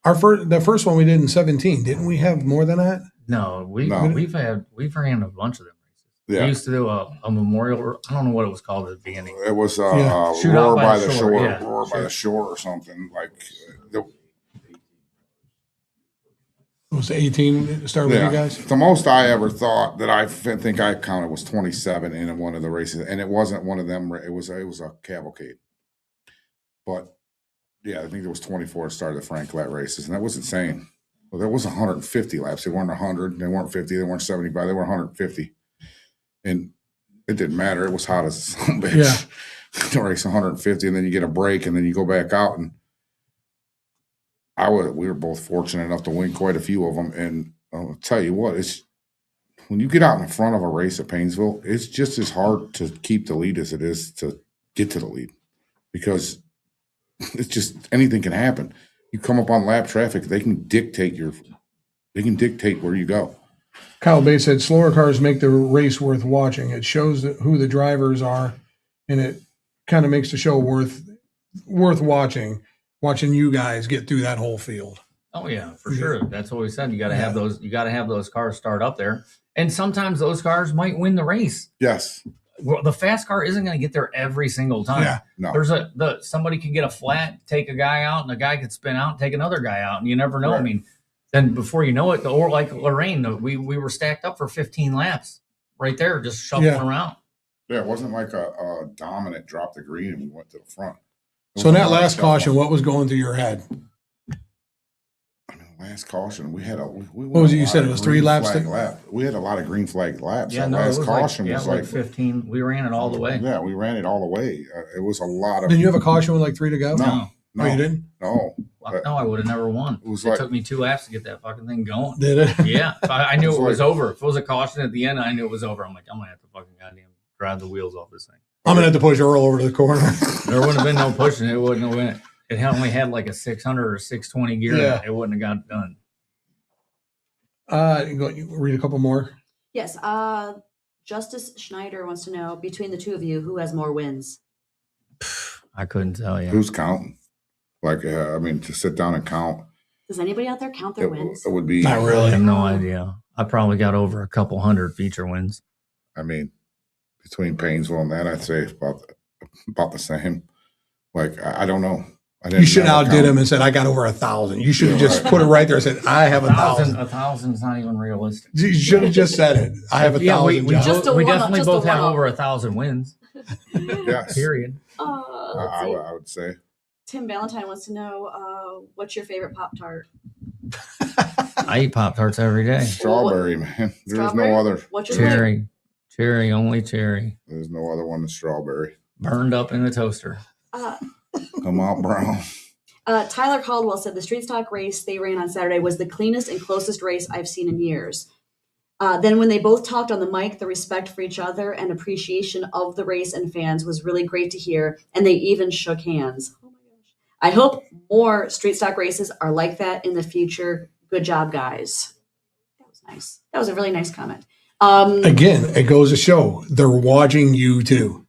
The first one we did in 17, didn't we have more than that? No, we've ran a bunch of them races. Yeah. We used to do a memorial. I don't know what it was called at the beginning. It was Shoot Roar Out by the Shore, yeah. Roar by the Shore or something like. It was 18 started with you guys? The most I ever thought that I think I counted was 27 in one of the races, and it wasn't one of them. It was a cavalcade. But yeah, I think there was 24 that started the Frank Lett races, and that was insane. Well, there was 150 laps. They weren't 100. They weren't 50. They weren't 75. They were 150. And it didn't matter. It was hot as some bitch. Yeah. To race 150, and then you get a break, and then you go back out. And we were both fortunate enough to win quite a few of them. And I'll tell you what, it's when you get out in front of a race at Paynesville, it's just as hard to keep the lead as it is to get to the lead, because it's just anything can happen. You come up on lap traffic, they can dictate where you go. Kyle Bates said, slower cars make the race worth watching. It shows who the drivers are, and it kind of makes the show worth watching you guys get through that whole field. Oh yeah, for sure. That's what we said. You got to have those. You got to have those cars start up there, and sometimes those cars might win the race. Yes. Well, the fast car isn't going to get there every single time. Yeah. No. Somebody could get a flat, take a guy out, and a guy could spin out and take another guy out, and you never know. Right. I mean, then before you know it, or like Lorraine, we were stacked up for 15 laps right there, just shuffling around. Yeah, it wasn't like a dominant drop the green and we went to the front. So in that last caution, what was going through your head? I mean, last caution, we had what was it you said? It was 3 laps? We had a lot of green flag laps. Yeah, that no, last caution was like 15. We ran it all the way. Yeah, we ran it all the way. It was a lot of. Did you have a caution with like 3 to go? No. Oh, you didn't? No. No, I would have never won. It took me 2 laps to get that fucking thing going. Did it? Yeah. I knew it was over. If it was a caution at the end, I knew it was over. I'm like, I'm going to have to fucking goddamn drive the wheels off this thing. I'm gonna have to push Earl over to the corner. There wouldn't have been no pushing. It wouldn't have went. It only had like a 600 or 620 gear. Yeah. It wouldn't have got done. You read a couple more. Yes. Justice Schneider wants to know, between the two of you, who has more wins? I couldn't tell you. Who's counting? Like, I mean, to sit down and count. Does anybody out there count their wins? It would be Not I really. have no idea. I probably got over a couple hundred feature wins. I mean, between Painesville and that, I'd say it's about the same. Like, I don't know. You should have outdid count. him and said, I got over 1,000. You should have just right. put it right there and said, I have 1,000. 1,000 is not even realistic. You should have just said it. I have 1,000. Yeah, we Josh. Just a we one-up, definitely just a both have one-up. over 1,000 wins. Yes. Period. Let's I see. would say. Tim Valentine wants to know, what's your favorite Pop-Tart? I eat Pop-Tarts every day. Strawberry, man. There's Strawberry? no other. What's your favorite? Cherry, only cherry. There's no other one than strawberry. Burned up in the toaster. Come out brown. Tyler Caldwell said the street stock race they ran on Saturday was the cleanest and closest race I've seen in years. Then when they both talked on the mic, the respect for each other and appreciation of the race and fans was really great to hear, and they even shook hands. Oh my gosh. I hope more street stock races are like that in the future. Good job, guys. That was nice. That was a really nice comment. Again, it goes to show they're watching you too.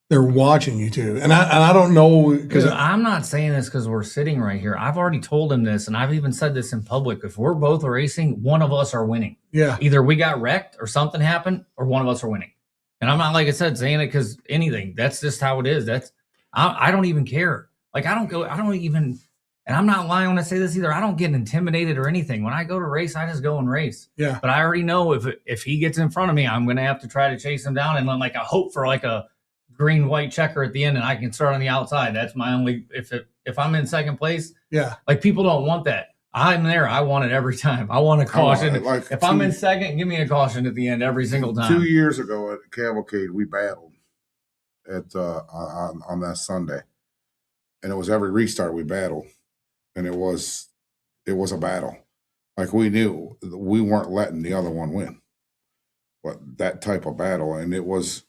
They're watching you too. And I don't know, because I'm not saying this because we're sitting right here. I've already told him this, and I've even said this in public. If we're both racing, one of us are winning. yeah, Either we got wrecked or something happened, or one of us are winning. And I'm not, like I said, saying it because anything. That's just how it is. I don't even care. Like, I don't even, and I'm not lying when I say this either. I don't get intimidated or anything. When I go to race, I just go and race. yeah. But I already know if he gets in front of me, I'm going to have to try to chase him down, and then like I hope for like a green white checker at the end, and I can start on the outside. That's my only, if I'm in second place, Yeah. like, people don't want that. I'm there. I want it every time. I want a caution. Like If I'm in second, give me a caution at the end every single time. 2 years ago at Cavalcade, we battled at on that Sunday, and it was every restart we battled, and it was a battle. Like, we knew we weren't letting the other one win, but that type of battle, and it was.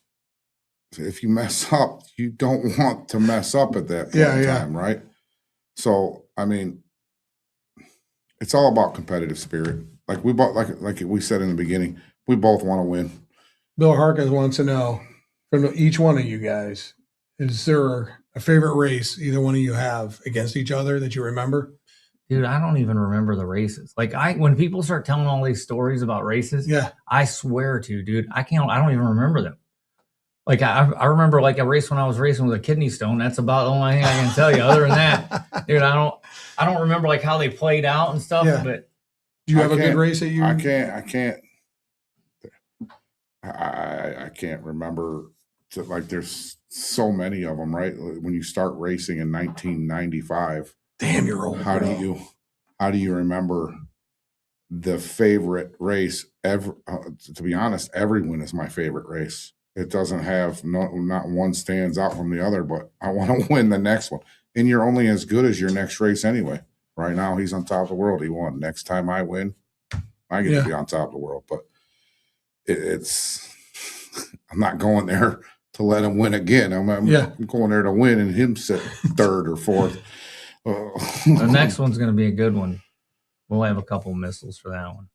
If you mess up, you don't want to mess up at that point in time, right? So, I mean, it's all about competitive spirit. Like like we said in the beginning, we both want to win. Bill Harkins wants to know from each one of you guys, is there a favorite race either one of you have against each other that you remember? Dude, I don't even remember the races. Like, when people start telling all these stories about races, Yeah. I swear to, dude, I don't even remember them. Like, I remember like a race when I was racing with a kidney stone. That's about the only thing I can tell you. Other than that, dude, I don't remember like how they played out and stuff. Yeah. But Do you have a I good can't- race that you? I can't remember. Like, there's so many of them, right? When you start racing in 1995, Damn, you're old. how bro. do you remember the favorite race ever? To be honest, every win is my favorite race. It doesn't have not one stands out from the other, but I want to win the next one. And you're only as good as your next race anyway. Right now, he's on top of the world. He won. Next time I win, I get to be on top of the world. But it's I'm not going there to let him win again. I'm going there to win and him sit third or fourth. the next one's going to be a good one. We'll have a couple missiles for that one.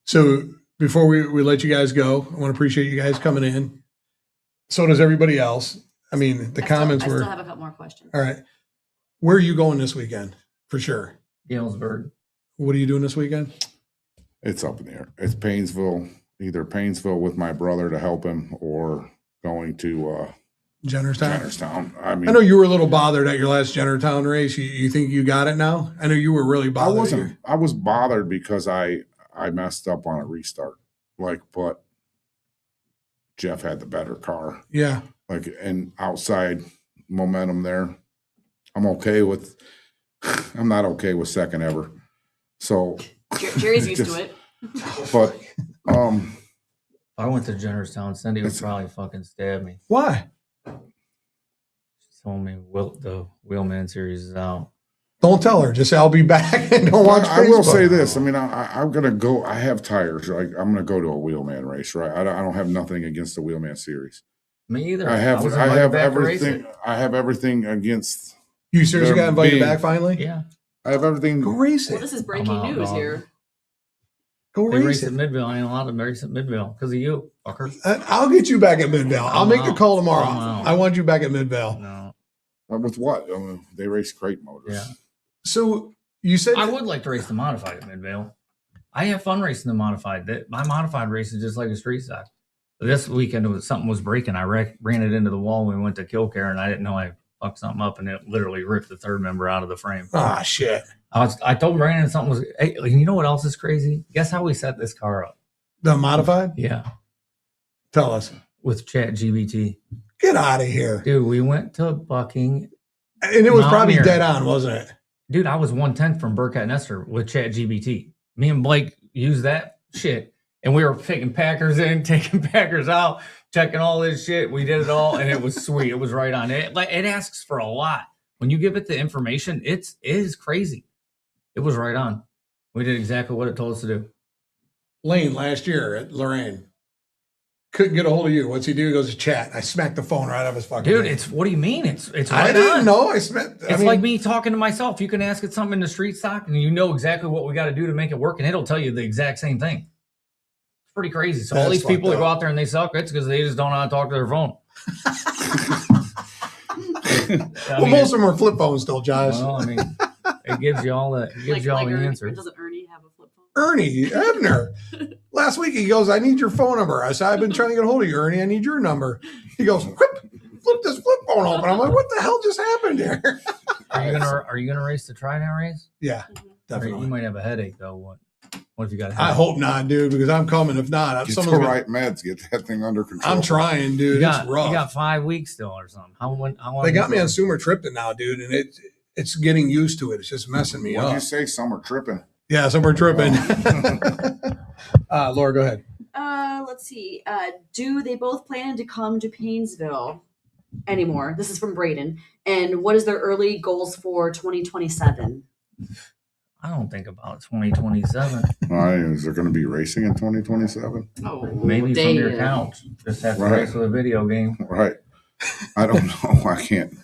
So before we let you guys go, I want to appreciate you guys coming in. So does everybody else. I mean, the comments I were still have a couple more questions. all right. Where are you going this weekend? For sure. Galesburg. What are you doing this weekend? It's up in the air. It's Painesville, either Painesville with my brother to help him or going to Jennerstown. Jennerstown. I mean, I know you were a little bothered at your last Jennertown race. You think you got it now? I know you were really I bothered. wasn't. I was bothered because I messed up on a restart. Like, but Jeff had the better car. Yeah. Like, and outside momentum there. I'm not okay with second ever. So Jerry's used to it. But If I went to Jennerstown, Cindy would probably fucking stab me. Why? She told me the Wheelman series is out. Don't tell her. Just say I'll be back and don't watch I will Facebook. say this. I mean, I'm gonna go. I have tires. Like, I'm gonna go to a Wheelman race, right? I don't have nothing against the Wheelman series. Me either. I have was invited back to race everything. it. I have everything against. You seriously They're got invited being- back finally? Yeah. I have everything. Go race Well, it. this is breaking I'm out, news dog. here. Go They race race it. at Midville. I ain't allowed to race at Midville because of you, fucker. I'll get you back at Midvale. I'll I'm make the out. call tomorrow. I'm out. I want you back at Midvale. No. With what? I mean, they race crate motors. Yeah. So you said I would like to race the modified at Midvale. I have fun racing the modified. My modified race is just like a street stock. This weekend, something was breaking. I ran it into the wall when we went to kill care, and I didn't know I fucked something up, and it literally ripped the third member out of the frame. ah, shit. I told Brandon something was. Hey, you know what else is crazy? Guess how we set this car up? The modified? Yeah, Tell us. with ChatGPT, Get out of here. dude. We went to Bucking. And it was probably Mountaineer. dead on, wasn't it? Dude, I was 1/10 from Burkett and Esther with ChatGPT. Me and Blake used that shit, and we were taking Packers in, taking Packers out, checking all this shit. We did it all, and it was sweet. It was right on. It asks for a lot when you give it the information. It is crazy. It was right on. We did exactly what it told us to do. Lane last year at Lorraine couldn't get a hold of you. What's he do? He goes to chat. I smacked the phone right out of his fucking Dude, hand. what do you mean? It's right I didn't on. know. It's Like me talking to myself. You can ask it something in the street stock, and you know exactly what we got to do to make it work, and it'll tell you the exact same thing. It's pretty crazy. So all That's these people that fucked go up. out there and they suck, it's because they just don't know how to talk to their phone. Well, most of them are flip phones still, Josh. Well, I mean, it gives you all the answers. Doesn't Ernie have a flip phone? Ernie Ebner. Last week he goes, I need your phone number. I said, I've been trying to get a hold of you, Ernie. I need your number. He goes, flip this flip phone open. I'm like, what the hell just happened here? Are you gonna race the try now race? Yeah, You definitely. might have a headache though. What if you got a I headache? hope not, dude, because I'm coming. If not, Get someone's the gonna, right meds. Get that thing under control. I'm trying, dude. You got, It's rough. you got 5 weeks still or something. How long? They got me on sumatriptan now, dude, and it's getting used to it. It's just messing me What'd up. you say? Some are tripping. Yeah, so we're tripping. Laura, go ahead. Let's see. Do they both plan to come to Painesville anymore? This is from Braden. And what is their early goals for 2027? I don't think about 2027. Is there going to be racing in 2027? Oh, Maybe from your couch. Just have to Right. race with a video game. Right. I don't know. I can't.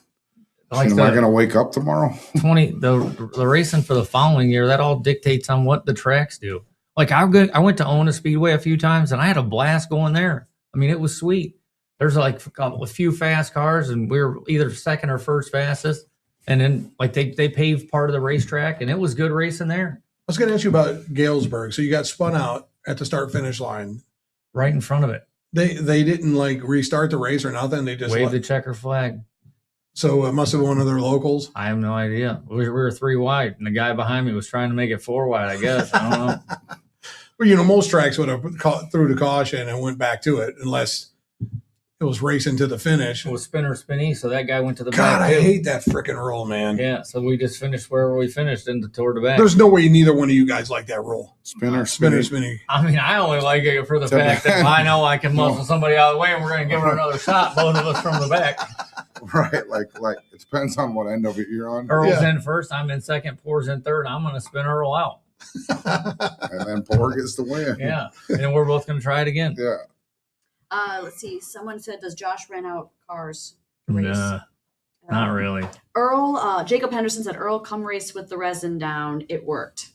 Like Am I going to wake up tomorrow? the racing for the following year, that all dictates on what the tracks do. Like I went to Ona Speedway a few times and I had a blast going there. I mean, it was sweet. There's like a few fast cars and we were either second or first fastest. And then like they paved part of the racetrack and it was good racing there. I was going to ask you about Galesburg. So you got spun out at the start finish line. Right in front of it. They didn't like restart the race or nothing. They just Waved the checker flag. So it must have been one of their locals. I have no idea. We were 3 wide and the guy behind me was trying to make it 4 wide, I guess. I don't know. Well, you know, most tracks would have threw the caution and went back to it unless it was racing to the finish. It was spinner spinny, so that guy went to the God, back. I too. hate that freaking rule, man. Yeah, so we just finished wherever we finished and toward the back. There's no way neither one of you guys like that rule. Spinner, Spinner, spinner. spinning. I mean, I only like it for the fact that I know I can muscle somebody out of the way and we're going to give her another shot, both of us from the back. Right. Like it depends on what end of it you're on. Earl's Yeah. in first, I'm in second, Poor's in third. I'm going to spin Earl out. And then Poor gets the win. Yeah, and then we're both going to try it again. Yeah. Let's see. Someone said, does Josh rent out cars to race? Nah, not really. Earl, Jacob Henderson said, Earl, come race with the resin down. It worked.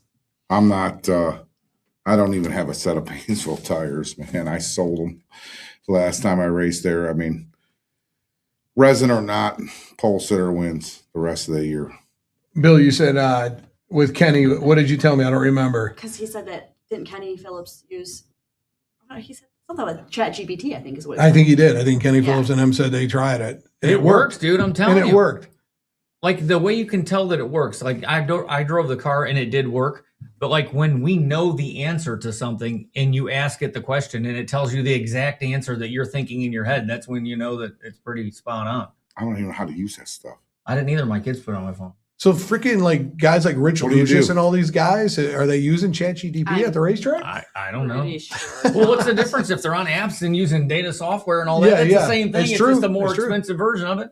I'm not, I don't even have a set of Painesville tires, man. I sold them last time I raced there. I mean, resin or not, pole sitter wins the rest of the year. Bill, you said with Kenny, what did you tell me? I don't remember. Because he said that, didn't Kenny Phillips use, he said something like ChatGPT, I think is what I think he did. I think Kenny Yeah. Phillips and him said they tried it. And It works, dude. I'm telling And you. it worked. Like the way you can tell that it works. Like I drove the car and it did work. But like when we know the answer to something and you ask it the question and it tells you the exact answer that you're thinking in your head, that's when you know that it's pretty spot on. I don't even know how to use that stuff. I didn't either. My kids put it on my phone. So freaking like guys like Rich What do you Lucius do? and all these guys, are they using ChatGPT at the racetrack? I don't know. Pretty sure. Well, what's the difference if they're on apps and using data software and all that? Yeah, It's yeah. the same thing. It's It's true. just a more It's true. expensive version of it.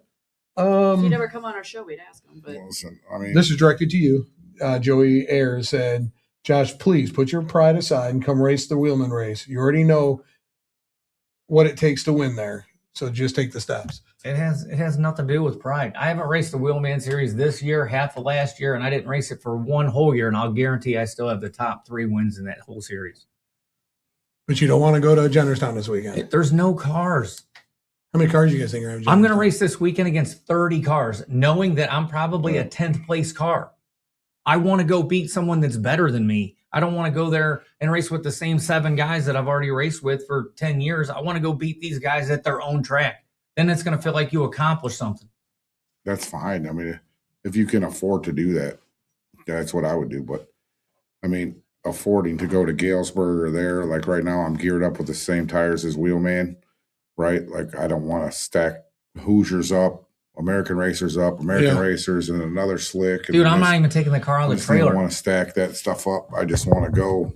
If he'd ever come on our show, we'd ask him. But Listen, I mean, This is directed to you. Joey Ayers said, Josh, please put your pride aside and come race the Wheelman race. You already know what it takes to win there. So just take the steps. It has nothing to do with pride. I haven't raced the Wheelman Series this year, half of last year, and I didn't race it for one whole year. And I'll guarantee I still have the top 3 wins in that whole series. But you don't want to go to Jennerstown this weekend. There's no cars. How many cars do you guys think are having? I'm going to race this weekend against 30 cars, knowing that I'm probably a 10th place car. I want to go beat someone that's better than me. I don't want to go there and race with the same 7 guys that I've already raced with for 10 years. I want to go beat these guys at their own track. Then it's going to feel like you accomplished something. That's fine. I mean, if you can afford to do that, that's what I would do. But I mean, affording to go to Galesburg or there, like right now, I'm geared up with the same tires as Wheelman, right? Like I don't want to stack Hoosiers up, American Racers up, American Racers, and another slick. Dude, I'm not even taking the car on the trailer. I don't want to stack that stuff up. I just want to go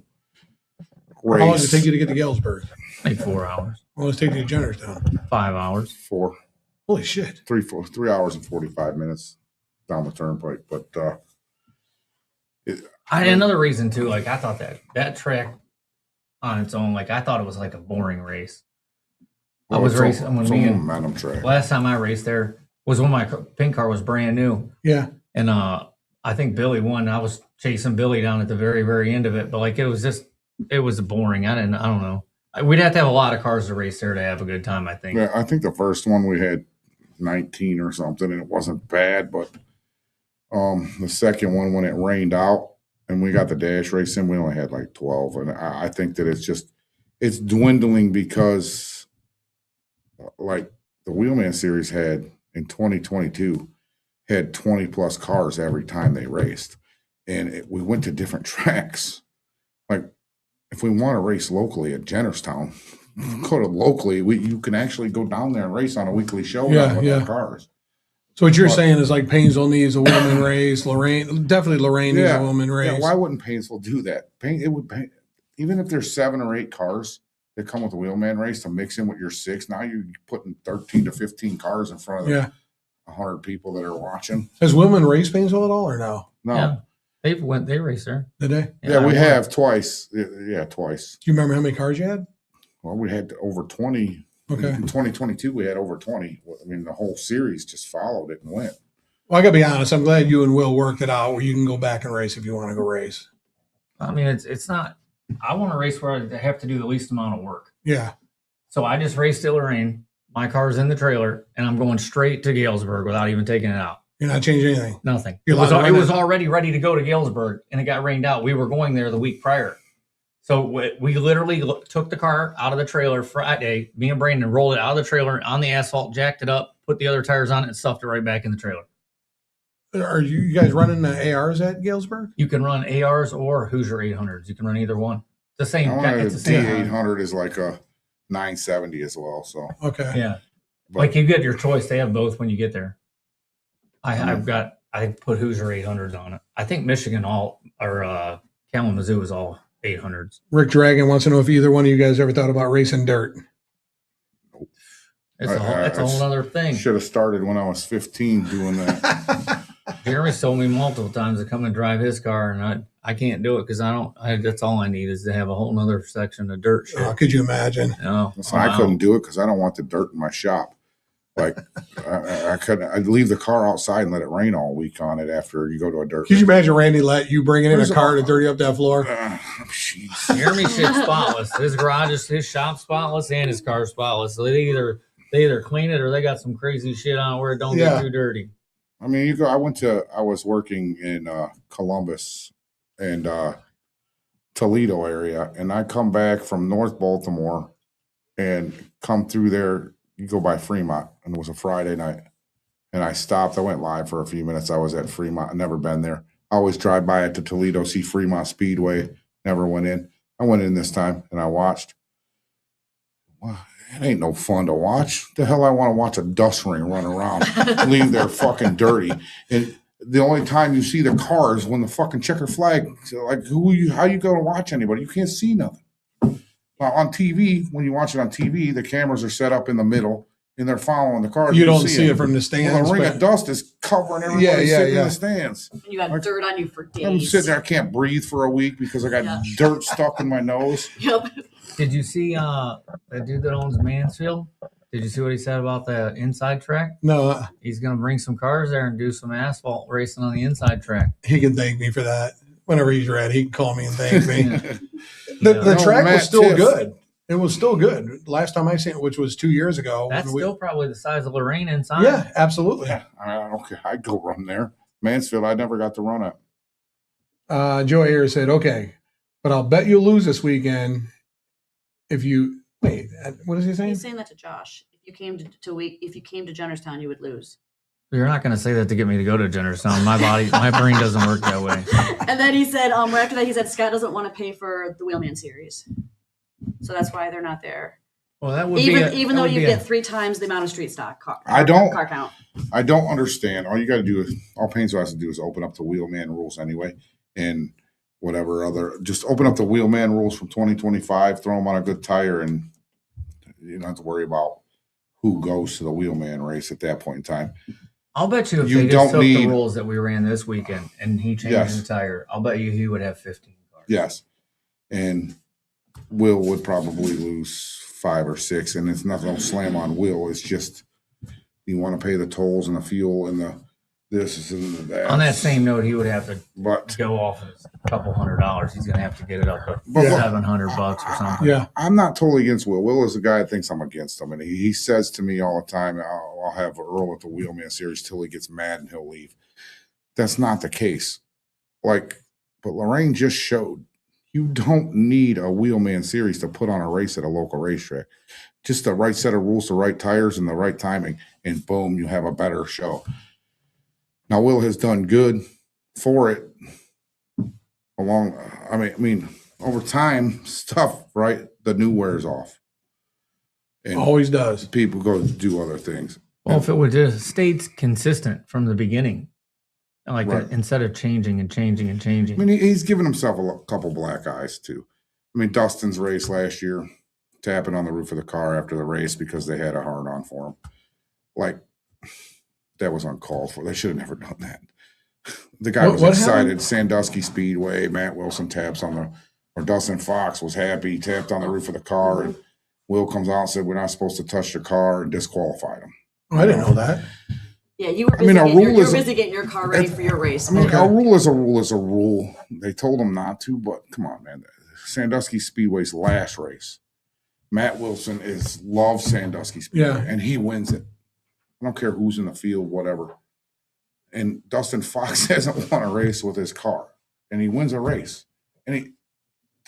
race. How long does it take you to get to Galesburg? Like 4 hours. How long does it take you to Jennerstown? 5 hours. 4. Holy shit. 3 hours and 45 minutes down the turnpike. But I had another reason too. Like I thought that track on its own, like I thought it was like a boring race. I was racing when me and momentum track. last time I raced there was when my pink car was brand new. Yeah. And I think Billy won. I was chasing Billy down at the very, very end of it, but like it was boring. I don't know. We'd have to have a lot of cars to race there to have a good time, I think. Yeah, I think the first one we had 19 or something, and it wasn't bad. But the second one, when it rained out and we got the dash race in, we only had like 12. And I think that it's dwindling because like the Wheelman Series had in 2022 had 20 plus cars every time they raced. And we went to different tracks. Like if we want to race locally at Jennerstown, go to locally. You can actually go down there and race on a weekly show with our cars. So what you're saying is like Painesville needs a Wheelman race. Lorraine needs a Wheelman race. Yeah, why wouldn't Painesville do that? Even if there's 7 or 8 cars that come with a Wheelman race to mix in with your 6, now you're putting 13 to 15 cars in front of 100 people that are watching. Has Wheelman raced Painesville at all or no? No. Yeah. They raced there. Did they? Yeah, we have twice. Yeah, twice. Do you remember how many cars you had? Well, we had over 20. Okay. In 2022, we had over 20. I mean, the whole series just followed it and went. Well, I got to be honest. I'm glad you and Will worked it out where you can go back and race if you want to go race. I mean, it's not. I want to race where I have to do the least amount of work. Yeah. So I just raced at Lorraine. My car's in the trailer, and I'm going straight to Galesburg without even taking it out. You're not changing anything? Nothing. It was already ready to go to Galesburg, and it got rained out. We were going there the week prior. So we literally took the car out of the trailer Friday. Me and Brandon rolled it out of the trailer on the asphalt, jacked it up, put the other tires on it, and stuffed it right back in the trailer. Are you guys running the ARs at Galesburg? You can run ARs or Hoosier 800s. You can run either one. The same. It's the same. D800 is like a 970 as well. So okay. Yeah. But, like you get your choice. They have both when you get there. I put Hoosier 800s on it. I think Michigan Kalamazoo is all 800s. Rick Dragon wants to know if either one of you guys ever thought about racing dirt. It's a whole other thing. Should have started when I was 15 doing that. Jeremy's told me multiple times to come and drive his car, and I can't do it because that's all I need is to have a whole nother section of dirt shit. Oh, could you imagine? No, So I couldn't do it because I don't want the dirt in my shop. Like I couldn't. I'd leave the car outside and let it rain all week on it after you go to a dirt. Could you imagine Randy let you bring it in a car to dirty up that floor? Jeremy's shit's spotless. His garage is his shop spotless and his car spotless. So they either clean it or they got some crazy shit on where it don't get too dirty. I mean, you go. I was working in Columbus and Toledo area, and I come back from North Baltimore and come through there. You go by Fremont, and it was a Friday night, and I stopped. I went live for a few minutes. I was at Fremont. I'd never been there. I always drive by it to Toledo, see Fremont Speedway. Never went in. I went in this time, and I watched. Well, it ain't no fun to watch. The hell I want to watch a dust ring run around, leave there fucking dirty. And the only time you see the cars when the fucking checker flag, like how you going to watch anybody? You can't see nothing. Now on TV, when you watch it on TV, the cameras are set up in the middle and they're following the cars. You don't see it from the stands. Well, the ring of dust is covering everybody sitting in the stands. And you got dirt on you for days. I'm sitting there, I can't breathe for a week because I got dirt stuck in my nose. Yep. Did you see that dude that owns Mansfield? Did you see what he said about the inside track? No, He's going to bring some cars there and do some asphalt racing on the inside track. he can thank me for that. Whenever he's ready, he can call me and thank me. Yeah. The No, track was Matt still Tiff. good. It was still good. Last time I seen it, which was 2 years ago. That's when we- still probably the size of Lorraine inside. yeah, absolutely. Yeah, I don't care. I'd go run there. Mansfield, I never got to run it. Joe Ayers said, "Okay, but I'll bet you'll lose this weekend if you wait." What is he saying? He's saying that to Josh. If you came if you came to Jennerstown, you would lose. You're not going to say that to get me to go to Jennerstown. My brain doesn't work that way. And then he said, right after that, he said Scott doesn't want to pay for the Wheelman series, so that's why they're not there. Well, that would Even though you get 3 times the amount of street stock car count. I don't understand. All you got to do is, all Painesville has to do is open up the wheelman rules anyway, and whatever other, just open up the wheelman rules from 2025, throw them on a good tire, and you don't have to worry about who goes to the wheelman race at that point in time. I'll bet you if You they don't just took need- the rules that we ran this weekend and he changed Yes. the tire, I'll bet you he would have 15 cars. Yes, and Will would probably lose 5 or 6, and it's nothing to slam on Will. It's just you want to pay the tolls and the fuel and the this and the that. On that same note, he would have to but go off a couple $100. He's going to have to get it up to But- $700 or something. Yeah, I'm not totally against Will. Will is the guy that thinks I'm against him, and he says to me all the time, "I'll have Earl at the Wheelman Series till he gets mad and he'll leave." That's not the case. But Lorraine just showed you don't need a Wheelman Series to put on a race at a local racetrack. Just the right set of rules, the right tires, and the right timing, and boom, you have a better show. Now, Will has done good for it I mean, over time, stuff, right? The new wears off. And always does. people go do other things. Well, if it would just stayed consistent from the beginning, like Right. that, instead of changing and changing and I changing. mean, he's given himself a couple black eyes, too. I mean, Dustin's race last year, tapping on the roof of the car after the race because they had a hard on for him. That was uncalled for. They should have never done that. The guy was What excited. happened? Sandusky Speedway, Matt Wilson taps on or Dustin Fox was happy, tapped on the roof of the car, and Will comes out and said, "We're not supposed to touch the car," and disqualified him. Oh, I didn't know that. Yeah, you were I mean, busy getting your car ready for your race. I mean, Okay. a rule is a rule is a rule. They told him not to, but come on, man. Sandusky Speedway's last race. Matt Wilson loves Sandusky Speedway, Yeah. and he wins it. I don't care who's in the field, whatever. And Dustin Fox hasn't won a race with his car, and he wins a race, and he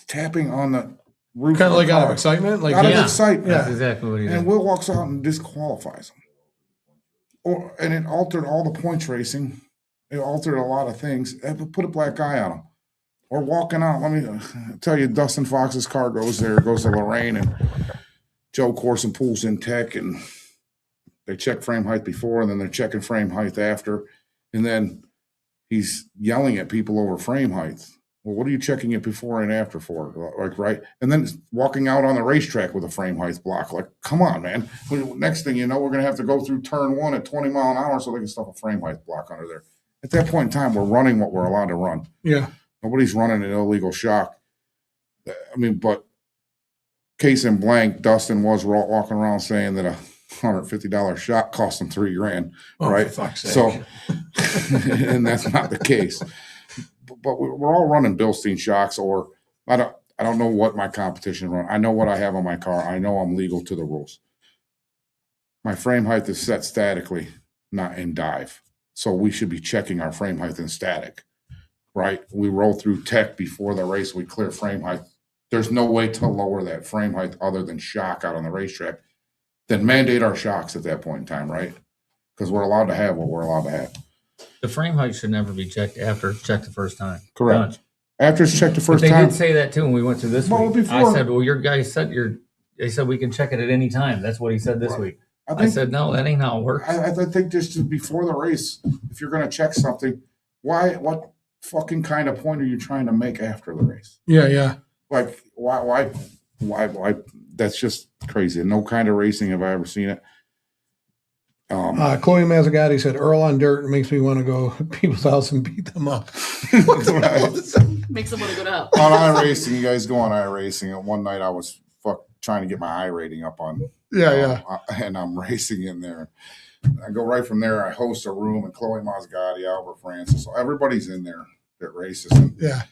tapping on the roof. Kind of the like out of car. excitement. Like, Out of Yeah. excitement. That's exactly what he And did. Will walks out and disqualifies him. And it altered all the points racing. It altered a lot of things. It put a black eye on him. Or walking out. Let me tell you, Dustin Fox's car goes there, goes to Lorraine, and Joe Corson pulls in tech, and they check frame height before, and then they're checking frame height after. And then he's yelling at people over frame height. Well, what are you checking it before and after for? Like, right? And then walking out on the racetrack with a frame height block. Like, come on, man. Next thing you know, we're going to have to go through turn 1 at 20 mile an hour so they can stuff a frame height block under there. At that point in time, we're running what we're allowed to run. yeah, Nobody's running an illegal shock. I mean, but case in blank, Dustin was walking around saying that a $150 shot cost him $3,000. oh, Right. For fuck's sake. So, and that's not the case. But we're all running Bilstein shocks, or I don't know what my competition run. I know what I have on my car. I know I'm legal to the rules. My frame height is set statically, not in dive. So we should be checking our frame height in static, right? We roll through tech before the race. We clear frame height. There's no way to lower that frame height other than shock out on the racetrack. Then mandate our shocks at that point in time, right? Because we're allowed to have what we're allowed to have. The frame height should never be checked after it's checked the first time. Correct. Done. After it's checked the But first they time, did say that too when we went through this Well, week. before- I said, well, your guy said they said we can check it at any time. That's what he said this Right. week. I I think said, no, that ain't how it works. I think just before the race, if you're going to check something, what fucking kind of point are you trying to make after the race? yeah, yeah. Like, why? That's just crazy. No kind of racing have I ever seen it. Chloe Mazzagatti said, "Earl on dirt makes me want to go to people's house and beat them up." Makes them want to go to hell. On iRacing, you guys go on iRacing. And one night I was trying to get my I rating up on. Yeah. And I'm racing in there. I go right from there. I host a room, and Chloe Mazzagatti, Albert Francis, so everybody's in there that races. And Yeah.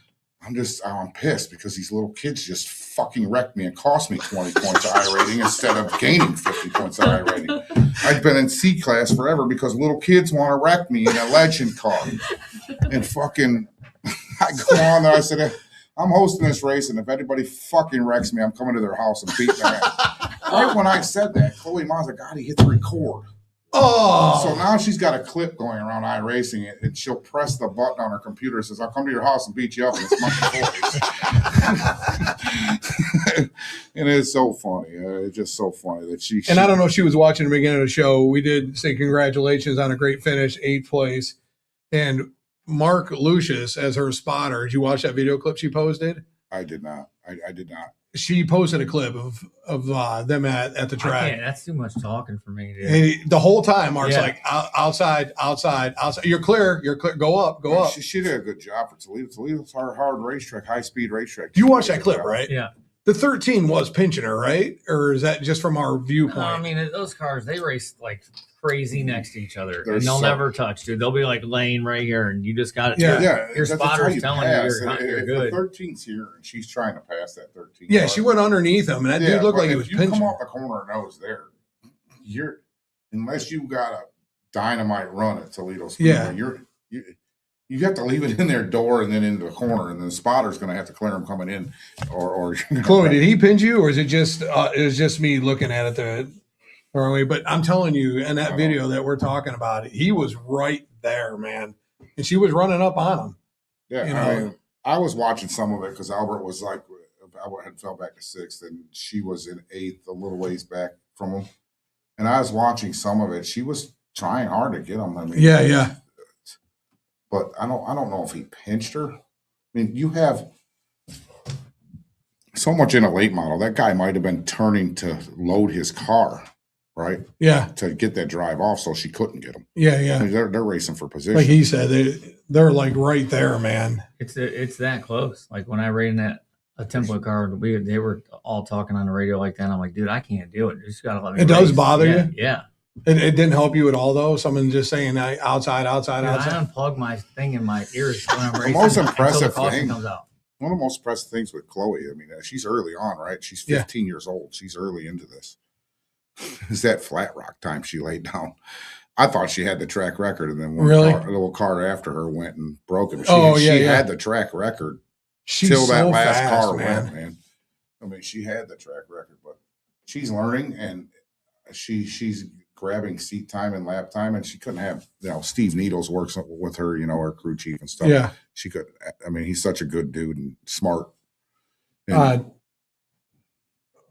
I'm pissed because these little kids just fucking wrecked me and cost me 20 points of I rating instead of gaining 50 points of I rating. I've been in C class forever because little kids want to wreck me in a legend car. And fucking, I go on there. I said, I'm hosting this race, and if anybody fucking wrecks me, I'm coming to their house and beating their ass. Right when I said that, Chloe Mazzagatti hits record. Oh. So now she's got a clip going around iRacing, and she'll press the button on her computer and says, I'll come to your house and beat you up in this monkey voice. And it's so funny. It's just so funny that she. And I don't know if she was watching the beginning of the show. We did say congratulations on a great finish, 8th place. And Mark Lucius as her spotter. Did you watch that video clip she posted? I did not. I did not. She posted a clip of them at the track. That's too much talking for me, dude. And the whole time, Mark's Yeah. like, outside. You're clear. Go up. She did a good job for Toledo. Toledo's our hard racetrack, high-speed racetrack. You watched that clip, right? Yeah. The 13 was pinching her, right? Or is that just from our viewpoint? No, I mean, those cars, they race like crazy next to each other. They're And they'll so- never touch, dude. They'll be like laying right here, and you just got it. Yeah. Your that's how spotter's telling you pass. you're If good. The 13's here, and she's trying to pass that 13. Yeah, car. she went underneath him, and that dude looked but like he if was you pinching. come off the corner and I was there, unless you got a dynamite run at Toledo Speedway, Yeah. you have to leave it in their door and then into the corner, and then the spotter's going to have to clear them coming in. Or Chloe, did he pinch you, or is it just me looking at it the wrong way? But I'm telling you, in that video that we're talking about, he was right there, man, and she was running up on him. Yeah, You I know? mean, I was watching some of it because Albert was like, Albert had fell back to 6th, and she was in 8th, a little ways back from him. And I was watching some of it. She was trying hard to get him. I mean, Yeah. But I don't know if he pinched her. I mean, you have so much in a late model. That guy might have been turning to load his car, right, Yeah. to get that drive off, so she couldn't get him. Yeah. I mean, they're racing for position. Like he said, they're like right there, man. It's that close. Like when I ran a template car, they were all talking on the radio like that. And I'm like, dode, I can't do it. You just gotta let me. It does race. bother Yeah, you? Yeah. It didn't help you at all, though. Someone just saying outside. Dude, I unplug my thing in my ears when I'm racing. most until impressive the caution thing- comes out. One of the most impressive things with Chloe, I mean, she's early on, right? She's 15 years old. She's early into this. Is that flat rock time she laid down? I thought she had the track record, and then a little car after her went and broke it. She had the track record She's till that so last fast, car man. went, man. I mean, she had the track record, but she's learning, and she's grabbing seat time and lap time, and she couldn't have, Steve Needles works with her, our crew chief and stuff. Yeah. She could. I mean, he's such a good dude and smart. And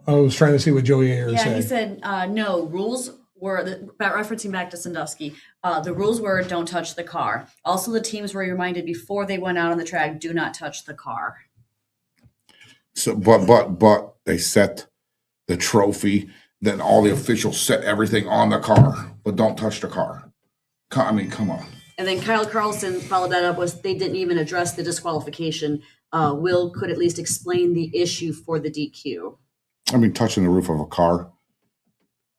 I was trying to see what Joey Ayers Yeah, said. he said, no, rules were, referencing back to Sandusky, the rules were don't touch the car. Also, the teams were reminded before they went out on the track, do not touch the car. So, but they set the trophy. Then all the officials set everything on the car, but don't touch the car. I mean, come on. And then Kyle Carlson followed that up with they didn't even address the disqualification. Will could at least explain the issue for the DQ. I mean, touching the roof of a car.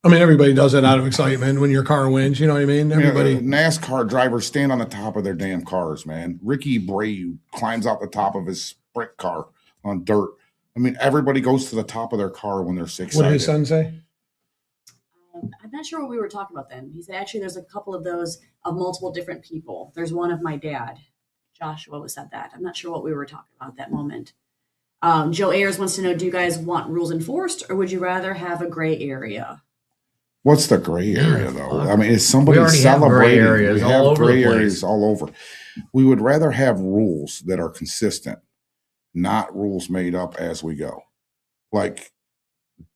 I mean, everybody does it out of excitement when your car wins. You know what I mean? Everybody. NASCAR drivers stand on the top of their damn cars, man. Ricky Bray climbs out the top of his sprint car on dirt. I mean, everybody goes to the top of their car when they're six. What did his son say? I'm not sure what we were talking about then. He said, actually, there's a couple of those of multiple different people. There's one of my dad. Joshua was said that. I'm not sure what we were talking about at that moment. Joe Ayers wants to know, do you guys want rules enforced or would you rather have a gray area? What's the gray area, though? I mean, is somebody We already have gray celebrating? areas We all have over the gray place. areas all over. We would rather have rules that are consistent, not rules made up as we go. Like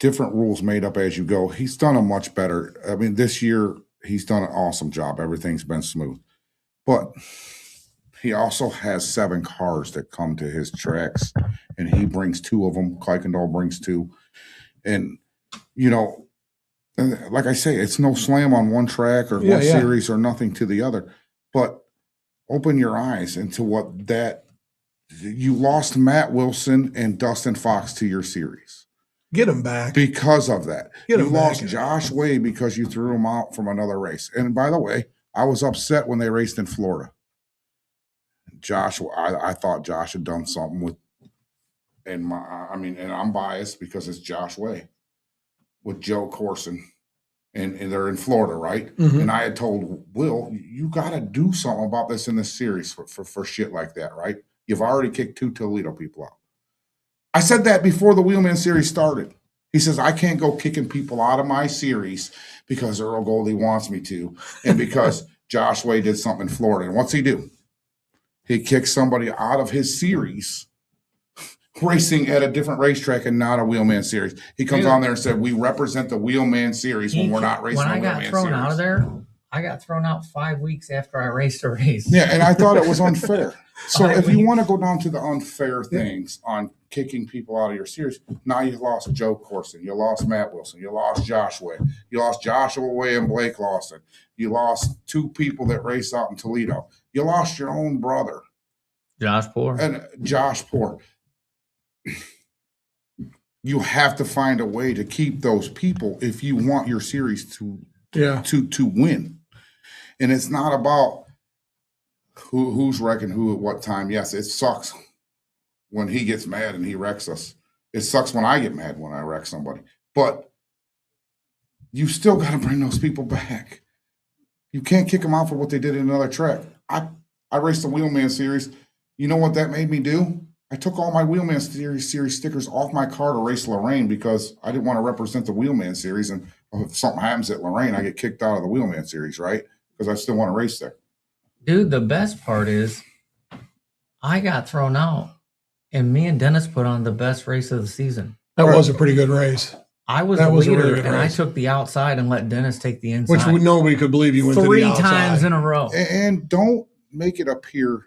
different rules made up as you go. He's done a much better. I mean, this year he's done an awesome job. Everything's been smooth, but he also has 7 cars that come to his tracks, and he brings 2 of them. Kuykendall brings 2, and and like I say, it's no slam on one track or one series or nothing to the other, but open your eyes into what that you lost Matt Wilson and Dustin Fox to your series. Get him back. because of that. Get You him lost back. Josh Way because you threw him out from another race. And by the way, I was upset when they raced in Florida. Josh, I thought Josh had done something with, and I'm biased because it's Josh Way with Joe Corson, and they're in Florida, right? Mhm. And I had told Will, you got to do something about this in this series for shit like that, right? You've already kicked 2 Toledo people out. I said that before the Wheelman series started. He says, I can't go kicking people out of my series because Earl Goldy wants me to, and because Josh Way did something in Florida. And what's he do? He kicked somebody out of his series racing at a different racetrack and not a Wheelman series. He comes Dude. on there and said, we represent the Wheelman series when we're not racing When a I Wheelman got thrown series. out of there, I got thrown out 5 weeks after I raced a race. Yeah, and I thought it was unfair. So 5 if you weeks. want to go down to the unfair things on kicking people out of your series, now you lost Joe Corson, you lost Matt Wilson, you lost Josh Way, you lost Joshua Way and Blake Lawson, you lost 2 people that race out in Toledo, you lost your own brother Josh Poor. and Josh Poor. You have to find a way to keep those people if you want your series to win. And it's not about who's wrecking who at what time. Yes, it sucks when he gets mad and he wrecks us. It sucks when I get mad when I wreck somebody. But you still got to bring those people back. You can't kick them out for what they did in another track. I raced the Wheelman series. You know what that made me do? I took all my Wheelman series stickers off my car to race Lorraine because I didn't want to represent the Wheelman series. And if something happens at Lorraine, I get kicked out of the Wheelman series, right? Because I still want to race there. Dude, the best part is I got thrown out and me and Dennis put on the best race of the season. That was a pretty good race. I was That the was a leader really good and I race. took the outside and let Dennis take the inside. Which nobody could believe you went to the 3 outside. times in a row. And don't make it appear.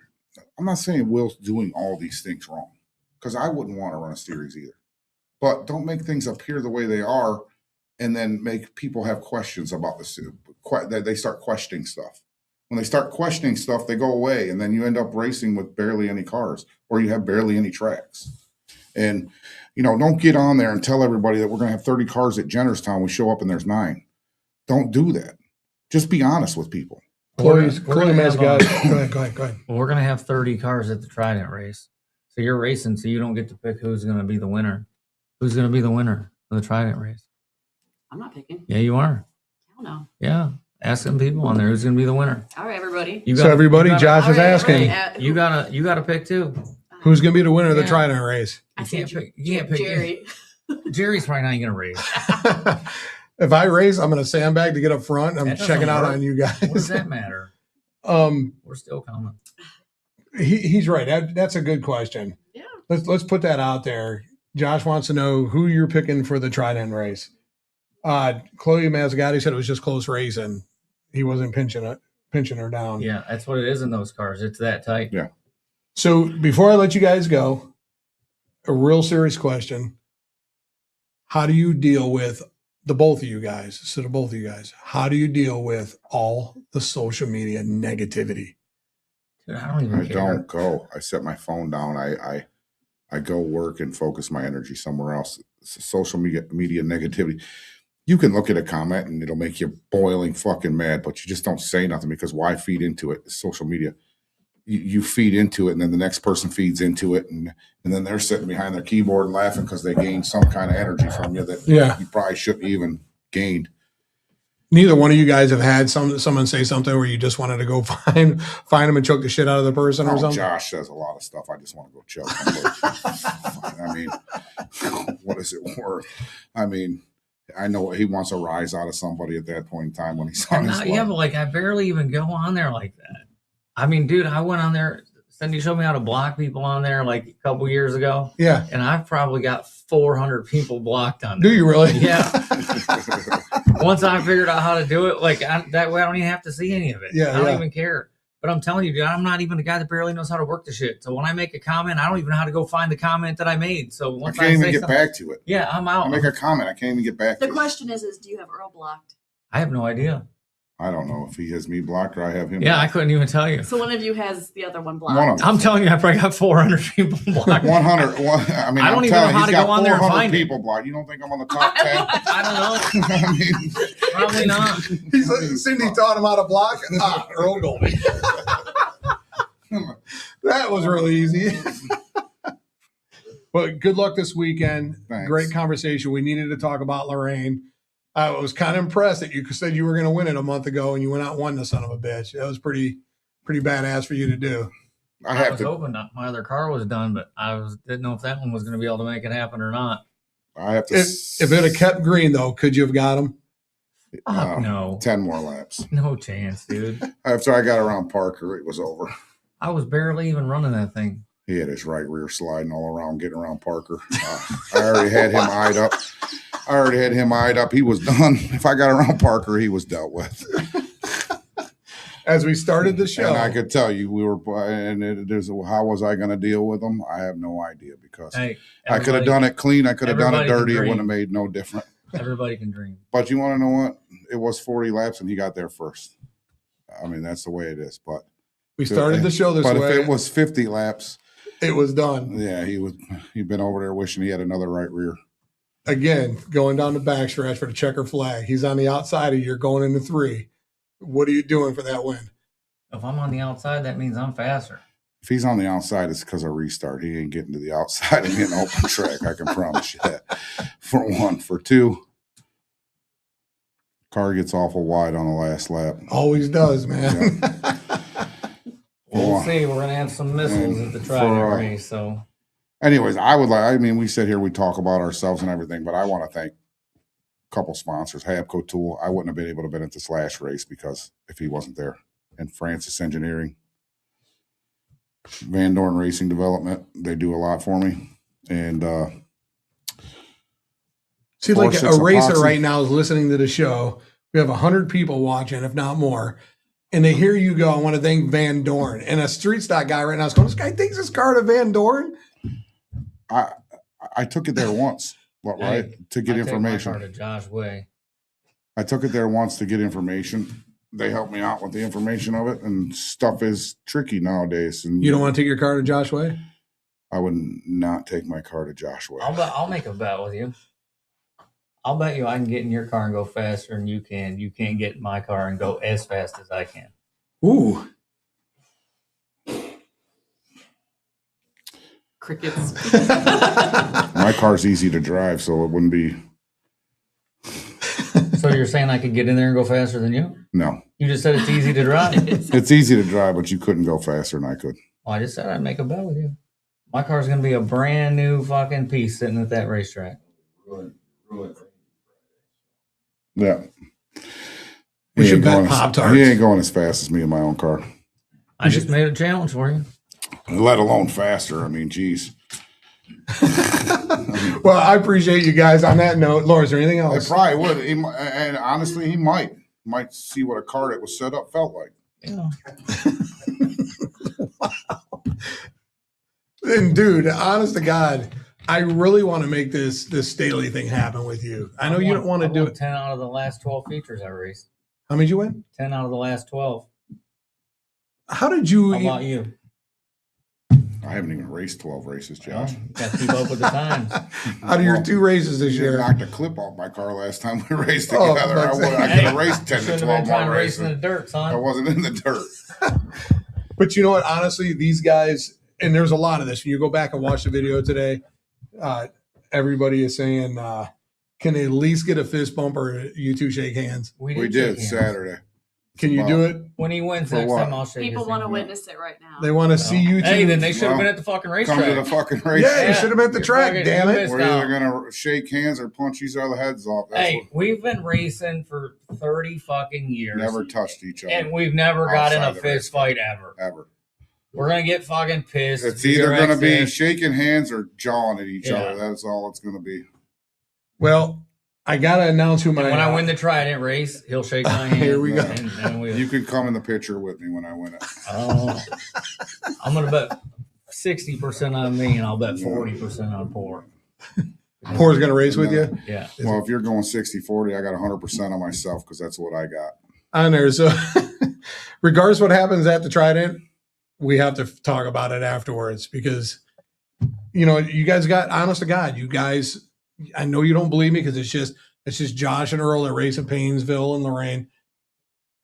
I'm not saying Will's doing all these things wrong because I wouldn't want to run a series either. But don't make things appear the way they are and then make people have questions about this. They start questioning stuff. When they start questioning stuff, they go away, and then you end up racing with barely any cars or you have barely any tracks. And, don't get on there and tell everybody that we're going to have 30 cars at Jennerstown. We show up and there's 9. Don't do that. Just be honest with people. Chloe gonna have, Mazagatti. Go ahead. Well, we're going to have 30 cars at the Trident race. So you're racing, so you don't get to pick who's going to be the winner. Who's going to be the winner of the Trident race? I'm not picking. Yeah, you are. Hell no. Yeah. Ask some people on there who's going to be the winner. All right, everybody. Everybody, Josh is asking, You gotta pick too. who's going to be the winner of the Yeah. Trident race? I You say can't pick. You can't pick Jerry. Jerry's probably not going to race. If I race, I'm going to sandbag to get up front. I'm That doesn't checking out work. on you What does guys. that matter? We're still coming. He's right. That's a good question. Yeah. Let's put that out there. Josh wants to know who you're picking for the Trident race. Chloe Mazagatti said it was just close racing. He wasn't pinching her down. Yeah, that's what it is in those cars. It's that tight. Yeah. So before I let you guys go, a real serious question. How do you deal with the both of you guys? So the both of you guys, how do you deal with all the social media negativity? Dude, I don't even I care. don't go. I set my phone down. I go work and focus my energy somewhere else. Social media negativity. You can look at a comment and it'll make you boiling fucking mad, but you just don't say nothing because why feed into it? It's social media. You feed into it, and then the next person feeds into it, and then they're sitting behind their keyboard and laughing because they gained some kind of energy from you that you probably shouldn't even gained. Neither one of you guys have had someone say something where you just wanted to go find them and choke the shit out of the person or something? Josh says a lot of stuff. I just want to go choke him. I mean, what is it worth? I mean, I know he wants a rise out of somebody at that point in time when he's on his Yeah, level. but I barely even go on there like that. I mean, dude, I went on there. Cindy showed me how to block people on there a couple years ago. Yeah. And I've probably got 400 people blocked on there. Do you really? Yeah. Once I figured out how to do it, that way I don't even have to see any of it. Yeah, I don't even care. But I'm telling you, dude, I'm not even the guy that barely knows how to work the shit. So when I make a comment, I don't even know how to go find the comment that I made. So I once can't even say get something- back to it. Yeah, I'm out. I make a comment. I can't even get back The to it. question is do you have Earl blocked? I have no idea. I don't know if he has me blocked or I have him. Yeah, I blocked. couldn't even tell you. So one of you has the other one blocked. One of them. I'm telling you, I probably got 400 people blocked. 100. I mean, I don't I'm even telling know you, how he's to go got on there and 400 find it. people blocked. You don't think I'm on the top 10? I don't know. I mean, Probably not. He's like, Cindy taught him how to block. Earl Goldy. That was really easy. But good luck this weekend. Thanks. Great conversation. We needed to talk about Lorraine. I was kind of impressed that you said you were going to win it a month ago and you went out and won the son of a bitch. That was pretty badass for you to do. I I have was to. hoping that my other car was done, but didn't know if that one was going to be able to make it happen or not. I have to. If it had kept green, though, could you have got him? Fuck no. 10 more laps. No chance, dude. After I got around Parker, it was over. I was barely even running that thing. He had his right rear sliding all around, getting around Parker. I already had him eyed up. He was done. If I got around Parker, he was dealt with. As we started the show, And I could tell you, how was I going to deal with him? I have no idea because Hey, I could have done it clean. I could have done it everybody can dirty. It dream. wouldn't have made no difference. Everybody can dream. But you want to know what? It was 40 laps and he got there first. I mean, that's the way it is. But we started the show this but way. if it was 50 laps, it was done. yeah, he'd been over there wishing he had another right rear. Again, going down the backstretch for the checker flag. He's on the outside of you. You're going into 3. What are you doing for that win? If I'm on the outside, that means I'm faster. If he's on the outside, it's because of restart. He ain't getting to the outside and getting open track. I can promise you that. For one. For two, car gets awful wide on the last lap. Always does, man. We'll see. We're going to have some missiles at the Trident race. So, Anyways, we sit here, we talk about ourselves and everything, but I want to thank a couple sponsors. Habco Tool. I wouldn't have been able to been at this last race because if he wasn't there. And Francis Engineering. Van Dorn Racing Development. They do a lot for me. And See, like 4-6 a racer epoxy. right now is listening to the show. We have 100 people watching, if not more. And they hear you go, I want to thank Van Dorn. And a street stock guy right now is going, this guy takes his car to Van Dorn? I took it there once, right? To get I take my information. car to Josh Way. I took it there once to get information. They helped me out with the information of it, and stuff is tricky nowadays. And You don't want to take your car to Josh Way? I would not take my car to Joshua. I'll make a bet with you. I'll bet you I can get in your car and go faster than you can. You can't get in my car and go as fast as I can. Ooh. Crickets. My car's easy to drive, so it wouldn't be. So you're saying I could get in there and go faster than you? No, You just said it's easy to drive. it's easy to drive, but you couldn't go faster than I could. Well, I just said I'd make a bet with you. My car's going to be a brand new fucking piece sitting at that racetrack. Ruin. Yeah. We He should ain't bet going Pop-Tarts. He ain't going as fast as me in my own car, I just made a challenge for you. let alone faster. I mean, geez. Well, I appreciate you guys. On that note, Laura, is there anything I else? probably would. And honestly, he might see what a car that was set up felt like. Yeah. And dude, honest to God, I really want to make this Staley thing happen with you. I know you don't want to do won it. 10 out of the last 12 features I raced. How many did you win? 10 out of the last 12. How did you? How about you? I haven't even raced 12 races, Josh. Got to keep up with the times. Out of your 2 races this You year? knocked a clip off my car last time we raced Oh, together. I could Hey, have raced 10 to shouldn't 12 have been trying more to race in the races. dirt, I son. wasn't in the dirt. But you know what? Honestly, these guys, and there's a lot of this. When you go back and watch the video today, everybody is saying, can they at least get a fist bump or you two shake hands? We shake did hands. Saturday. Can you do it? When he wins For next what? time, I'll shake People his want to hand. witness it right now. They want to see you two. Hey, then they should have Well, been at the fucking Come to the racetrack. fucking race. Yeah, you Yeah. should have been at the You're track, fucking- damn you it. missed We're either out. going to shake hands or punch each other's heads off. That's Hey, we've been racing for 30 fucking years. never touched each other. And we've never got in a Outside the race. fist fight ever. Ever. We're going to get fucking pissed. It's either going to be VRX. shaking hands or jawing at each Yeah. other. That's all it's going to be. Well, I got to announce who And my. when I win the Trident race, he'll shake my hand. Here we go. And then You can come in the picture with me when I win it. I'm going to bet 60% on me, and I'll bet 40% on Poor. Poor's going to race with you. Yeah. Well, if you're going 60-40, I got 100% on myself because that's what I got. on there. So regardless what happens at the Trident, we have to talk about it afterwards because, you know, you guys got, honest to God, you guys, I know you don't believe me because it's just Josh and Earl that race in Paynesville in the rain.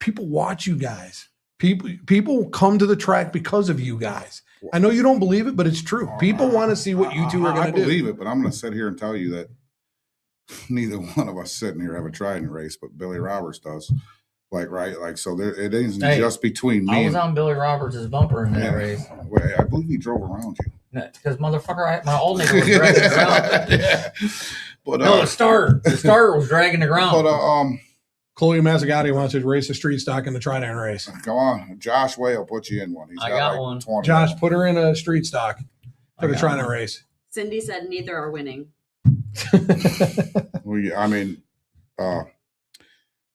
People watch you guys. People come to the track because of you guys. I know you don't believe it, but it's true. People want to see what you two are going to do. I believe it, but I'm going to sit here and tell you that neither one of us sitting here have a Trident race, but Billy Roberts does. So there, it isn't just between me. I was on Billy Roberts' bumper in that race. Wait, I believe he drove around you. Because motherfucker, my old nigga was dragging the ground. Yeah. But, no, the starter was dragging the ground. But Chloe Mazzagatti wants to race a street stock in the Trident race. Go on, Josh Way will put you in one. I got one. 20 Josh, put her in a street stock for the Trident race. Cindy said neither are winning. I mean,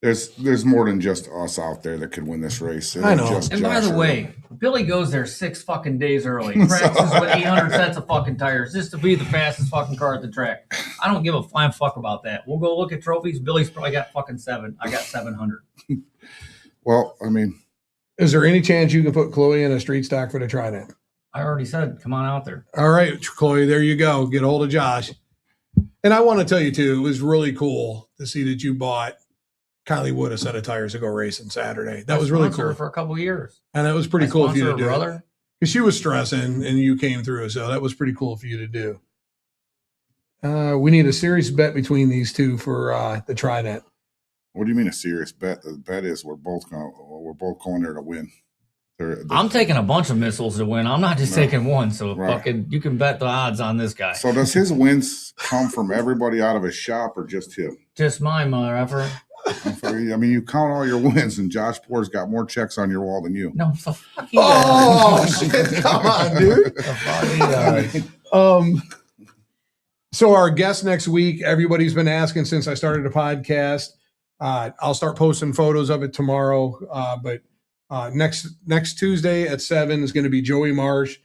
there's more than just us out there that could win this race. I know. And by the way, Billy goes there 6 fucking days early, practices with 800 sets of fucking tires just to be the fastest fucking car at the track. I don't give a flying fuck about that. We'll go look at trophies. Billy's probably got fucking 7. I got 700. Well, I mean, is there any chance you can put Chloe in a street stock for the Trident? I already said, come on out there. All right, Chloe, there you go. Get a hold of Josh. And I want to tell you, too, it was really cool to see that you bought Kylie Wood a set of tires to go racing Saturday. That was really cool. For a couple of years. And it was pretty cool for you to do. Brother. Because she was stressing and you came through. So that was pretty cool for you to do. We need a serious bet between these two for the Trident. What do you mean a serious bet? The bet is we're both going there to win. I'm taking a bunch of missiles to win. I'm not just taking one. So fucking, you can bet the odds on this guy. So does his wins come from everybody out of his shop or just him? Just my mother effer. I mean, you count all your wins, and Josh Poor's got more checks on your wall than you. No, the fuck shit! Come on, dude. So our guest next week, everybody's been asking since I started the podcast. I'll start posting photos of it tomorrow. But next Tuesday at 7 is going to be Joey Marsh.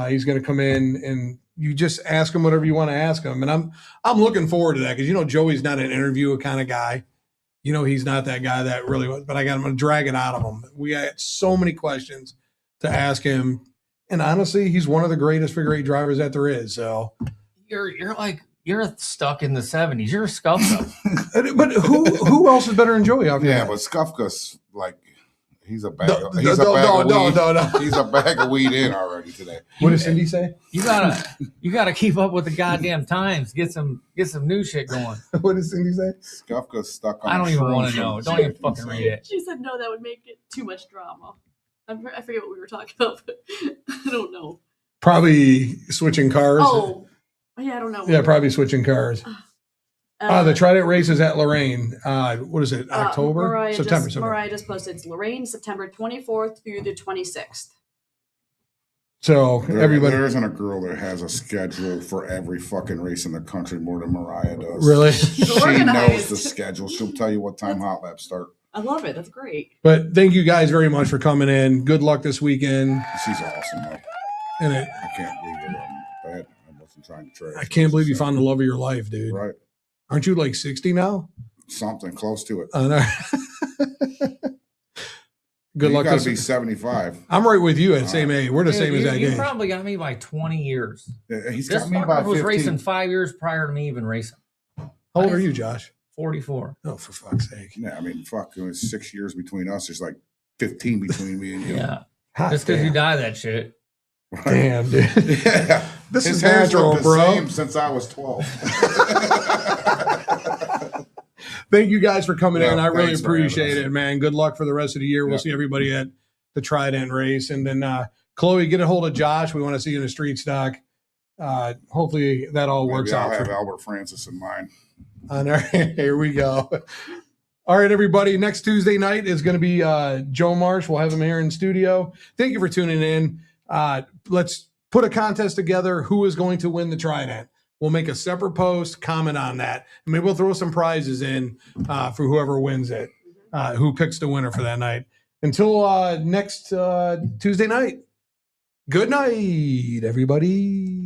He's going to come in and you just ask him whatever you want to ask him. And I'm looking forward to that because Joey's not an interview kind of guy. He's not that guy that really was, but I'm going to drag it out of him. We got so many questions to ask him. And honestly, he's one of the greatest figure eight drivers that there is. So you're stuck in the 70s. You're a Skufka. But who else is better than Joey? Yeah, but Skufka's he's a bag. He's a bag of weed in already today. What does Cindy say? You gotta keep up with the goddamn times. Get some new shit going. What does Cindy say? Scuffka's stuck on. I don't even want to know. Don't even fucking read it. She said no, that would make it too much drama. I forget what we were talking about, but I don't know. Probably switching cars. Oh, yeah, I don't know. Yeah, probably switching cars. The Trident race is at Lorraine. What is it? October? September. Mariah just posted. It's Lorraine, September 24th through the 26th. So everybody, there isn't a girl that has a schedule for every fucking race in the country more than Mariah does. Really? She knows the schedule. She'll tell you what time hot laps start. I love it. That's great. But thank you guys very much for coming in. Good luck this weekend. She's awesome, though. And I can't believe it. I wasn't trying to trash. I can't believe you found the love of your life, dude. Right. Aren't you like 60 now? Something close to it. I know. Good luck. You got to be 75. I'm right with you at same age. We're the same as that You game. probably got me by 20 years. Yeah, he's This got me by 15. was racing 5 years prior to me even racing. How old are you, Josh? 44. Oh, for fuck's sake. Yeah, I mean, fuck, it was 6 years between us. There's like 15 between me and you. Yeah. Hot Just because damn. you die that shit. Right. Damn, dude. Yeah. This His is hair's natural, looked the bro. same since I was 12. Thank you guys for coming in. I really thanks for having appreciate us. it, man. Good luck for the rest of the year. We'll see everybody at the Trident race. And then Chloe, get a hold of Josh. We want to see you in a street stock. Hopefully that all works Maybe I'll out. have Albert Francis in mind. Here we go. All right, everybody. Next Tuesday night is going to be Joe Marsh. We'll have him here in studio. Thank you for tuning in. Let's put a contest together. Who is going to win the Trident? We'll make a separate post, comment on that. And maybe we'll throw some prizes in for whoever wins it, who picks the winner for that night. Until next Tuesday night. Good night, everybody.